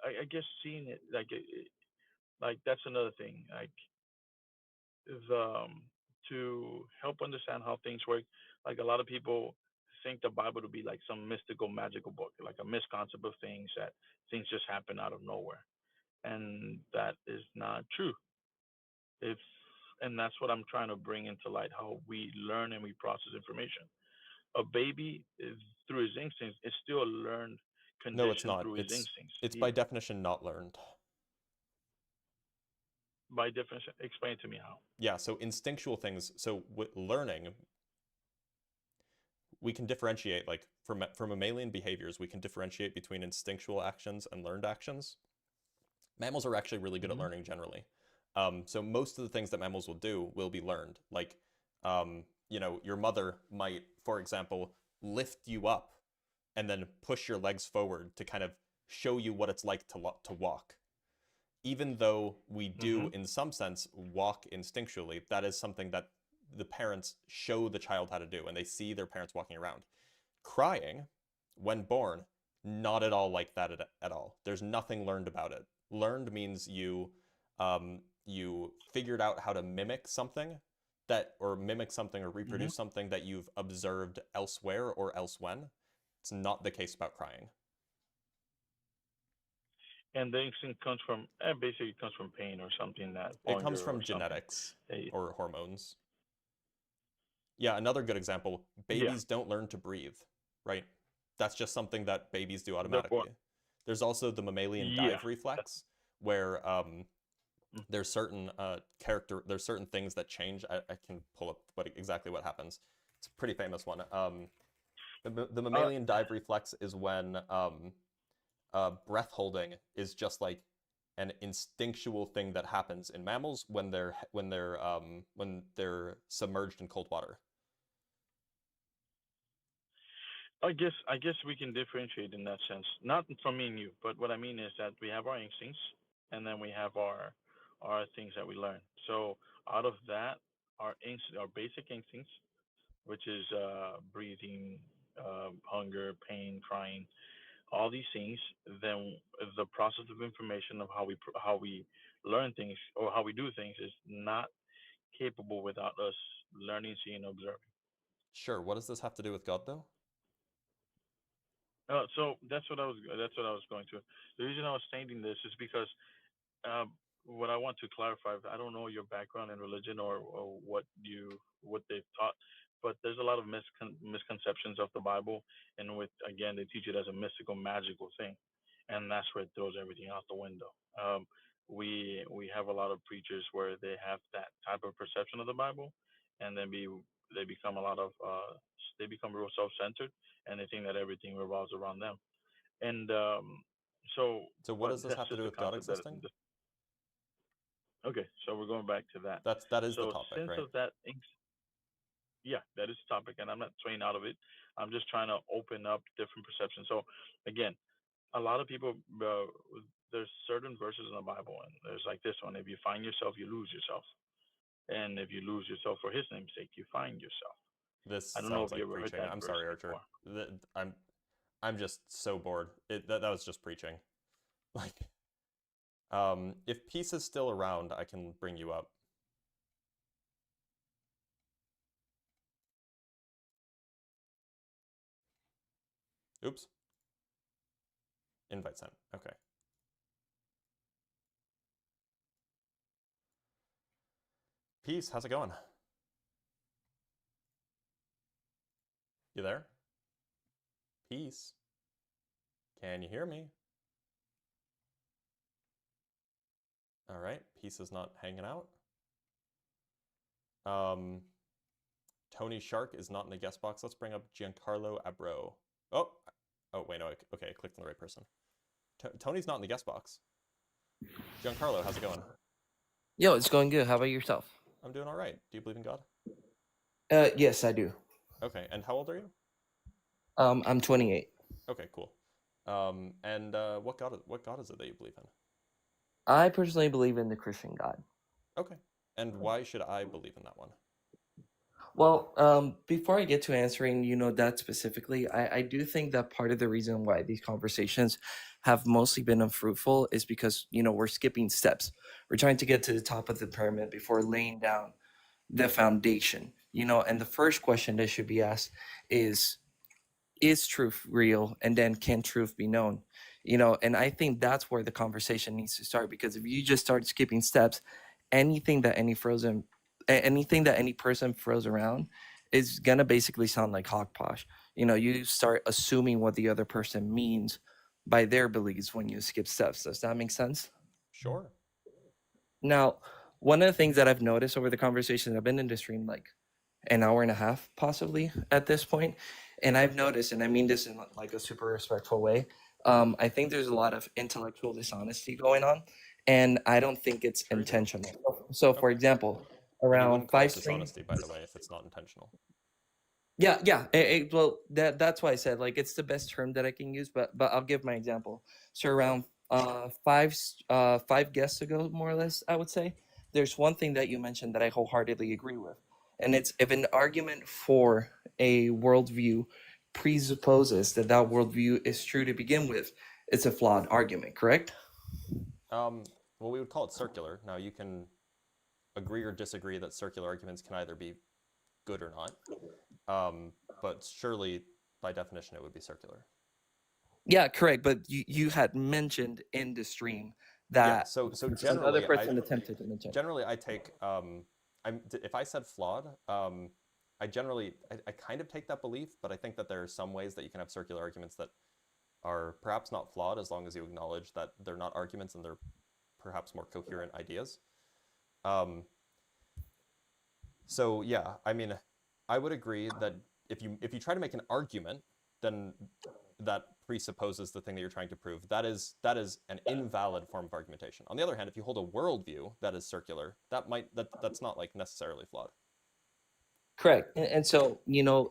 I guess seeing it like that's another thing. Like the to help understand how things work. Like a lot of people think the Bible to be like some mystical, magical book, like a misconcept of things that things just happen out of nowhere, and that is not true. If and that's what I'm trying to bring into light: how we learn and we process information. A baby is through his instincts is still a learned No, it's condition not. through his instincts. It's by definition not learned. By definition, explain to me how. Yeah, so instinctual things. So with learning, we can differentiate, like from mammalian behaviors, we can differentiate between instinctual actions and learned actions. Mammals are actually really good at learning generally. So most of the things that mammals will do will be learned. Like, your mother might, for example, lift you up and then push your legs forward to kind of show you what it's like to walk. Even though we do, in some sense, walk instinctually, that is something that the parents show the child how to do, and they see their parents walking around. Crying, when born, not at all like that at all. There's nothing learned about it. Learned means you figured out how to mimic something or reproduce something that you've observed elsewhere or elsewhen. It's not the case about crying. And the instinct comes from basically comes from pain or something that It comes hunger from or genetics something. or hormones. Yeah, another good example, babies don't learn to breathe, right? That's just something that babies do automatically. There's also the mammalian dive reflex, where there's certain things that change. I can pull up exactly what happens. It's a pretty famous one. The mammalian dive reflex is when breath holding is just like an instinctual thing that happens in mammals when they're submerged in cold water. I guess we can differentiate in that sense. Not from me and you, but what I mean is that we have our instincts and then we have our things that we learn. So out of that, our basic instincts, which is breathing, hunger, pain, crying, all these things, then the process of information of how we learn things or how we do things is not capable without us learning, seeing, observing. Sure. What does this have to do with God, though? So that's what I was going to. The reason I was stating this is because uh, what I want to clarify, I don't know your background in religion or what they've taught, but there's a lot of misconceptions of the Bible, and with again they teach it as a mystical, magical thing, and that's where it throws everything out the window. We have a lot of preachers where they have that type of perception of the Bible, and then they become a lot of they become real self-centered, and they think that everything revolves around them, and so So what but does this that's have to just do a with God concept that existing? okay, so we're going back to that. That is the So topic, since right? of that, yeah, that is the topic, and I'm not swaying out of it. I'm just trying to open up different perceptions. So again, a lot of people, there's certain verses in the Bible, and there's like this one: if you find yourself, you lose yourself, and if you lose yourself for His name's sake, you find yourself. This I don't know sounds if you like ever heard preaching. that I'm verse sorry, Archer. before. I'm just so bored. That was just preaching. Like, if Peace is still around, I can bring you up. Oops. Invite sent. Okay. Peace, how's it going? You there? Peace. Can you hear me? All right, Peace is not hanging out. Tony Shark is not in the guest box. Let's bring up Giancarlo Abro. Oh, wait, no, okay, I clicked on the right person. Tony's not in the guest box. Giancarlo, how's it going? Yo, it's going good. How about yourself? I'm doing all right. Do you believe in God? Yes, I do. Okay, and how old are you? I'm 28. Okay, cool. And what God is it that you believe in? I personally believe in the Christian God. Okay, and why should I believe in that one? Well, before I get to answering, that specifically, I do think that part of the reason why these conversations have mostly been unfruitful is because, we're skipping steps. We're trying to get to the top of the pyramid before laying down the foundation, and the first question that should be asked is truth real, and then can truth be known, and I think that's where the conversation needs to start, because if you just start skipping steps, anything that anything that any person throws around is gonna basically sound like hogposh. You start assuming what the other person means by their beliefs when you skip steps. Does that make sense? Sure. Now, one of the things that I've noticed over the conversation, I've been in the stream like an hour and a half possibly at this point, and I've noticed, and I mean this in like a super respectful way, I think there's a lot of intellectual dishonesty going on, and I don't think it's Sure you do. intentional. So for Okay. example, And you around wouldn't call it 5 streams, dishonesty, by the way, if it's not intentional. yeah. Well, that's why I said like it's the best term that I can use, but I'll give my example. So around five guests ago, more or less, I would say, there's one thing that you mentioned that I wholeheartedly agree with, and it's if an argument for a worldview presupposes that that worldview is true to begin with, it's a flawed argument, correct? Well, we would call it circular. Now, you can agree or disagree that circular arguments can either be good or not. But surely, by definition, it would be circular. Yeah, correct. But you had mentioned in the stream Yeah. that So another generally, person attempted to mention. generally I take if I said flawed, I kind of take that belief, but I think that there are some ways that you can have circular arguments that are perhaps not flawed as long as you acknowledge that they're not arguments and they're perhaps more coherent ideas. So yeah, I mean, I would agree that if you try to make an argument, then that presupposes the thing that you're trying to prove. That is an invalid form of argumentation. On the other hand, if you hold a worldview that is circular, that's not like necessarily flawed. Correct. And so,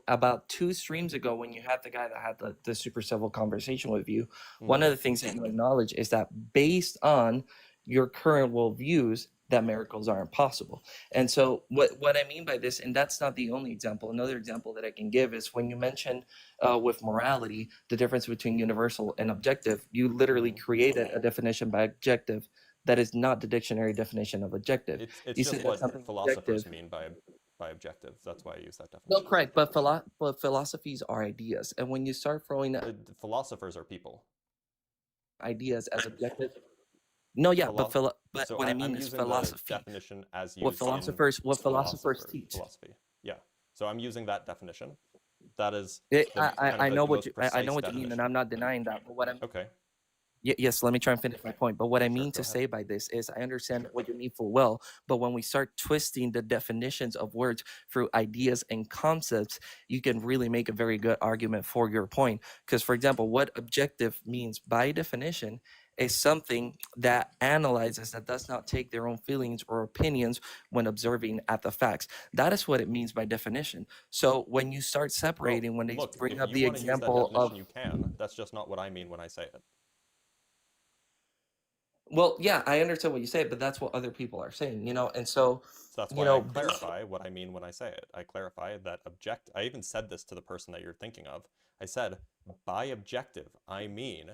about 2 streams ago, when you had the guy that had the super civil conversation with you, one of the things that you acknowledge is that based on your current worldviews, that miracles aren't possible. And so what I mean by this, and that's not the only example, another example that I can give is when you mention with morality, the difference between universal and objective, you literally created a definition by objective that is not the dictionary definition of objective. It's You just said that what something philosophers objective. mean by objective. That's why I use that No, definition. correct, but philosophies are ideas, and when you start throwing Philosophers are people. ideas as objective, no, yeah, but So what I mean I'm is using the philosophy. definition as What used in philosophers teach. philosophy. Yeah. So I'm using that definition. That is I know what most you I precise know what you mean, and definition. I'm not denying that. But what I'm Okay. yes, let me try and finish my point. But what I mean go to ahead. say by this is I understand what you mean full well. But when we start twisting the definitions of words through ideas and concepts, you can really make a very good argument for your point. Because, for example, what objective means by definition is something that analyzes, that does not take their own feelings or opinions when observing at the facts. That is what it means by definition. So when you start separating, when they Look, bring if up you the want to use that example definition, of, you can. That's just not what I mean when I say it. well, yeah, I understand what you say, but that's what other people are saying, and so, So that's you why I know, clarify what I mean when I say it. I clarify that I even said this to the person that you're thinking of. I said, by objective, I mean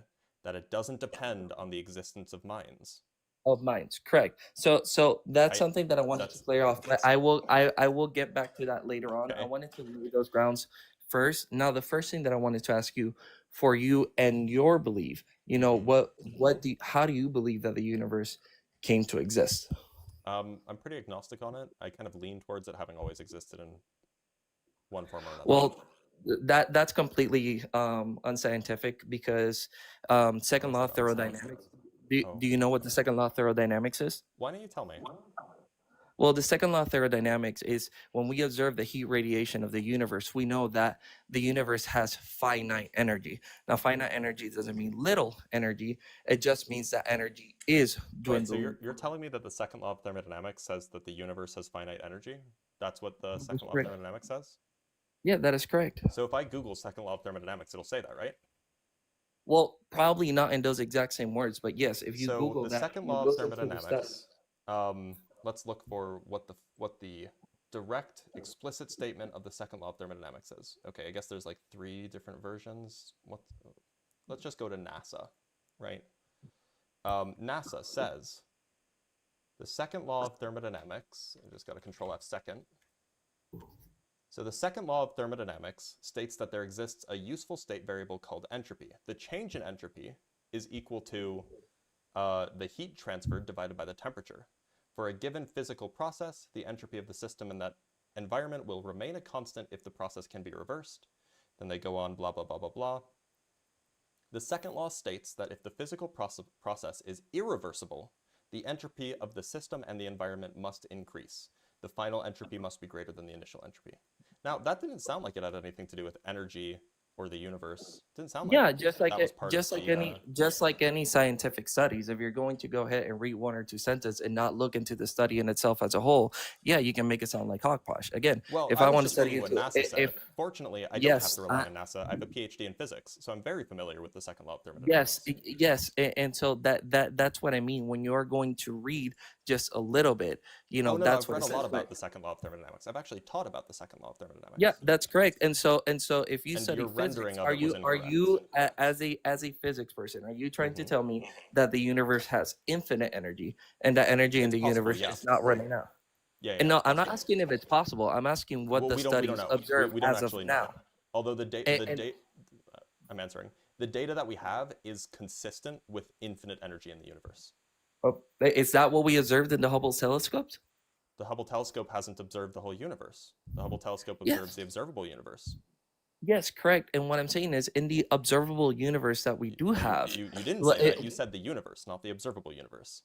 that it doesn't depend on the existence of minds. of minds, correct. So that's something that I wanted to clear off. But I will get back to that later on. I Okay. wanted to lay those grounds first. Now, the first thing that I wanted to ask you, for you and your belief, how do you believe that the universe came to exist? I'm pretty agnostic on it. I kind of lean towards it having always existed in one form or another. Well, that's completely unscientific, because second law of thermodynamics. Do you know what the second law of thermodynamics is? Why don't you tell me? Well, the second law of thermodynamics is when we observe the heat radiation of the universe, we know that the universe has finite energy. Now, finite energy doesn't mean little energy. It just means that energy is Wait, dwindling. so you're telling me that the second law of thermodynamics says that the universe has finite energy? That's what the second law of thermodynamics says? Yeah, that is correct. So if I Google second law of thermodynamics, it'll say that, right? Well, probably not in those exact same words, but yes, if you Google the that, second you law go of through the thermodynamics, steps. let's look for what the direct explicit statement of the second law of thermodynamics is. Okay, I guess there's like 3 different versions. Let's just go to NASA, right? NASA says the second law of thermodynamics, I just got to control F second. So the second law of thermodynamics states that there exists a useful state variable called entropy. The change in entropy is equal to the heat transferred divided by the temperature. For a given physical process, the entropy of the system in that environment will remain a constant if the process can be reversed. Then they go on, blah, blah, blah, blah, blah. The second law states that if the physical process is irreversible, the entropy of the system and the environment must increase. The final entropy must be greater than the initial entropy. Now, that didn't sound like it had anything to do with energy or the universe. It didn't sound like Yeah, just like that was part of just like any scientific studies, if you're going to go ahead and read 1 or 2 sentences and not look into the study in itself as a whole, yeah, you can make it sound like hogwash. Again, well, if I was want to just study reading what into NASA said. Fortunately, I don't have yes, to rely on NASA. I have a PhD in physics, so I'm very familiar with the second law of thermodynamics. yes, and so that's what I mean when you're going to read just a little bit. No, that's I've what read it a says. lot about the second law of thermodynamics. I've actually taught about the second law of thermodynamics. Yeah, that's correct. And so if you And study your rendering physics, of are it was you as a physics person, are you trying to tell me that the universe has infinite energy and that energy in the possible, universe yes. is not running out? Yeah, And no, I'm not asking if it's possible. I'm asking what the we don't studies know. observe we don't as actually of know. now. Although I'm answering. The data that we have is consistent with infinite energy in the universe. Oh, is that what we observed in the Hubble telescopes? The Hubble telescope hasn't observed the whole universe. The Hubble telescope observes the observable universe. Yes, correct. And what I'm saying is, in the observable universe that we do have, you didn't say that. You said the universe, not the observable universe.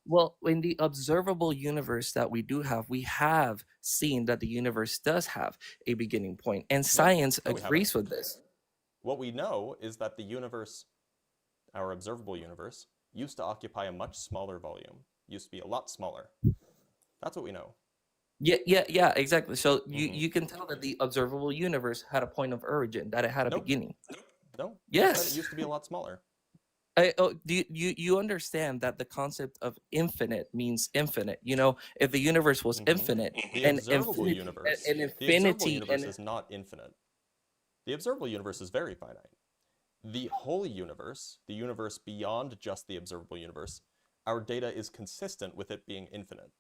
Well, in the observable universe that we do have, we have seen that the universe does have a beginning point, and science agrees with this. What we know is that the universe, our observable universe, used to occupy a much smaller volume. Used to be a lot smaller. That's what we know. Yeah, exactly. So you can tell that the observable universe had a point of origin, that it had a beginning. No. Yes. It used to be a lot smaller. You understand that the concept of infinite means infinite? You know, if the universe was infinite, The and observable infinity, universe. and The observable infinity, universe and is not infinite. The observable universe is very finite. The whole universe, the universe beyond just the observable universe, our data is consistent with it being infinite.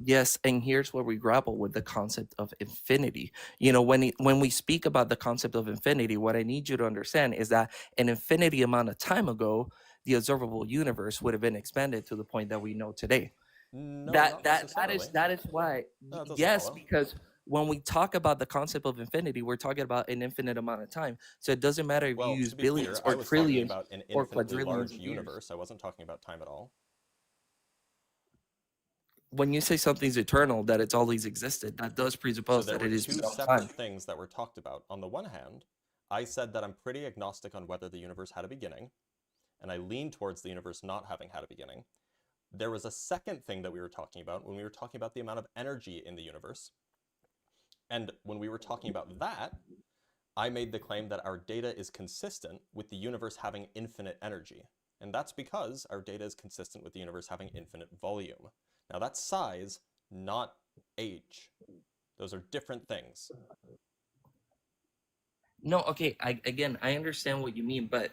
yes, and here's where we grapple with the concept of infinity. You know, when we speak about the concept of infinity, what I need you to understand is that an infinity amount of time ago, the observable universe would have been expanded to the point that we know today. No, That not that that necessarily. is that is why, No, that doesn't yes, follow. because when we talk about the concept of infinity, we're talking about an infinite amount of time. So it doesn't matter if you Well, use to be clear, billions I or was talking trillions about an or infinitely quadrillions large of years. universe. I wasn't talking about time at all. When you say something's eternal, that it's always existed, that does So presuppose there that were it is two beyond separate time. things that were talked about. On the one hand, I said that I'm pretty agnostic on whether the universe had a beginning, and I lean towards the universe not having had a beginning. There was a second thing that we were talking about when we were talking about the amount of energy in the universe. And when we were talking about that, I made the claim that our data is consistent with the universe having infinite energy. And that's because our data is consistent with the universe having infinite volume. Now that's size, not age. Those are different things. No, okay, I understand what you mean, but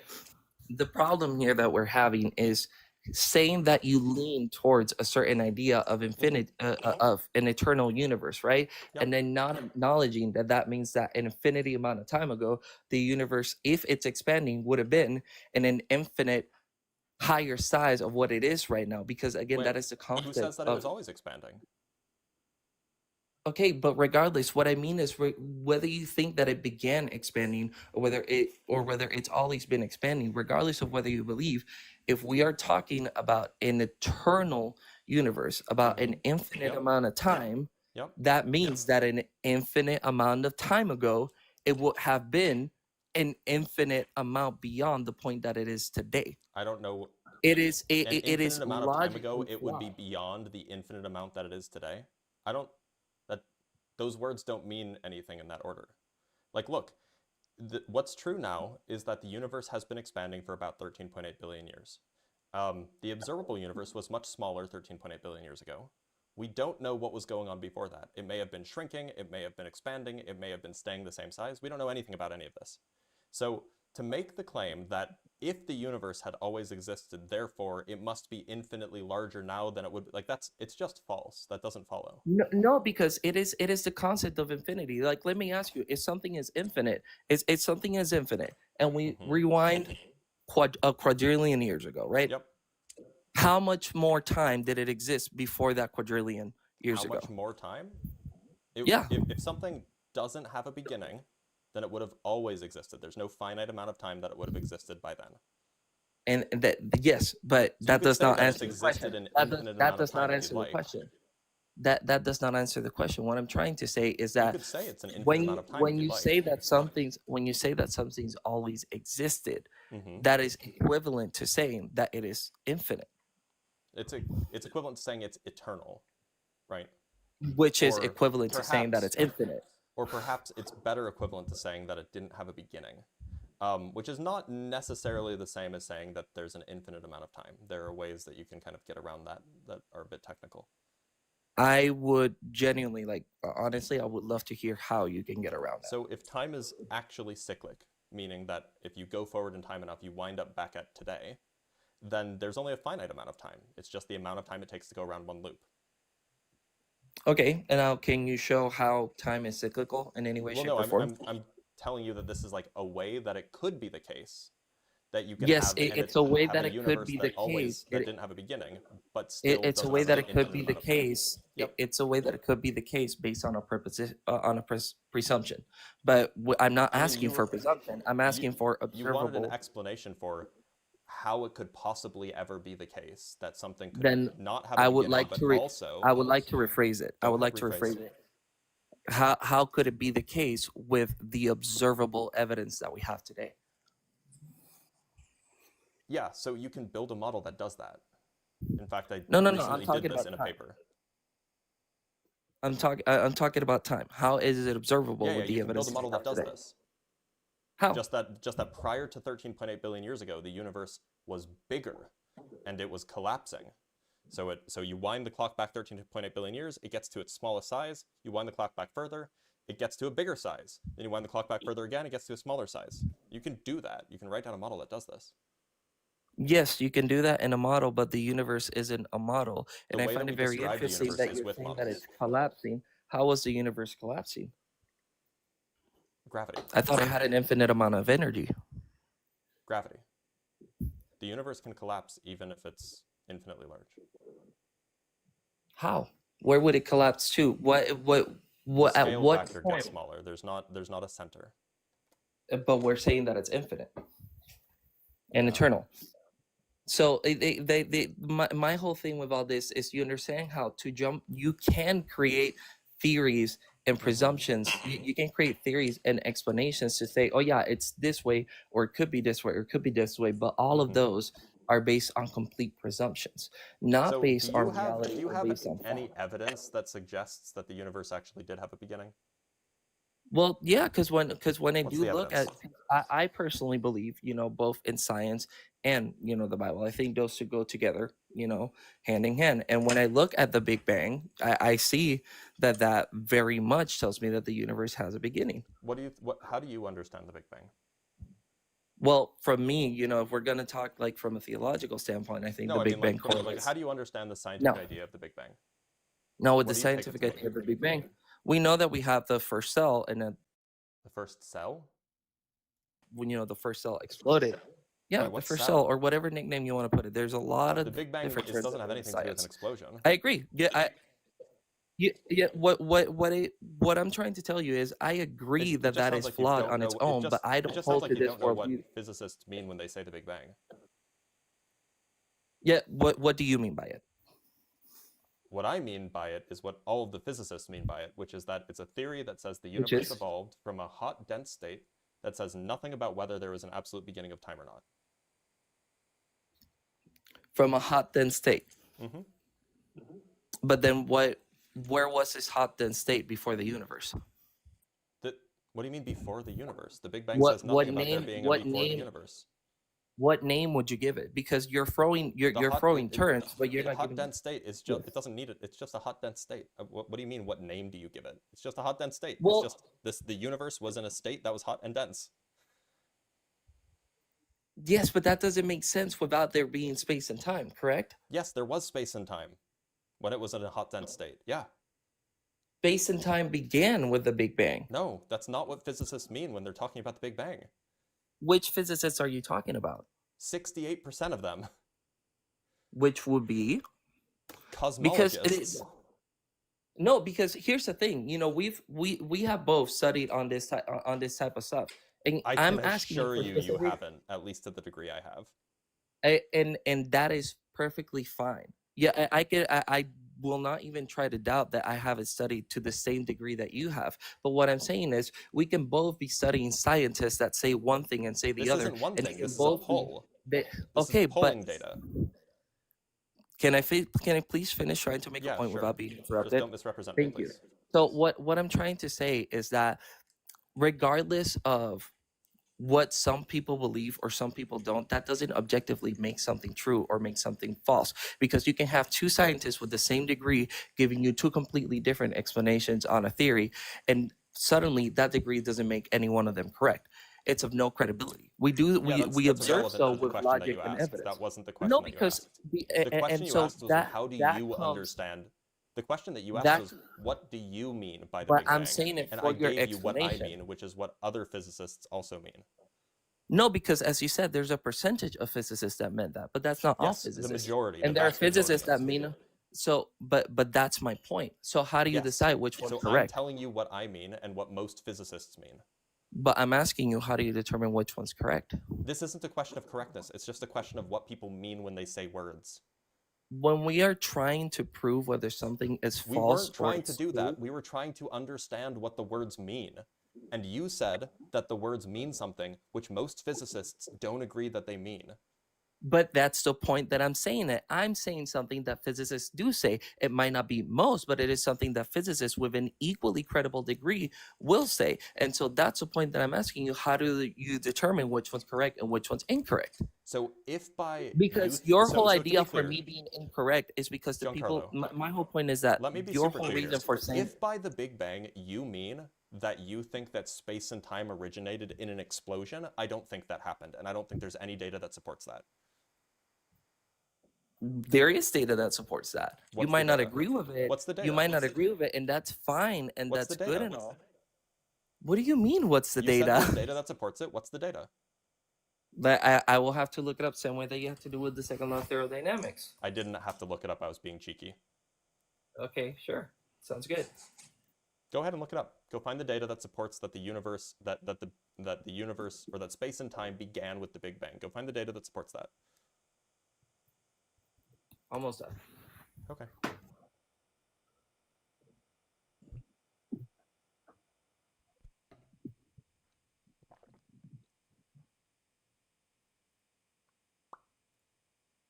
the problem here that we're having is saying that you lean towards a certain idea of infinite of an eternal universe, right? Yep. And then not acknowledging that that means that an infinity amount of time ago, the universe, if it's expanding, would have been in an infinite higher size of what it is right now. Because again, Wait, that is the who concept says that it of was always expanding? okay, but regardless, what I mean is whether you think that it began expanding or whether it's always been expanding, regardless of whether you believe, if we are talking about an eternal universe, about an infinite Yep. amount of time, Yep. that means that an infinite amount of time ago, it would have been an infinite amount beyond the point that it is today. I don't know. It is An it infinite is amount of time ago, logically it would be flawed. beyond the infinite amount that it is today. I don't, that, those words don't mean anything in that order. Like, look, what's true now is that the universe has been expanding for about 13.8 billion years. The observable universe was much smaller 13.8 billion years ago. We don't know what was going on before that. It may have been shrinking, it may have been expanding, it may have been staying the same size. We don't know anything about any of this. So to make the claim that if the universe had always existed, therefore it must be infinitely larger now than it would, like it's just false. That doesn't follow. No, because it is the concept of infinity. Like, let me ask you, if something is infinite, it's something is infinite, and we rewind a quadrillion years ago, right? Yep. How much more time did it exist before that quadrillion years ago? How much more time? Yeah. If something doesn't have a beginning, then it would have always existed. There's no finite amount of time that it would have existed by then. And that, yes, but So that does not answer the existed question. That does not answer the question. That does not answer the question. What I'm trying to say is that you could say it's an infinite amount of time. When you say that something's always existed, Mm-hmm. that is equivalent to saying that it is infinite. It's equivalent to saying it's eternal, right? Which is Or equivalent to saying that perhaps- it's infinite. Or perhaps it's better equivalent to saying that it didn't have a beginning, which is not necessarily the same as saying that there's an infinite amount of time. There are ways that you can kind of get around that are a bit technical. I would genuinely, like, honestly, I would love to hear how you can get around that. So if time is actually cyclic, meaning that if you go forward in time enough, you wind up back at today, then there's only a finite amount of time. It's just the amount of time it takes to go around one loop. Okay, and now can you show how time is cyclical in any way, shape, or form? I'm telling you that this is like a way that it could be the case that you can Yes, have, it's a way have that a it could universe be that the always case. that didn't have a beginning, but still It's a doesn't way have that an it could be infinite the amount of time. case. Yep. It's a way that it could be the case based on a presumption. But I'm not asking for presumption. I'm asking for You wanted observable. an explanation for how it could possibly ever be the case that something could Then not have a I would beginning, like but to also I would like to rephrase it. I Go would ahead, like to rephrase. rephrase it. How could it be the case with the observable evidence that we have today? Yeah, so you can build a model that does that. In fact, I No, I'm recently talking did this about in a time. paper. I'm talking about time. How is it observable Yeah, with the you can build evidence a that model we have that does today? this. How? Just that prior to 13.8 billion years ago, the universe was bigger and it was collapsing. So you wind the clock back 13.8 billion years, it gets to its smallest size. You wind the clock back further, it gets to a bigger size. Then you wind the clock back further again, it gets to a smaller size. You can do that. You can write down a model that does this. Yes, you can do that in a model, but the universe isn't a model. And The I way find that it we very describe the interesting universe that is you're with saying that models. it's collapsing. How was the universe collapsing? Gravity. I thought it had an infinite amount of energy. Gravity. The universe can collapse even if it's infinitely large. How? Where would it collapse to? What The at scale what factor point? gets smaller. There's not a center. But we're saying that it's infinite and eternal. So my whole thing with all this is, you understand how to jump. You can create theories and presumptions. You can create theories and explanations to say, oh yeah, it's this way, or it could be this way, or it could be this way. But all of those are based on complete presumptions, not So based on do reality you or have based on any fact. evidence that suggests that the universe actually did have a beginning? Well, yeah, because when I What's do the look at, evidence? I personally believe, both in science and the Bible. I think those two go together, hand in hand. And when I look at the Big Bang, I see that very much tells me that the universe has a beginning. How do you understand the Big Bang? Well, from me, if we're gonna talk like from a theological standpoint, I think No, the I Big mean Bang like correlates. how do you understand the No, scientific idea of the Big Bang? no, with What the do you take it scientific to mean? idea of the Big Bang, we know that we have the first cell, and then The first cell? when the first cell exploded. Yeah, Wait, the what first cell, cell? or whatever nickname you want to put it. There's a lot The of Big Bang different terms doesn't have in anything to do with an science. explosion. I agree. Yeah, what I'm trying to tell you is I agree It that just that sounds is like you flawed don't on its know. own, but I It don't just sounds hold like to you this don't know what worldview. physicists mean when they say the Big Bang. Yeah, what do you mean by it? What I mean by it is what all of the physicists mean by it, which is that it's a theory that says the Which universe is evolved from a hot, dense state that says nothing about whether there was an absolute beginning of time or not. from a hot dense state. Mm-hmm. But then where was this hot dense state before the universe? What do you mean before the universe? The Big Bang What says what nothing about there name being a what before the name universe. what name would you give it? Because you're throwing terms, but you're not hot giving dense state is just it doesn't need it. It's just a hot dense state. What do you mean? What name do you give it? It's just a hot dense state. Well, It's just the universe was in a state that was hot and dense. yes, but that doesn't make sense without there being space and time, correct? Yes, there was space and time when it was in a hot dense state. Yeah. Space and time began with the Big Bang. No, that's not what physicists mean when they're talking about the Big Bang. Which physicists are you talking about? 68% of them. Which would be because Cosmologists. no, because here's the thing. We have both studied on this type of stuff, and I I'm can asking assure for you you specific, haven't, at least to the degree I have. and that is perfectly fine. Yeah, I will not even try to doubt that I haven't studied to the same degree that you have. But what I'm saying is, we can both be studying scientists that say one thing and say the This other, isn't one and thing. they This can is a both poll. be. This Okay, is polling but data. can I please finish trying to make a Yeah, point sure. without being Just interrupted? don't misrepresent me, Thank you. please. So what I'm trying to say is that regardless of what some people believe or some people don't, that doesn't objectively make something true or make something false, because you can have two scientists with the same degree giving you two completely different explanations on a theory, and suddenly that degree doesn't make any one of them correct. It's of no credibility. We That's observe irrelevant so to the with question that logic you and asked. evidence. That wasn't the question No, that you because asked. the, The question and you so asked was that how do that you comes understand? The question that you asked that was what do you mean by the but Big I'm Bang? saying it And for I your gave you what I explanation. mean, which is what other physicists also mean. No, because as you said, there's a percentage of physicists that meant that, but that's not all Yes, the physicists. majority, And the there are vast majority physicists that does. mean so, but that's my point. So how do you Yes. decide which one's So I'm correct? telling you what I mean and what most physicists mean. But I'm asking you, how do you determine which one's correct? This isn't a question of correctness. It's just a question of what people mean when they say words. When we are trying to prove whether something is We false weren't or trying to it's do true, that. We were trying to understand what the words mean. And you said that the words mean something which most physicists don't agree that they mean. But that's the point that I'm saying. It. I'm saying something that physicists do say. It might not be most, but it is something that physicists with an equally credible degree will say. And so that's the point that I'm asking you. How do you determine which one's correct and which one's incorrect? So if by Because your whole to idea be for clear, me being incorrect is because the people. Giancarlo, My whole point is that let me be your super whole clear. reason for saying. If by the Big Bang you mean that you think that space and time originated in an explosion, I don't think that happened, and I don't think there's any data that supports that. There is data that supports that. What's You might the not data? agree with it. What's the data? You might not agree with it, and that's fine, and What's that's the good data? and all. What do you mean? What's the You said data? there's data that supports it. What's the data? But I will have to look it up, same way that you have to do with the second law of thermodynamics. I didn't have to look it up. I was being cheeky. Okay, sure. Sounds good. Go ahead and look it up. Go find the data that supports that the universe that the universe or that space and time began with the Big Bang. Go find the data that supports that. Almost done. Okay.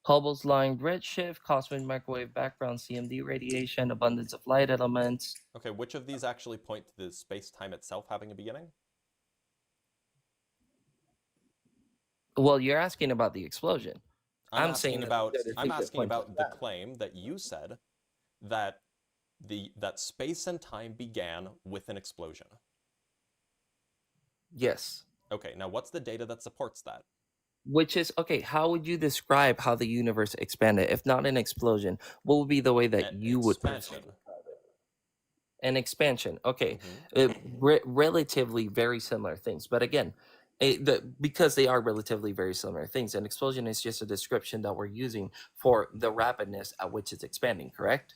Hubble's line redshift, cosmic microwave background, CMD radiation, abundance of light elements. Okay, which of these actually point to the space-time itself having a beginning? Well, you're asking about the explosion. I'm saying asking about the claim that you said that that space and time began with an explosion. Yes. Okay, now what's the data that supports that? Which is, okay, how would you describe how the universe expanded? If not an explosion, what would be the way that you would expansion? An expansion. Okay. Mm-hmm. Relatively very similar things. But again, because they are relatively very similar things, an explosion is just a description that we're using for the rapidness at which it's expanding, correct?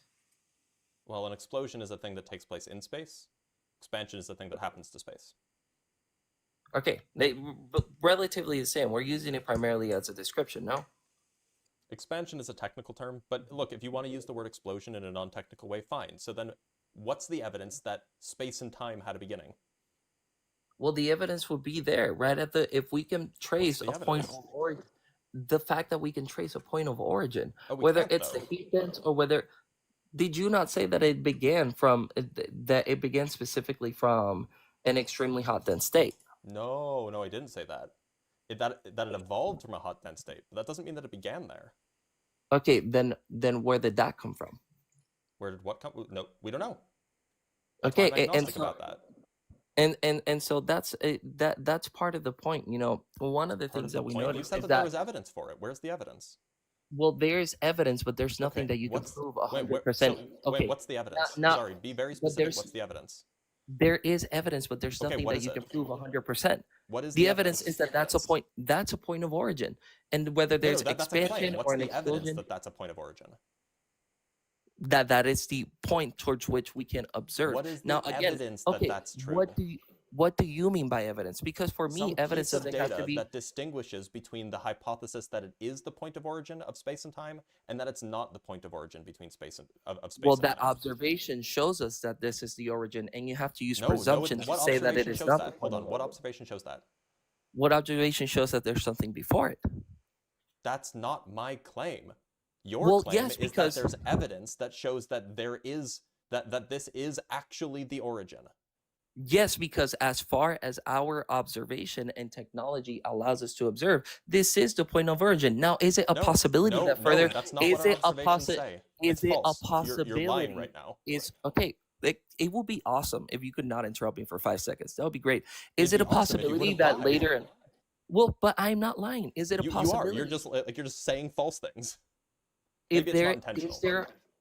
Well, an explosion is a thing that takes place in space. Expansion is the thing that happens to space. Okay, relatively the same. We're using it primarily as a description, no? Expansion is a technical term, but look, if you want to use the word explosion in a non-technical way, fine. So then what's the evidence that space and time had a beginning? Well, the evidence would be there, right at the, if we can trace a point of origin, the fact that we can trace a point of origin, whether it's the heat density or whether, did you not say that it began from, that it began specifically from an extremely hot dense state? No, I didn't say that. That it evolved from a hot dense state. But that doesn't mean that it began there. Okay, then where did that come from? Where did what come? No, we don't know. That's okay, and so, about that. And so that's that's part of the point. You know, one of the things that we noticed you said is that there was evidence for it. Where's the evidence? Well, there's evidence, but there's nothing that you can prove 100%. Okay, what's the evidence? Sorry, be very specific. What's the evidence? There is evidence, but there's nothing that you can prove 100%. What is the evidence? Is that that's a point? That's a point of origin, and whether there's expansion or an explosion, that's a point of origin. That is the point towards which we can observe. What is the evidence that that's true? What do you mean by evidence? Because for me, evidence doesn't have to be that distinguishes between the hypothesis that it is the point of origin of space and time, and that it's not the point of origin between space and of space. Well, and that time. observation shows us that this is the origin, and you have to use presumption to say that it is not. That? Hold on, what observation shows that? What observation shows that there's something before it? That's not my claim. Your claim is that there's evidence that shows that there is that this is actually the origin. Yes, because as far as our observation and technology allows us to observe, this is the point of origin. Now, is it a possibility that further? That's not is what it a Is it a possibility? You're lying right now. Is okay. It would be awesome if you could not interrupt me for 5 seconds. That would be great. Is it a possibility that later? Well, but I'm not lying. Is it a possibility? You are. You're just saying false things.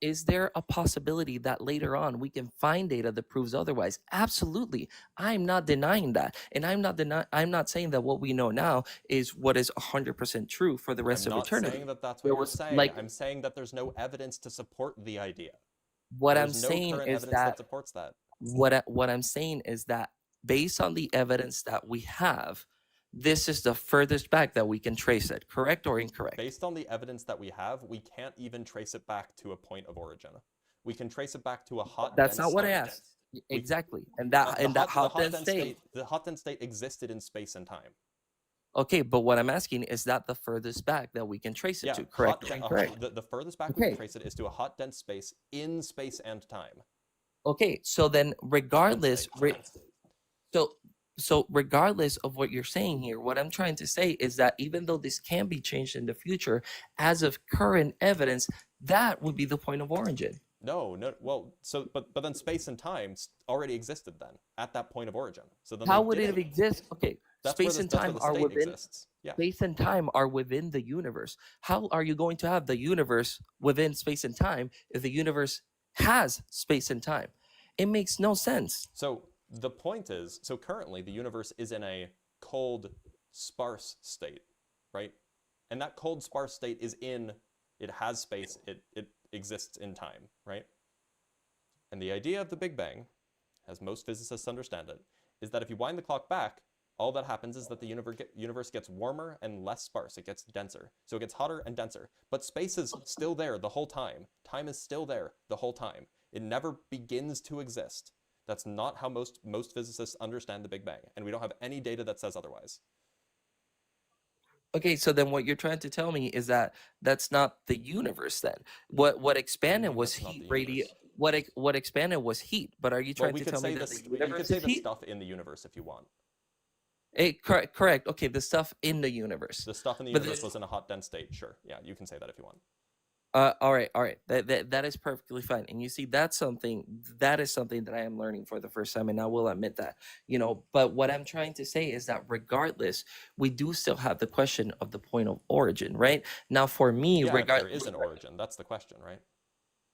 Is there a possibility that later on we can find data that proves otherwise? Absolutely. I'm not denying that. And I'm not saying that what we know now is what is 100% true for the rest of eternity. I'm not saying that that's what you're saying. I'm saying that there's no evidence to support the idea. What I'm saying is that supports that. What I'm saying is that based on the evidence that we have, this is the furthest back that we can trace it, correct or incorrect? Based on the evidence that we have, we can't even trace it back to a point of origin. We can trace it back to a hot. That's not what I asked. Exactly, and that hot dense state. The hot dense state existed in space and time. Okay, but what I'm asking is that the furthest back that we can trace it Yeah, to, correct or incorrect? the furthest back we can Okay. trace it is to a hot, dense space in space and time. Okay, so then Hot, dense regardless, state, hot, dense state. so regardless of what you're saying here, what I'm trying to say is that even though this can be changed in the future, as of current evidence, that would be the point of origin. No, well, so but then space and time already existed then at that point of origin. So then How they would it didn't. exist? Okay, That's where space the, and that's where time the are state within exists. Yeah. space and time are within the universe. How are you going to have the universe within space and time if the universe has space and time? It makes no sense. So the point is, so currently the universe is in a cold, sparse state, right? And that cold, sparse state is it has space, it exists in time, right? And the idea of the Big Bang, as most physicists understand it, is that if you wind the clock back, all that happens is that the universe gets warmer and less sparse. It gets denser. So it gets hotter and denser. But space is still there the whole time. Time is still there the whole time. It never begins to exist. That's not how most physicists understand the Big Bang. And we don't have any data that says otherwise. Okay, so then what you're trying to tell me is that that's not the universe then. What expanded was That's not heat the radi universe. what expanded was heat, but are you Well, trying to tell me that the you could universe say is the heat? stuff in the universe if you want. Correct. Okay, the stuff in the universe. The stuff in the But universe this- was in a hot, dense state. Sure. Yeah, you can say that if you want. All right. That is perfectly fine. And you see, that is something that I am learning for the first time, and I will admit that. But what I'm trying to say is that regardless, we do still have the question of the point of origin, right? Now, for me, Yeah, if there is an origin, that's the question, right?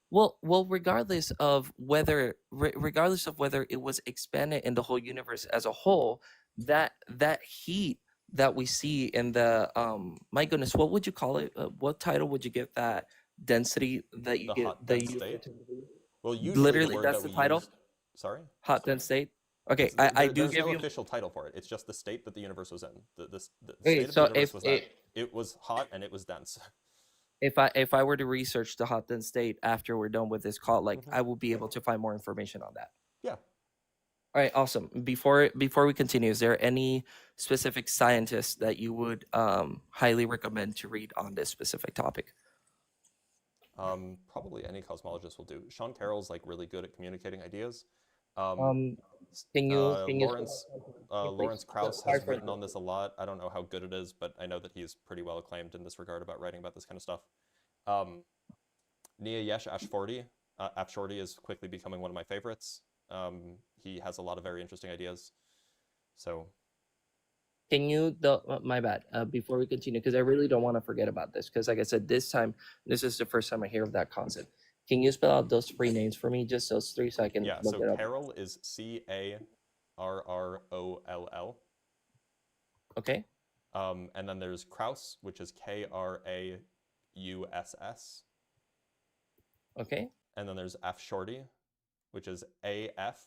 well, regardless of whether it was expanded in the whole universe as a whole, that heat that we see in the my goodness, what would you call it? What title would you give that density that you The get hot, that dense you state. Well, usually literally the word that's that the we title, use. Sorry. hot dense state? Okay, It's- I do there's give no you. official title for it. It's just the state that the universe was in. The Okay, state of the so universe was that it was hot and it was dense. if I were to research the hot dense state after we're done with this call, like Mhm. I will be able to find more information on that. Yeah. All right, awesome. Before we continue, is there any specific scientists that you would highly recommend to read on this specific topic? Probably any cosmologist will do. Sean Carroll's like really good at communicating ideas. Can you Lawrence Krauss Sorry has for written on this a lot. I don't know how good it is, but I know that he's pretty well acclaimed in this regard about writing about this kind of stuff. Nia Afshorty is quickly becoming one of my favorites. He has a lot of very interesting ideas. So Can you, my bad, before we continue, because I really don't want to forget about this, because like I said, this is the first time I hear of that concept. Can you spell out those three names for me, just those three, so I can yeah, look so it up? Carroll is Carroll. Okay. And then there's Krauss, which is Krauss. Okay. And then there's Afshorty, which is Afshordi.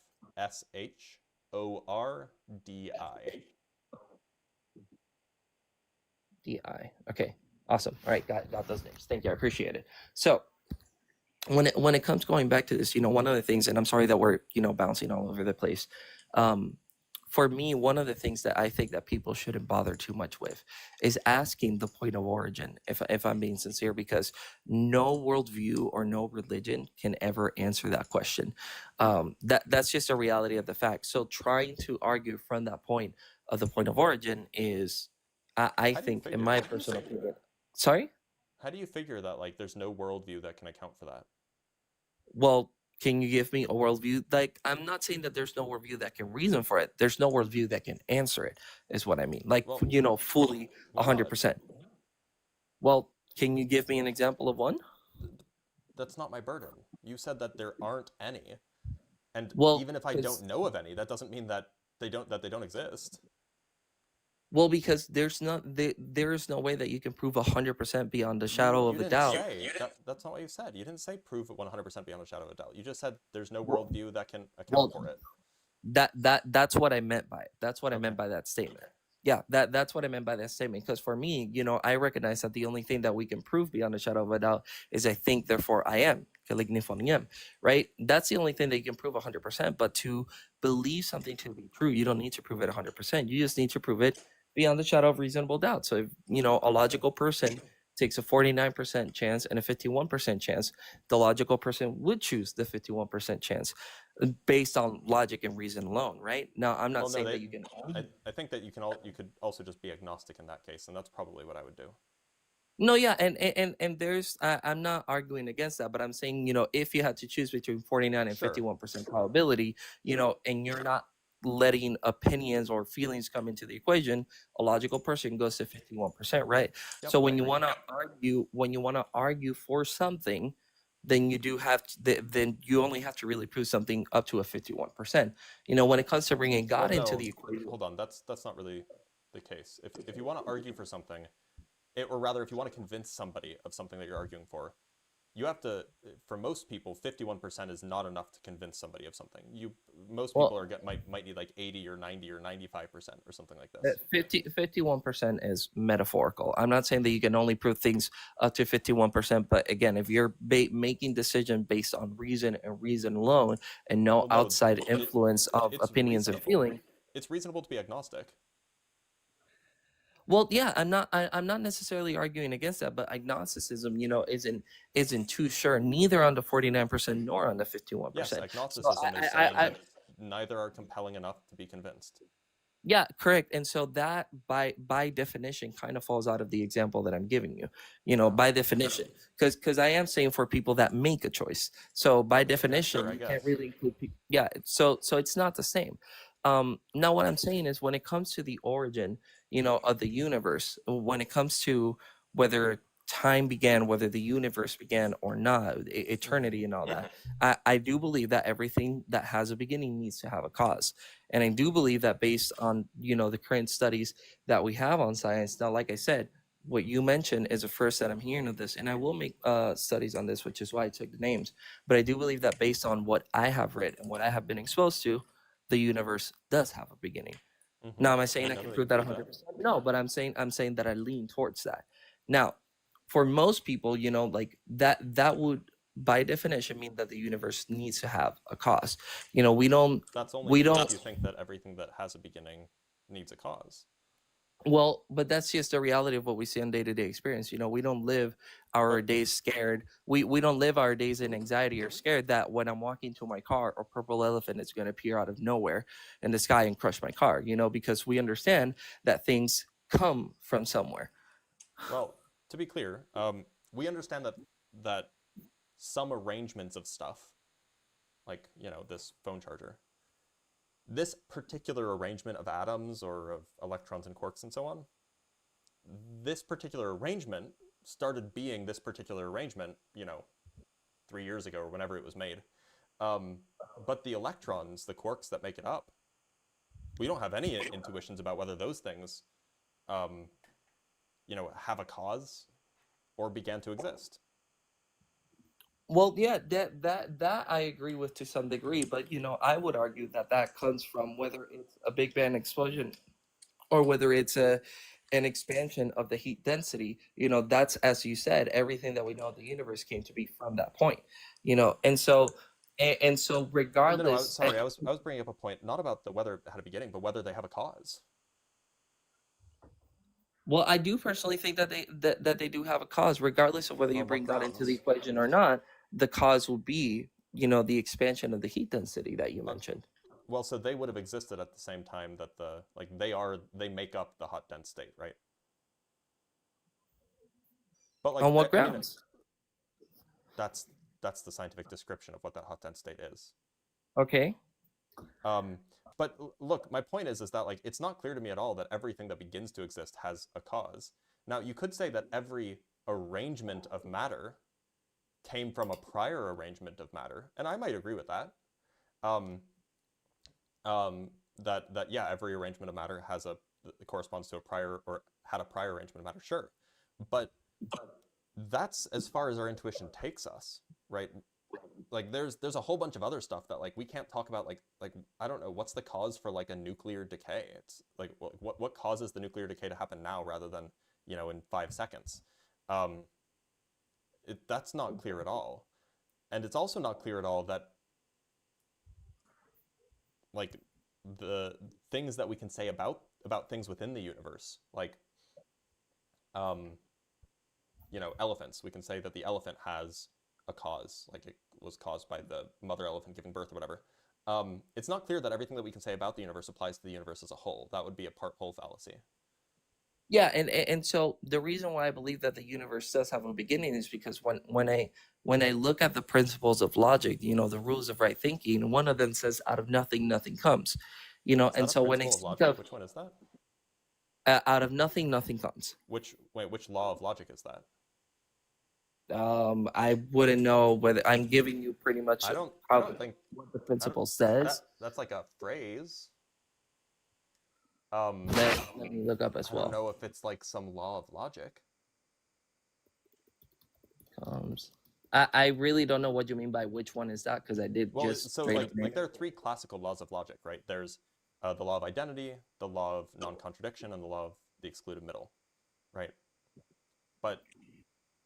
DI. Okay. Awesome. All right. Got those names. Thank you. I appreciate it. So when it comes going back to this, one of the things, and I'm sorry that we're, bouncing all over the place. For me, one of the things that I think that people shouldn't bother too much with is asking the point of origin, if I'm being sincere, because no worldview or no religion can ever answer that question. That's just a reality of the fact. So trying to argue from that point of the point of origin is, I think, in my personal opinion. Sorry? How do you figure that like there's no worldview that can account for that? Well, can you give me a worldview? Like, I'm not saying that there's no worldview that can reason for it. There's no worldview that can answer it, is what I mean. Like, Well, fully why 100%. Well, can you give me an example of one? That's not my burden. You said that there aren't any. And Well, even if I don't know of any, that doesn't mean that they don't exist. Well, because there is no way that you can prove 100% beyond the shadow of a doubt. That's not what you said. You didn't say prove it 100% beyond a shadow of a doubt. You just said there's no worldview that can account for it. That's what I meant by it. That's what I meant by that statement. Yeah, that's what I meant by that statement. Because for me, I recognize that the only thing that we can prove beyond a shadow of a doubt is I think, therefore I am. Right? That's the only thing that you can prove 100%. But to believe something to be true, you don't need to prove it 100%. You just need to prove it beyond the shadow of reasonable doubt. So if a logical person takes a 49% chance and a 51% chance, the logical person would choose the 51% chance based on logic and reason alone, right? Now, I'm not saying that you can I think that you could also just be agnostic in that case, and that's probably what I would do. No, yeah, and there's I'm not arguing against that, but I'm saying, if you had to choose between 49 and Sure. 51% probability, and you're not letting opinions or feelings come into the equation, a logical person goes to 51%, right? Yep, So I when you agree. want to argue for something, then you do have to, then you only have to really prove something up to a 51%. When it comes to bringing Well, God into no, the equation, hold on. That's not really the case. If you want to argue for something, or rather, if you want to convince somebody of something that you're arguing for, you have to. For most people, 51% is not enough to convince somebody of something. Most people well, might need like 80 or 90 or 95% or something like this. 51% is metaphorical. I'm not saying that you can only prove things up to 51%, but again, if you're making decision based on reason and reason alone and no Well, no, outside influence of it's opinions and reasonable. feeling, It's reasonable to be agnostic. well, yeah, I'm not necessarily arguing against that, but agnosticism, isn't too sure neither on the 49% nor on the 51%. Yes, So agnosticism is saying that neither are compelling enough to be convinced. yeah, correct. And so that by definition kind of falls out of the example that I'm giving you, by definition, because I am saying for people that make a choice. So by definition, Sure, I you can't guess. really include people. Yeah, so it's not the same. Now what I'm saying is when it comes to the origin, of the universe, when it comes to whether time began, whether the universe began or not, eternity and all that, I do believe that everything that has a beginning needs to have a cause. And I do believe that based on, the current studies that we have on science. Now, like I said, what you mentioned is the first that I'm hearing of this, and I will make studies on this, which is why I took the names. But I do believe that based on what I have read and what I have been exposed to, the universe does have a beginning. Mm-hmm. Now, am I saying I can prove that 100%? No, but I'm saying that I lean towards that. Now, for most people, like that would by definition mean that the universe needs to have a cause. We don't. That's only We because don't. you think that everything that has a beginning needs a cause. Well, but that's just the reality of what we see on day-to-day experience. We don't live our days scared. We don't live our days in anxiety or scared that when I'm walking to my car, a purple elephant is going to appear out of nowhere in the sky and crush my car, because we understand that things come from somewhere. Well, to be clear, we understand that some arrangements of stuff, like this phone charger, this particular arrangement of atoms or of electrons and quarks and so on, this particular arrangement started being this particular arrangement, 3 years ago or whenever it was made. But the electrons, the quarks that make it up, we don't have any intuitions about whether those things, have a cause or began to exist. Well, yeah, that I agree with to some degree, but I would argue that comes from whether it's a Big Bang explosion or whether it's an expansion of the heat density. That's, as you said, everything that we know of the universe came to be from that point. And so regardless. Sorry, I was bringing up a point not about the whether it had a beginning, but whether they have a cause. Well, I do personally think that they do have a cause, regardless of whether you bring God into the equation or not. The cause will be, the expansion of the heat density that you mentioned. Well, so they would have existed at the same time that they make up the hot dense state, right? But On what grounds? That's the scientific description of what that hot dense state is. Okay. But look, my point is that it's not clear to me at all that everything that begins to exist has a cause. Now, you could say that every arrangement of matter came from a prior arrangement of matter, and I might agree with that. Yeah, every arrangement of matter corresponds to a prior or had a prior arrangement of matter, sure. But that's as far as our intuition takes us, right? There's a whole bunch of other stuff that we can't talk about, like I don't know, what's the cause for a nuclear decay? It's what causes the nuclear decay to happen now rather than in 5 seconds? That's not clear at all. And it's also not clear at all that the things that we can say about about things within the universe, like elephants. We can say that the elephant has a cause, like it was caused by the mother elephant giving birth or whatever. It's not clear that everything that we can say about the universe applies to the universe as a whole. That would be a part-whole fallacy. Yeah, and so the reason why I believe that the universe does have a beginning is because when I look at the principles of logic, the rules of right thinking, one of them says out of nothing nothing comes. Is And that so a when I principle of speak logic? of Which one is that? out of nothing nothing comes. Which law of logic is that? I wouldn't know whether I'm giving you pretty much I don't think what the principle says. that's like a phrase. Let me look up as I don't well. know if it's like some law of logic. Comes. I really don't know what you mean by which one is that, because I did Well, just so straight like ignore. there are three classical laws of logic, right? There's the law of identity, the law of non-contradiction, and the law of the excluded middle, right? But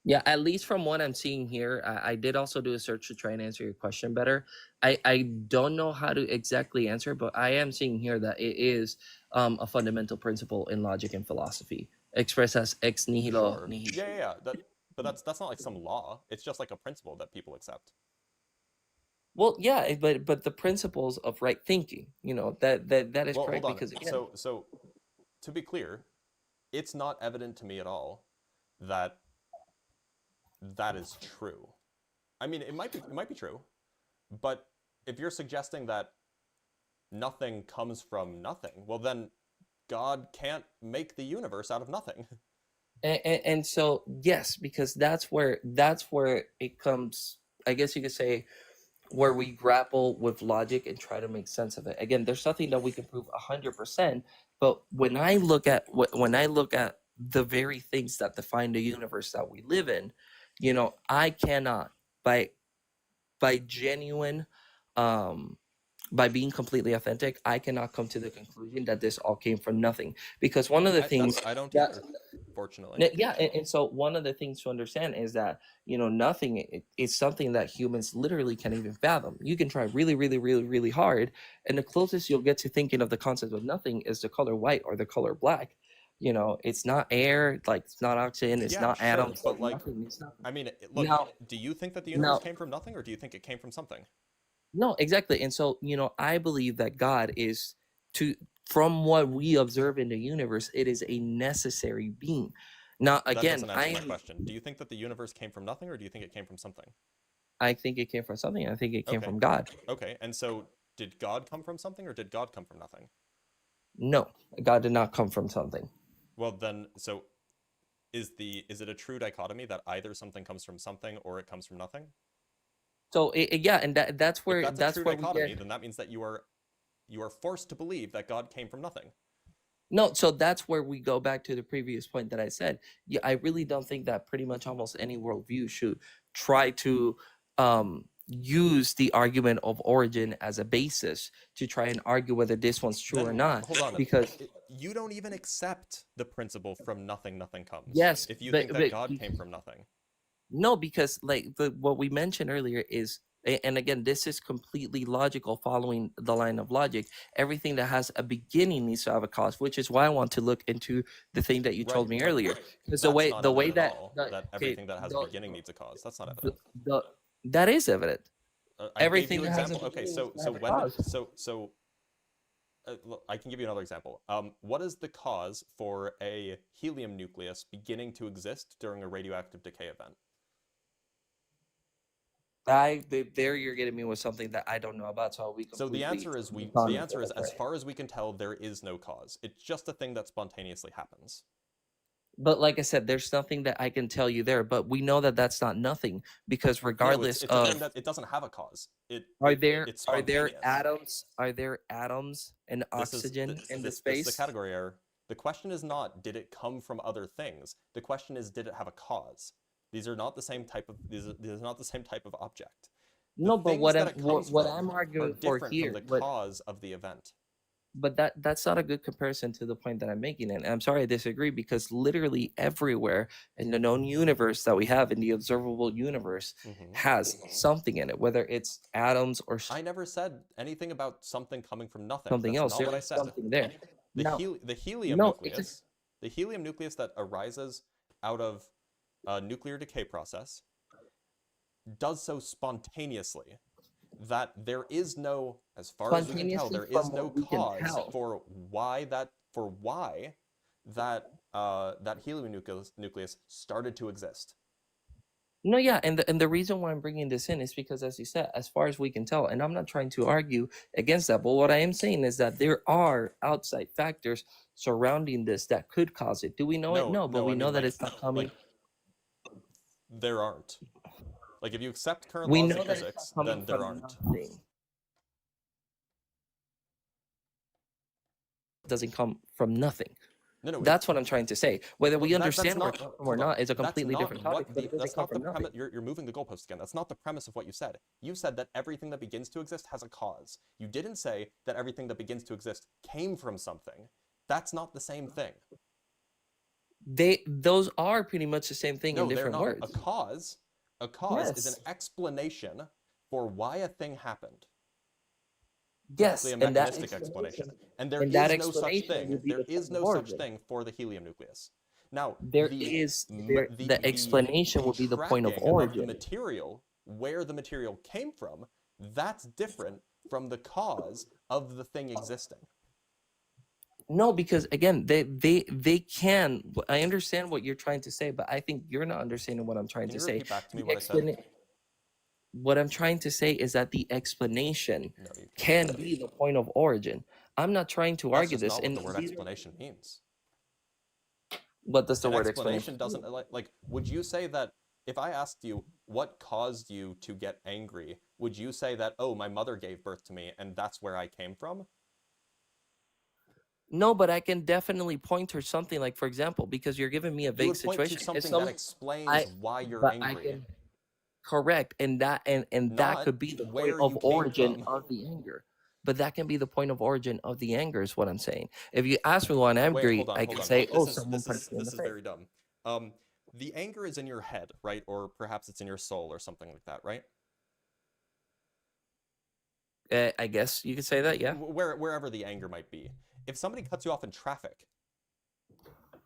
Yeah, at least from what I'm seeing here, I did also do a search to try and answer your question better. I don't know how to exactly answer, but I am seeing here that it is a fundamental principle in logic and philosophy, expressed as ex nihilo sure, nihil. yeah. But that's not like some law. It's just like a principle that people accept. Well, yeah, but the principles of right thinking, that is Well, correct, hold on. because again, So to be clear, it's not evident to me at all that that is true. I mean, it might be true, but if you're suggesting that nothing comes from nothing, well then God can't make the universe out of nothing. and so yes, because that's where it comes. I guess you could say where we grapple with logic and try to make sense of it. Again, there's nothing that we can prove 100%, but when I look at the very things that define the universe that we live in, I cannot by genuine by being completely authentic, I cannot come to the conclusion that this all came from nothing, because one of the things I don't that either, fortunately. yeah, and so one of the things to understand is that nothing is something that humans literally can't even fathom. You can try really really really really hard, and the closest you'll get to thinking of the concept of nothing is the color white or the color black. It's not air, like it's not oxygen, it's Yeah, not sure, atoms, but like, nothing, it's nothing. I mean, look, Now, do you think that the universe now, came from nothing, or do you think it came from something? no, exactly. And so, I believe that God is from what we observe in the universe, it is a necessary being. Now, That again, doesn't answer my question. Do you think that the universe came from nothing, or do you think it came from something? I think it came from something. I think it came Okay. from God. Okay, and so did God come from something, or did God come from nothing? No, God did not come from something. Well, then, so is it a true dichotomy that either something comes from something or it comes from nothing? So yeah, and that's where If that's a that's true where dichotomy, we get. then that means that you are forced to believe that God came from nothing. No, so that's where we go back to the previous point that I said. Yeah, I really don't think that pretty much almost any worldview should try to use the argument of origin as a basis to try and argue whether this one's true or Then, not. hold on. Because You don't even accept the principle from nothing comes. yes, If you but, think that God came from nothing. no, because like what we mentioned earlier is, and again, this is completely logical, following the line of logic. Everything that has a beginning needs to have a cause, which is why I want to look into the thing that you told Right, me but earlier. Because that's the not way evident that at all, the- that okay, everything that has a the- beginning needs a cause. That's not the, evident. that is evident. I Everything gave you that has a example. Okay, beginning so needs to have a when cause. look, I can give you another example. What is the cause for a helium nucleus beginning to exist during a radioactive decay event? There you're getting me with something that I don't know about, so we So the answer is as far as we can tell, there is no cause. It's just a thing that spontaneously happens. But like I said, there's nothing that I can tell you there. But we know that that's not nothing, because regardless it's a of thing that it doesn't have a cause. It's are there spontaneous. atoms and oxygen in the This is space? the category error. The question is not did it come from other things. The question is did it have a cause. These are not the same type of object. No, but what I'm are arguing for different here, from the cause of the event. but that's not a good comparison to the point that I'm making. And I'm sorry I disagree, because literally everywhere in the known universe that we have, in the observable universe, has something in it, whether it's atoms or I never said anything about something coming from nothing. something That's else. not There's what I said. something there. Now, the helium no, nucleus, the helium nucleus that arises out of a nuclear decay process does so spontaneously that there is no, as far as we can tell, spontaneously there from is no what we can cause tell. for why that helium nucleus started to exist. No, yeah, and the reason why I'm bringing this in is because, as you said, as far as we can tell, and I'm not trying to argue against that, but what I am saying is that there are outside factors surrounding this that could cause it. Do we know it? No, but No, we I know mean, that like, it's not coming. there aren't. Like, if you accept current We laws know of that it's physics, not coming then there from aren't. nothing. It doesn't come from nothing. No, That's what I'm trying to say. Whether we that's understand where not, it comes from or hold on. not is a That's completely not different topic, but it doesn't that's come not the from nothing. premise. You're moving the goalpost again. That's not the premise of what you said. You said that everything that begins to exist has a cause. You didn't say that everything that begins to exist came from something. That's not the same thing. Those are pretty much the same thing in No, they're different not. words. A cause is an Yes. explanation for why a thing happened. Yes, Basically a and that mechanistic explanation. And and there that is no such explanation thing. would be There the is point of no such origin. thing for the helium nucleus. Now, There the is the explanation would be the point of tracking of the origin. material, where the material came from, that's different from the cause of the thing existing. No, because again, they can. I understand what you're trying to say, but I think you're not understanding what I'm trying Can to you say. repeat back to me The what I said? What I'm trying to say is that the explanation No, you can be the point of origin. I'm not trying to That's argue just this. not what And the word explanation means. what does the An word explanation explanation doesn't like. Would you say that if I asked you what caused you to get angry, would you say that, oh, my mother gave birth to me and that's where I came from? No, but I can definitely point to something like, for example, because you're giving me a You vague would point situation. to something It's that explains why you're but I angry. can correct, and that Not could be the where point you of came origin from. of the anger. But that can be the point of origin of the anger, is what I'm saying. If you ask me why I'm Wait, angry, hold on, I hold can on. say, "Oh, This someone punched me in is the face." very dumb. The anger is in your head, right? Or perhaps it's in your soul or something like that, right? I guess you could say that, yeah. Wherever the anger might be. If somebody cuts you off in traffic,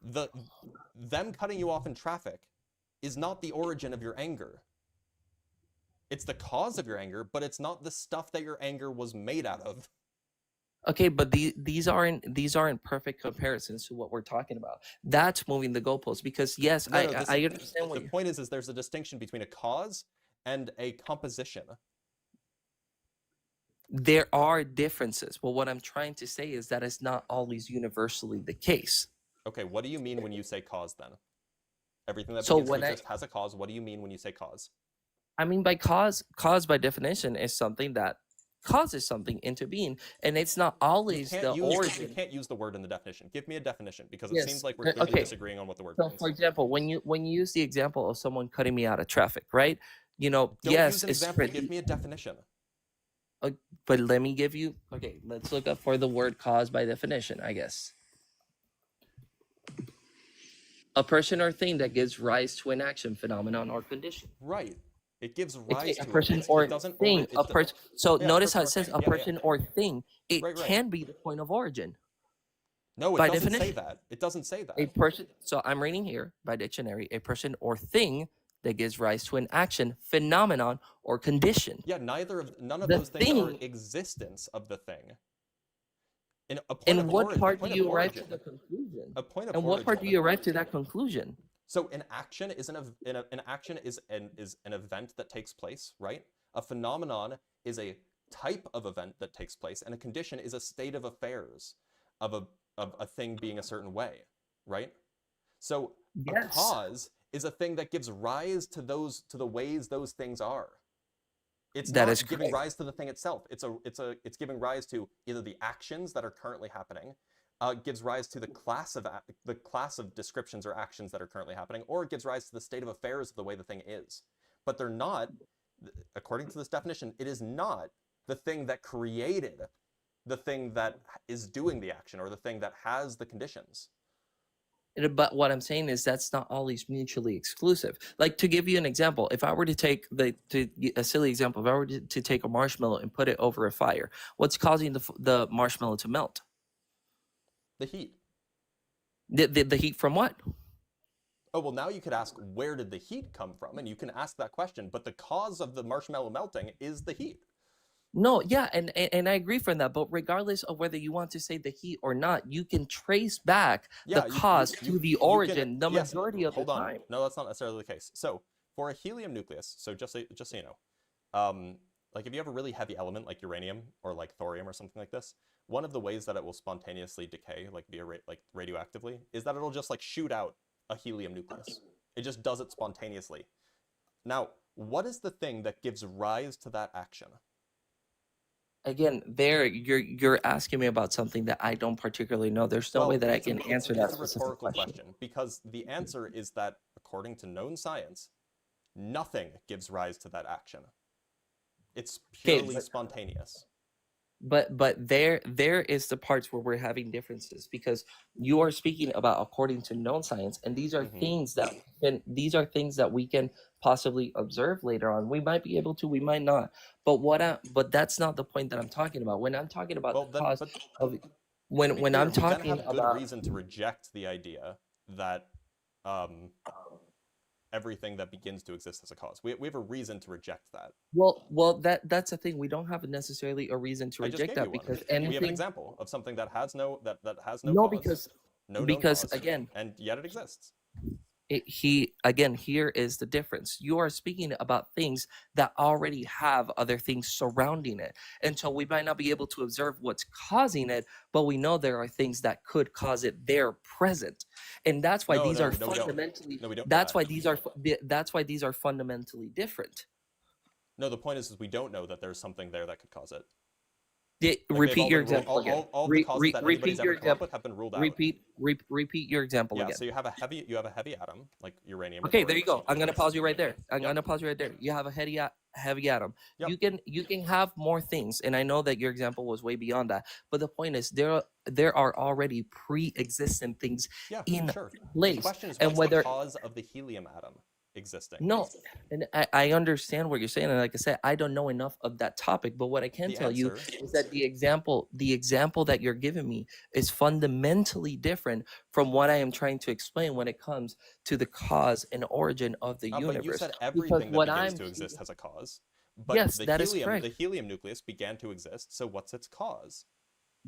them cutting you off in traffic is not the origin of your anger. It's the cause of your anger, but it's not the stuff that your anger was made out of. Okay, but these aren't perfect comparisons to what we're talking about. That's moving the goalposts, because yes, I understand what the point is there's a distinction between a cause and a composition. There are differences, but what I'm trying to say is that it's not always universally the case. Okay, what do you mean when you say cause then? Everything that So begins to when exist has a cause. What do you mean when you say cause? I mean by cause by definition is something that causes something into being, and it's not always the origin. You can't use the word in the definition. Give me a definition, because it Yes. seems like we're clearly Okay. disagreeing on what the word So, means. for example, when you use the example of someone cutting me out of traffic, right? You know, Don't yes, use an it's example. pretty. Give me a definition. But let me give you. Okay, let's look up for the word cause by definition, I guess. A person or thing that gives rise to an action, phenomenon, or condition. Right. It gives rise a to person it. or It doesn't. thing. A person. So yeah, notice how it person or says thing. a Yeah, person or thing. It Right. can be the point of origin. No, it by doesn't say definition. that. It doesn't say that. A person. So I'm reading here by dictionary. A person or thing that gives rise to an action, phenomenon, or condition. Yeah, none of The those things are thing- existence of the thing. In what part do you arrive to the conclusion? A point of And what part do you arrive to that conclusion? So an action is an event that takes place, right? A phenomenon is a type of event that takes place, and a condition is a state of affairs of a thing being a certain way, right? So Yes. a cause is a thing that gives rise to the ways those things are. It's That not is giving correct. rise to the thing itself. It's giving rise to either the actions that are currently happening, gives rise to the class of descriptions or actions that are currently happening, or it gives rise to the state of affairs of the way the thing is. But they're not, according to this definition, it is not the thing that created the thing that is doing the action, or the thing that has the conditions. But what I'm saying is that's not always mutually exclusive. Like, to give you an example, if I were to take a silly example, if I were to take a marshmallow and put it over a fire, what's causing the marshmallow to melt? The heat. The heat from what? Oh, well, now you could ask, where did the heat come from? And you can ask that question, but the cause of the marshmallow melting is the heat. No, yeah, and I agree from that. But regardless of whether you want to say the heat or not, you can trace back Yeah, the cause to the origin the yes, majority of the hold on. time. No, that's not necessarily the case. So for a helium nucleus, so just so you know, like if you have a really heavy element like uranium or like thorium or something like this, one of the ways that it will spontaneously decay, like via like radioactively, is that it'll just like shoot out a helium nucleus. It just does it spontaneously. Now, what is the thing that gives rise to that action? Again, there you're asking me about something that I don't particularly know. There's no way that I can answer that It's a specific rhetorical question. because the answer is that according to known science, nothing gives rise to that action. It's purely spontaneous. But there is the parts where we're having differences, because you are speaking about according to known science, and these are things that we can possibly observe later on. We might be able to, we might not. But that's not the point that I'm talking about. When I'm talking about the cause of when I'm talking we then have about good reason to reject the idea that everything that begins to exist has a cause. We have a reason to reject that. well that's the thing. We don't have necessarily a reason to reject that, because anything. We have an example of something that has no No, cause, no known because cause, again, and yet it exists. Here is the difference. You are speaking about things that already have other things surrounding it, and so we might not be able to observe what's causing it, but we know there are things that could cause it there present, and that's why these are fundamentally. That's why these are fundamentally different. No, the point is we don't know that there's something there that could cause it. Repeat your example again. All the causes that anybody's ever come up with have been ruled out. Repeat your example again. Yeah, so you have a heavy atom like uranium. Okay, there you go. I'm gonna pause you right there. You have a heavy atom. Yep. You can have more things, and I know that your example was way beyond that. But the point is, there are already pre-existent things in place. The question is, and what's whether the cause of the helium atom existing? No, and I understand what you're saying, and like I said, I don't know enough of that topic. But what I can tell you is that the example that you're giving me is fundamentally different from what I am trying to explain when it comes to the cause and origin of the universe. But you said everything that begins to exist has a cause. But yes, that is correct. The helium nucleus began to exist, so what's its cause?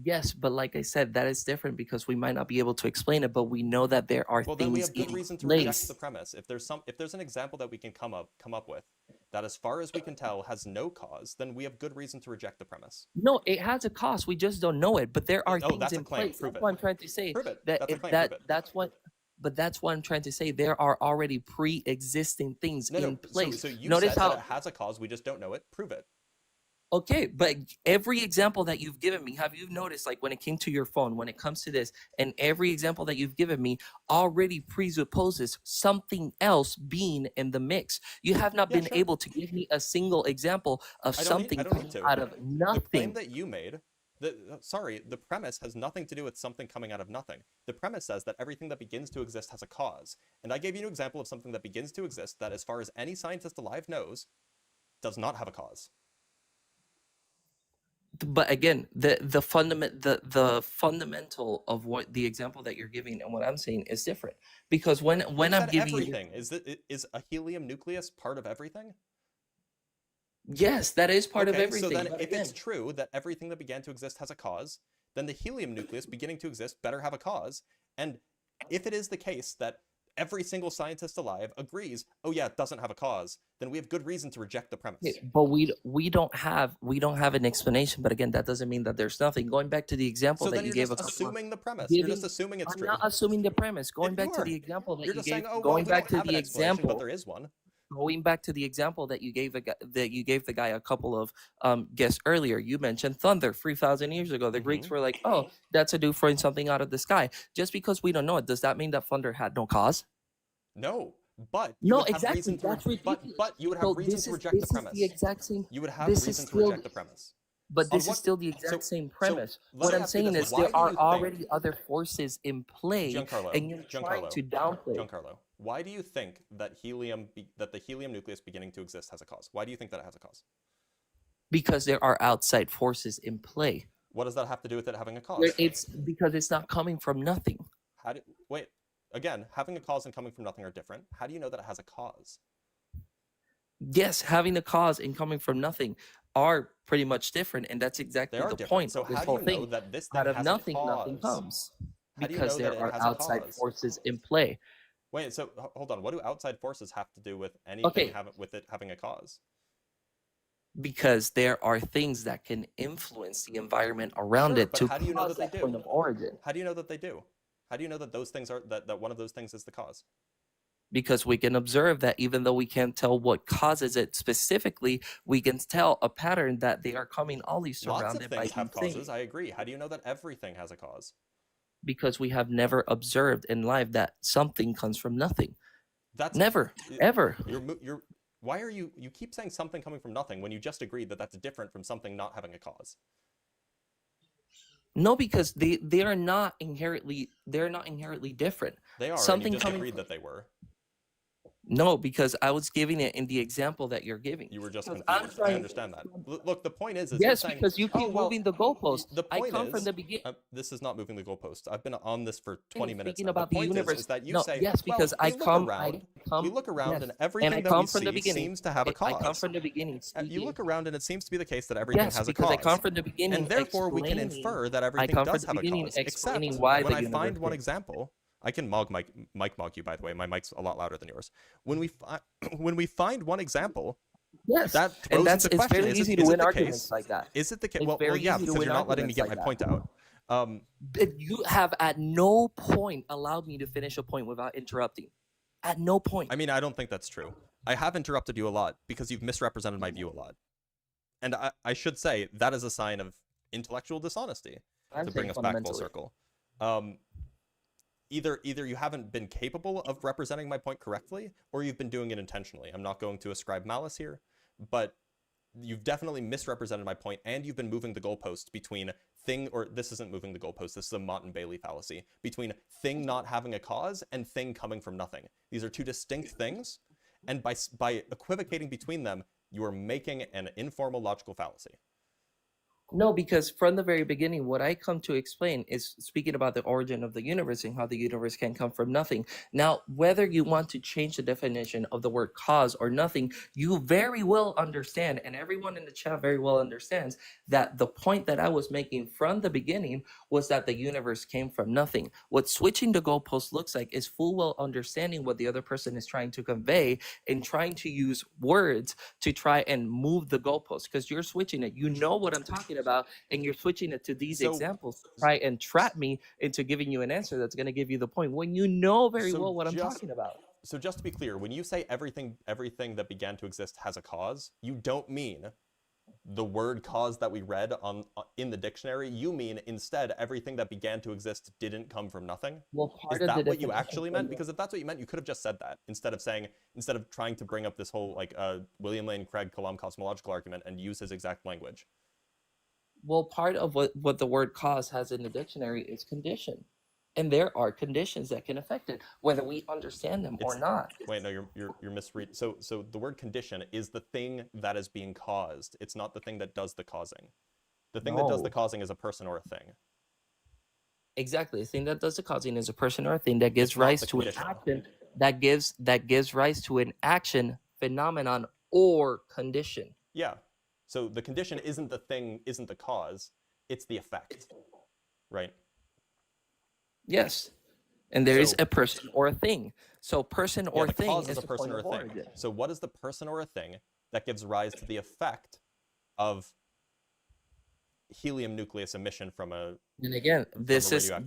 Yes, but like I said, that is different because we might not be able to explain it, but we know that there are things then we have good in reason to place. reject the premise. If there's an example that we can come up with that, as far as we can tell, has no cause, then we have good reason to reject the premise. No, it has a cause. We just don't know it. But there are things in place. Prove that's what I'm trying to say. Prove it. That's what I'm trying to say. There are already pre-existing things in place. So you Notice said how that it has a cause. We just don't know it. Prove it. Okay, but every example that you've given me, have you noticed, like when it came to your phone, when it comes to this, and every example that you've given me already presupposes something else being in the mix. You have not been able to give me a single example of something coming out of nothing. The claim that you made, the premise has nothing to do with something coming out of nothing. The premise says that everything that begins to exist has a cause. And I gave you an example of something that begins to exist that, as far as any scientist alive knows, does not have a cause. But again, the fundamental of what the example that you're giving and what I'm saying is different, because when I'm giving everything is a helium nucleus part of everything? Yes, that is part of everything. So then, if it's true that everything that began to exist has a cause, then the helium nucleus beginning to exist better have a cause. And if it is the case that every single scientist alive agrees, oh yeah, it doesn't have a cause, then we have good reason to reject the premise. But we don't have an explanation. But again, that doesn't mean that there's nothing. Going back to the example that you gave, you're just assuming the premise. You're just assuming it's true. I'm not assuming the premise. Going back to the example that you gave. Saying, oh, going back to the example, but there is one. Going back to the example that you gave the guy a couple of guests earlier, you mentioned thunder 3,000 years ago. The Greeks were like, oh, that's a dude throwing something out of the sky. Just because we don't know it, does that mean that thunder had no cause? No, but exactly. But you would have reason to reject the premise. The exact same. You would have reason to reject the premise. But this is still the exact same premise. What I'm saying is there are already other forces in play, and you're trying to downplay. Giancarlo, why do you think that the helium nucleus beginning to exist has a cause? Why do you think that it has a cause? Because there are outside forces in play. What does that have to do with it having a cause? It's because it's not coming from nothing. Wait, again, having a cause and coming from nothing are different. How do you know that it has a cause? Yes, having a cause and coming from nothing are pretty much different, and that's exactly They are the different. point So of this how do whole you know thing. that this thing Out of has nothing, a nothing cause? comes How do you because know that there it are has a outside cause? forces in play. Wait, so hold on. What do outside forces have to do with anything Okay, with it having a cause? because there are things that can influence the environment around Sure, it but to how do you know cause that they that point do? of origin. How do you know that they do? How do you know that those things are that one of those things is the cause? Because we can observe that even though we can't tell what causes it specifically, we can tell a pattern that they are coming always Lots of surrounded by things these have things. causes. I agree. How do you know that everything has a cause? Because we have never observed in life that something comes from nothing. That's Never, ever. you're why are you keep saying something coming from nothing when you just agreed that that's different from something not having a cause? No, because they are not inherently different. They are, and you Something just coming agreed that they were. No, because I was giving it in the example that you're giving. You were just Because I'm confused. I trying. understand that. Look, the point is you're Yes, saying, because you oh, keep well, moving the goalposts. the I point come from is, the beginning. this is not moving the goalpost. I've been on this for 20 minutes Speaking now. The about the point universe, is that you no, say, yes, well, because we I look come, around, yes, and and everything I that come we from the see beginning. seems to have a cause. I come from the beginning You speaking. look around and it seems to be the case that everything Yes, has a because cause. I come from the beginning, And therefore we can explaining. infer that I everything come from does the have a beginning, cause. explaining Except why when the I universe find one came. example, I can mic mog you, by the way. My mic's a lot louder than yours. When we when we find one example, Yes, that and throws into it's question: very is easy it to win the arguments case? like that. Is it the case? It's Well, very yeah, easy to because win you're not letting me arguments get like my that. point out. But you have at no point allowed me to finish a point without interrupting. At no point. I mean, I don't think that's true. I have interrupted you a lot because you've misrepresented my view a lot. And I should say that is a sign of intellectual dishonesty, I'm to saying bring us back full fundamentally. circle. Either you haven't been capable of representing my point correctly, or you've been doing it intentionally. I'm not going to ascribe malice here, but you've definitely misrepresented my point, and you've been moving the goalpost between thing, or this isn't moving the goalpost, this is a Mott and Bailey fallacy, between thing not having a cause and thing coming from nothing. These are two distinct things, and by equivocating between them, you are making an informal logical fallacy. No, because from the very beginning, what I come to explain is speaking about the origin of the universe and how the universe can come from nothing. Now, whether you want to change the definition of the word cause or nothing, you very well understand, and everyone in the chat very well understands, that the point that I was making from the beginning was that the universe came from nothing. What switching the goalpost looks like is full well understanding what the other person is trying to convey and trying to use words to try and move the goalpost, because you're switching it. You know what I'm talking about, and you're switching it to these examples to try and trap me into giving you an answer that's going to give you the point when you know very well what I'm talking about. So just to be clear, when you say everything that began to exist has a cause, you don't mean the word cause that we read in the dictionary. You mean instead everything that began to exist didn't come from nothing? Well, is that what you actually meant? Because if that's what you meant, you could have just said that instead of trying to bring up this whole William Lane Craig Kalam cosmological argument and use his exact language. Well, part of what the word cause has in the dictionary is condition. And there are conditions that can affect it, whether we understand them or not. Wait, no, you're misreading. So the word condition is the thing that is being caused. It's not the thing that does the causing. The thing that does the causing is a person or a thing. Exactly. The thing that does the causing is a person or a thing that gives rise to an action that gives rise to an action, phenomenon, or condition. Yeah. So the condition isn't the thing, isn't the cause, it's the effect, right? Yes. And there is a person or a thing. So person or the thing cause is a person or a thing. Origin. So what is the person or a thing that gives rise to the effect of helium nucleus emission from a And again, this is where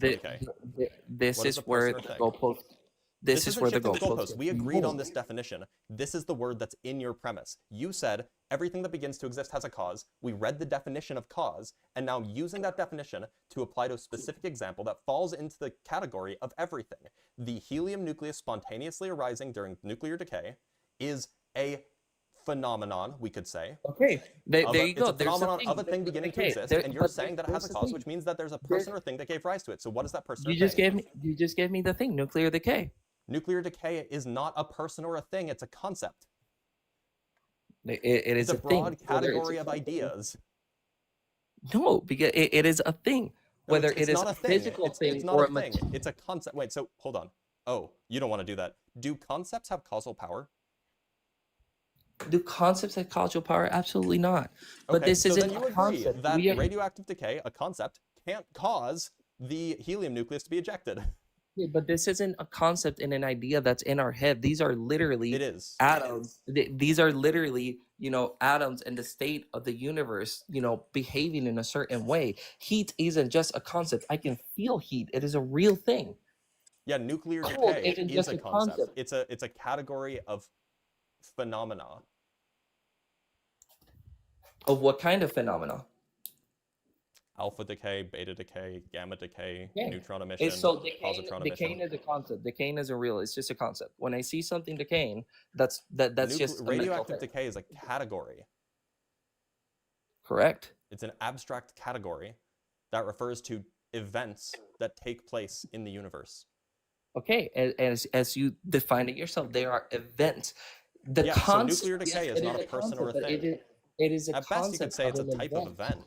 the goalpost. This is where the goalpost. We agreed on this definition. This is the word that's in your premise. You said everything that begins to exist has a cause. We read the definition of cause, and now using that definition to apply to a specific example that falls into the category of everything. The helium nucleus spontaneously arising during nuclear decay is a phenomenon, we could say. Okay, there you go. It's a phenomenon of a thing beginning to exist, and you're saying that it has a cause, which means that there's a person or thing that gave rise to it. So what is that person or thing? You just gave me the thing, nuclear decay. Nuclear decay is not a person or a thing, it's a concept. It is a broad category of ideas. No, because it is a thing. No, Whether it's it is not a a thing. physical It's thing not or a a thing. It's a concept. Wait, so hold on. Oh, you don't want to do that. Do concepts have causal power? Do concepts have causal power? Absolutely not. But Okay, this so isn't then you a agree concept. that We are, radioactive decay, a concept, can't cause the helium nucleus to be ejected. yeah, but this isn't a concept and an idea that's in our head. These are literally It is. atoms. These are literally, atoms in the state of the universe, behaving in a certain way. Heat isn't just a concept. I can feel heat. It is a real thing. Yeah, nuclear Cold decay isn't is just a a concept. concept. It's a category of phenomena. Of what kind of phenomena? Alpha decay, beta decay, gamma decay, Yeah. neutron emission, It's so positron decaying emission. is a concept. Decaying isn't real. It's just a concept. When I see something decaying, that's just a mental Radioactive thing. decay is a category. Correct. It's an abstract category that refers to events that take place in the universe. Okay, as you define it yourself, they are events. The Yeah, so concept, nuclear decay is it not a a person or a concept, but thing. it is a At best, you could concept say it's a of an type of event.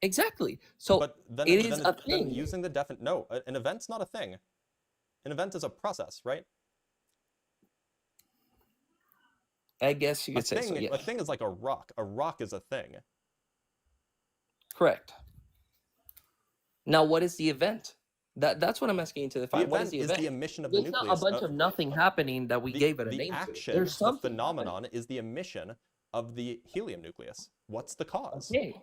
Exactly. So But then, it then, is it- a then thing. using the no, an event's not a thing. An event is a process, right? I guess you could say so. A Yeah. thing is like a rock. A rock is a thing. Correct. Now, what is the event? That's what I'm asking you to The define. What is event the is event? the emission of the It's not a nucleus. bunch of nothing happening that we gave it a The name to. action, There's the something phenomenon, is the emission of the helium nucleus. What's the cause? Okay.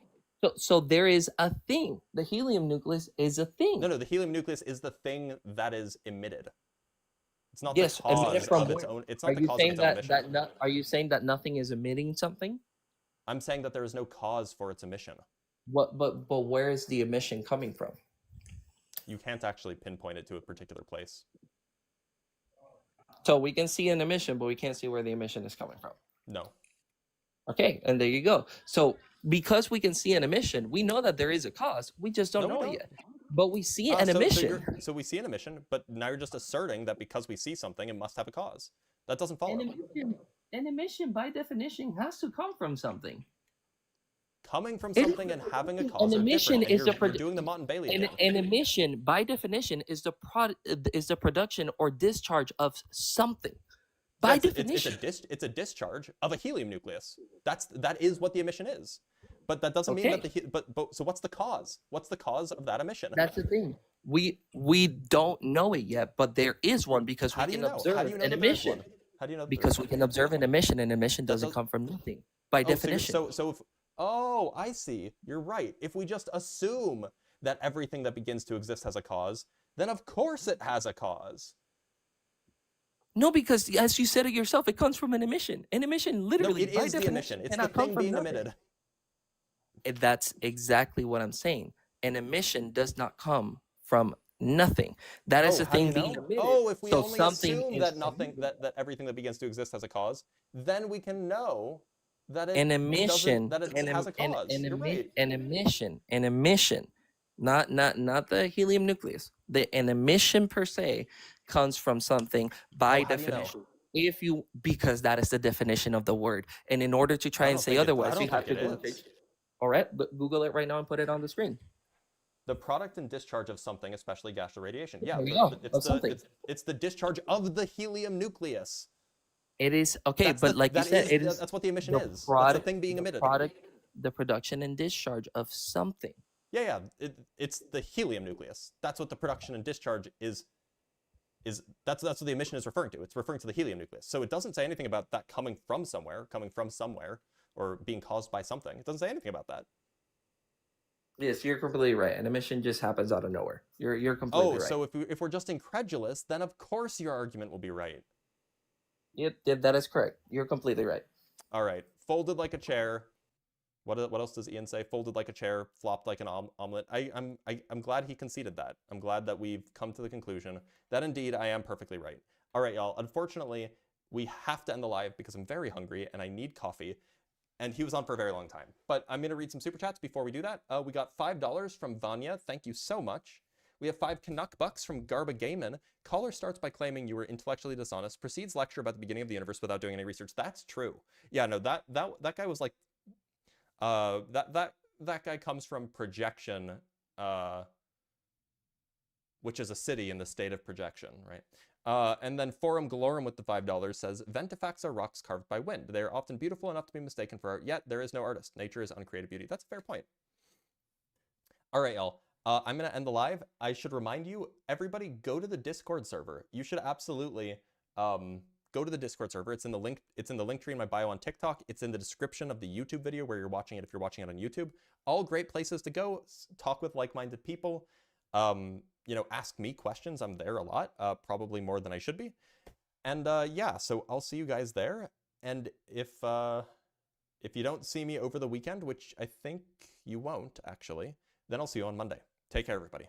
So there is a thing. The helium nucleus is a thing. No, the helium nucleus is the thing that is emitted. It's not Yes, the emitted cause from of its where? own. It's Are not the you cause of saying its own that emission. are you saying that nothing is emitting something? I'm saying that there is no cause for its emission. But where is the emission coming from? You can't actually pinpoint it to a particular place. So we can see an emission, but we can't see where the emission is coming from. No. Okay, and there you go. So because we can see an emission, we know that there is a cause. We just don't No, we know don't. it yet. But we see an So emission. so we see an emission, but now you're just asserting that because we see something, it must have a cause. That doesn't follow. An emission, by definition, has to come from something. Coming from It- something and having a cause an are emission different, and is you're doing the Mott and Bailey again. An emission, by definition, is the production or discharge of something. By definition. It's a discharge of a helium nucleus. That is what the emission is. But that doesn't mean that so what's the cause? What's the cause of that emission? That's the thing. We don't know it yet, but there is one because How we do you can know? observe How do you know an that there's emission. one? How do you know? Because we can observe an emission, and emission doesn't does- come from nothing. By definition. So if I see. You're right. If we just assume that everything that begins to exist has a cause, then of course it has a cause. No, because as you said it yourself, it comes from an emission. An emission No, literally, it by is the definition, emission. It's the cannot come thing from being nothing. emitted. That's exactly what I'm saying. An emission does not come from nothing. That is the How do thing you being know? emitted. Oh, if we So only something assume is that that everything that begins to exist has a cause, then we can know that it an emission, that it has a cause. You're right. an emission, not the helium nucleus. An emission per se comes from something by how do you know? definition. Because that is the definition of the word, and in order to try I and don't say think it- otherwise, I you don't have to think go it to is. all right, but Google it right now and put it on the screen. The product and discharge of something, especially gas or radiation. Yeah, There you go, of it's something. it's the discharge of the helium nucleus. It is okay, That's but the- like you that said, is- it is that's what the emission the is. That's the product- thing being emitted. The production and discharge of something. Yeah. It's the helium nucleus. That's what the production and discharge is. That's what the emission is referring to. It's referring to the helium nucleus. So it doesn't say anything about that coming from somewhere, or being caused by something. It doesn't say anything about that. Yes, you're completely right. An emission just happens out of nowhere. You're completely right. So if we're just incredulous, then of course your argument will be right. Yep, that is correct. You're completely right. All right, folded like a chair. What else does Ian say? Folded like a chair, flopped like an omelet. I'm glad he conceded that. I'm glad that we've come to the conclusion that indeed I am perfectly right. All right, y'all. Unfortunately, we have to end the live because I'm very hungry and I need coffee. And he was on for a very long time. But I'm going to read some super chats before we do that. We got $5 from Vanya. Thank you so much. We have 5 Canuck bucks from Garba Gaiman. Caller starts by claiming you were intellectually dishonest. Proceeds lecture about the beginning of the universe without doing any research. That's true. Yeah, no, that guy was like, that that guy comes from Projection, which is a city in the state of projection, right? And then Forum Galorum with the $5 says, Ventifacts are rocks carved by wind. They are often beautiful enough to be mistaken for art, yet there is no artist. Nature is uncreated beauty. That's a fair point. All right, y'all. I'm going to end the live. I should remind you, everybody go to the Discord server. You should absolutely go to the Discord server. It's in the link tree in my bio on TikTok. It's in the description of the YouTube video where you're watching it if you're watching it on YouTube. All great places to go, talk with like-minded people. Ask me questions. I'm there a lot, probably more than I should be. And yeah, so I'll see you guys there. And if you don't see me over the weekend, which I think you won't actually, then I'll see you on Monday. Take care, everybody.